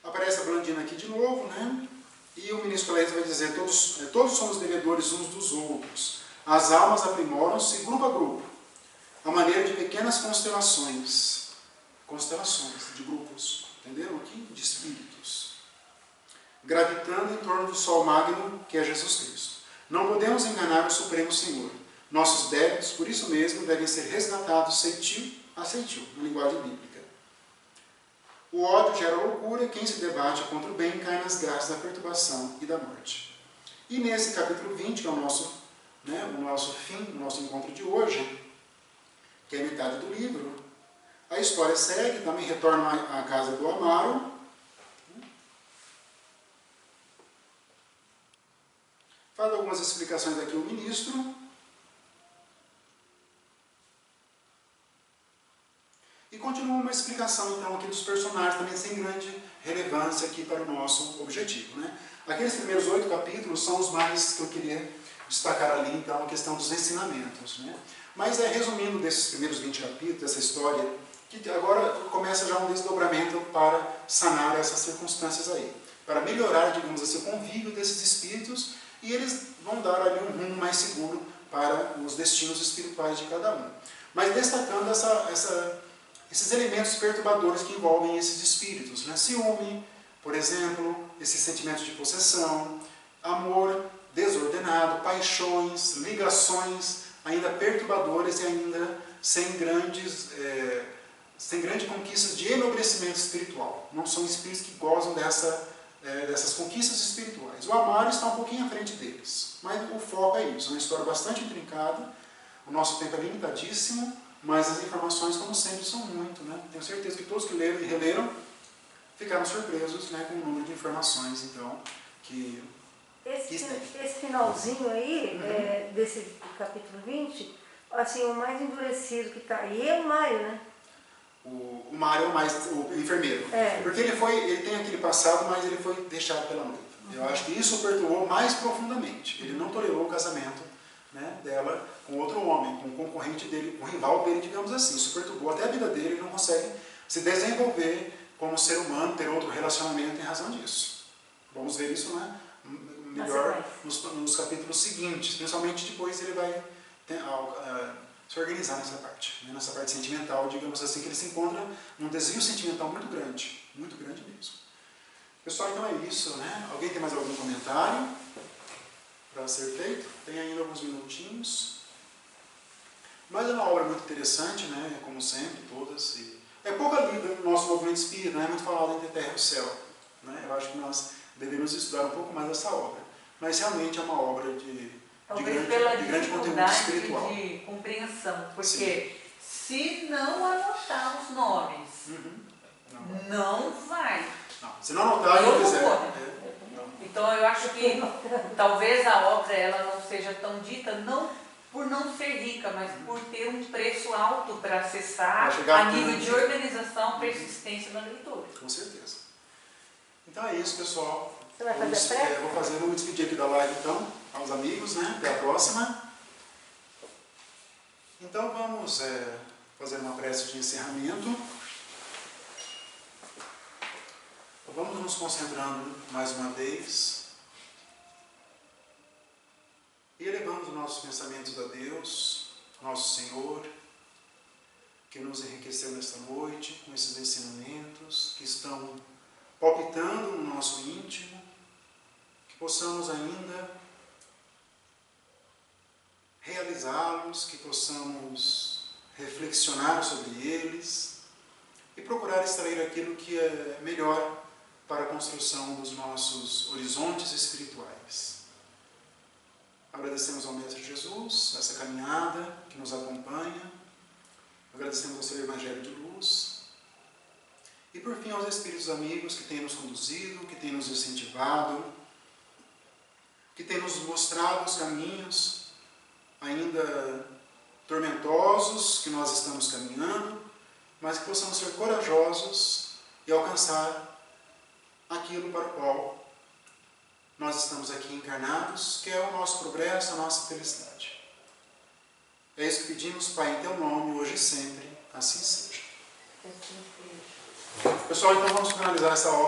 Aparece a Blandina aqui de novo, né? E o ministro Clarence vai dizer, todos somos devedores uns dos outros. As almas aprimoram-se grupo a grupo, a maneira de pequenas constelações de grupos, entenderam aqui? De espíritos, gravitando em torno do Sol Magno, que é Jesus Cristo. Não podemos enganar o Supremo Senhor. Nossos débitos, por isso mesmo, devem ser resgatados ceitil a ceitil, na linguagem bíblica. O ódio gera loucura, quem se debate contra o bem cai nas graças da perturbação e da morte. E nesse capítulo 20, que é o nosso fim, o nosso encontro de hoje, que é a metade do livro, a história segue, também retorna à casa do Amaro. Faz algumas explicações aqui o ministro. E continua uma explicação, então, aqui dos personagens, também sem grande relevância aqui para o nosso objetivo. Né? Aqueles primeiros 8 capítulos são os mais que eu queria destacar ali, então, a questão dos ensinamentos. Né? Mas, resumindo desses primeiros 20 capítulos, dessa história, que agora começa já um desdobramento para sanar essas circunstâncias aí. Para melhorar, digamos assim, o convívio desses espíritos, e eles vão dar ali um rumo mais seguro para os destinos espirituais de cada um. Mas destacando esses elementos perturbadores que envolvem esses espíritos. Né? Ciúme, por exemplo, esses sentimentos de possessão, amor desordenado, paixões, ligações ainda perturbadoras e ainda sem grande conquistas de enobrecimento espiritual. Não são espíritos que gozam dessas conquistas espirituais. O Amaro está um pouquinho à frente deles, mas o foco é isso. É uma história bastante intrincada, o nosso tempo é limitadíssimo, mas as informações, como sempre, são muito. Né? Tenho certeza que todos que leram e releram ficaram surpresos, né, com o número de informações, então, que esse finalzinho aí, desse capítulo 20, assim, o mais endurecido que está aí é o Mário, né? O Mário é o enfermeiro. Porque ele tem aquele passado, mas ele foi deixado pela noiva. Eu acho que isso o perturbou mais profundamente. Ele não tolerou o casamento, né, dela com outro homem, com um concorrente dele, um rival dele, digamos assim. Isso perturbou até a vida dele, ele não consegue se desenvolver como ser humano, ter outro relacionamento em razão disso. Vamos ver isso, né, melhor nos capítulos seguintes, principalmente depois ele vai se organizar nessa parte, né, nessa parte sentimental, digamos assim, que ele se encontra num desvio sentimental muito grande mesmo. Pessoal, então é isso, né? Alguém tem mais algum comentário para ser feito? Tem ainda alguns minutinhos. Mas é uma obra muito interessante, né? Como sempre, todas. E é pouco lida no nosso movimento espírita, não é muito falado entre terra e céu. Né? Eu acho que nós deveríamos estudar um pouco mais essa obra. Mas realmente é uma obra de grande conteúdo espiritual. De compreensão, porque se não anotar os nomes Não vai. Não. Se não anotar, eu Eu quiser. concordo. Então eu acho que talvez a obra ela não seja tão dita, não por não ser rica, mas por ter um preço alto para acessar, Vai chegar a nível tanto. de organização, persistência na leitura. Com certeza. Então é isso, pessoal. Você vai fazer a prece? Vamos despedir aqui da live, então, aos amigos, né? Até a próxima. Então vamos fazer uma prece de encerramento. Vamos nos concentrando mais uma vez e elevando os nossos pensamentos a Deus, nosso Senhor, que nos enriqueceu nesta noite com esses ensinamentos que estão palpitando no nosso íntimo, que possamos ainda realizá-los, que possamos reflexionar sobre eles e procurar extrair aquilo que é melhor para a construção dos nossos horizontes espirituais. Agradecemos ao Mestre Jesus essa caminhada que nos acompanha, agradecemos ao seu Evangelho de Luz e, por fim, aos Espíritos amigos que têm nos conduzido, que têm nos incentivado, que têm nos mostrado os caminhos ainda tormentosos que nós estamos caminhando, mas que possamos ser corajosos e alcançar aquilo para o qual nós estamos aqui encarnados, que é o nosso progresso, a nossa felicidade. É isso que pedimos, Pai, em Teu nome, hoje e sempre, assim seja. Pessoal, então vamos finalizar essa obra.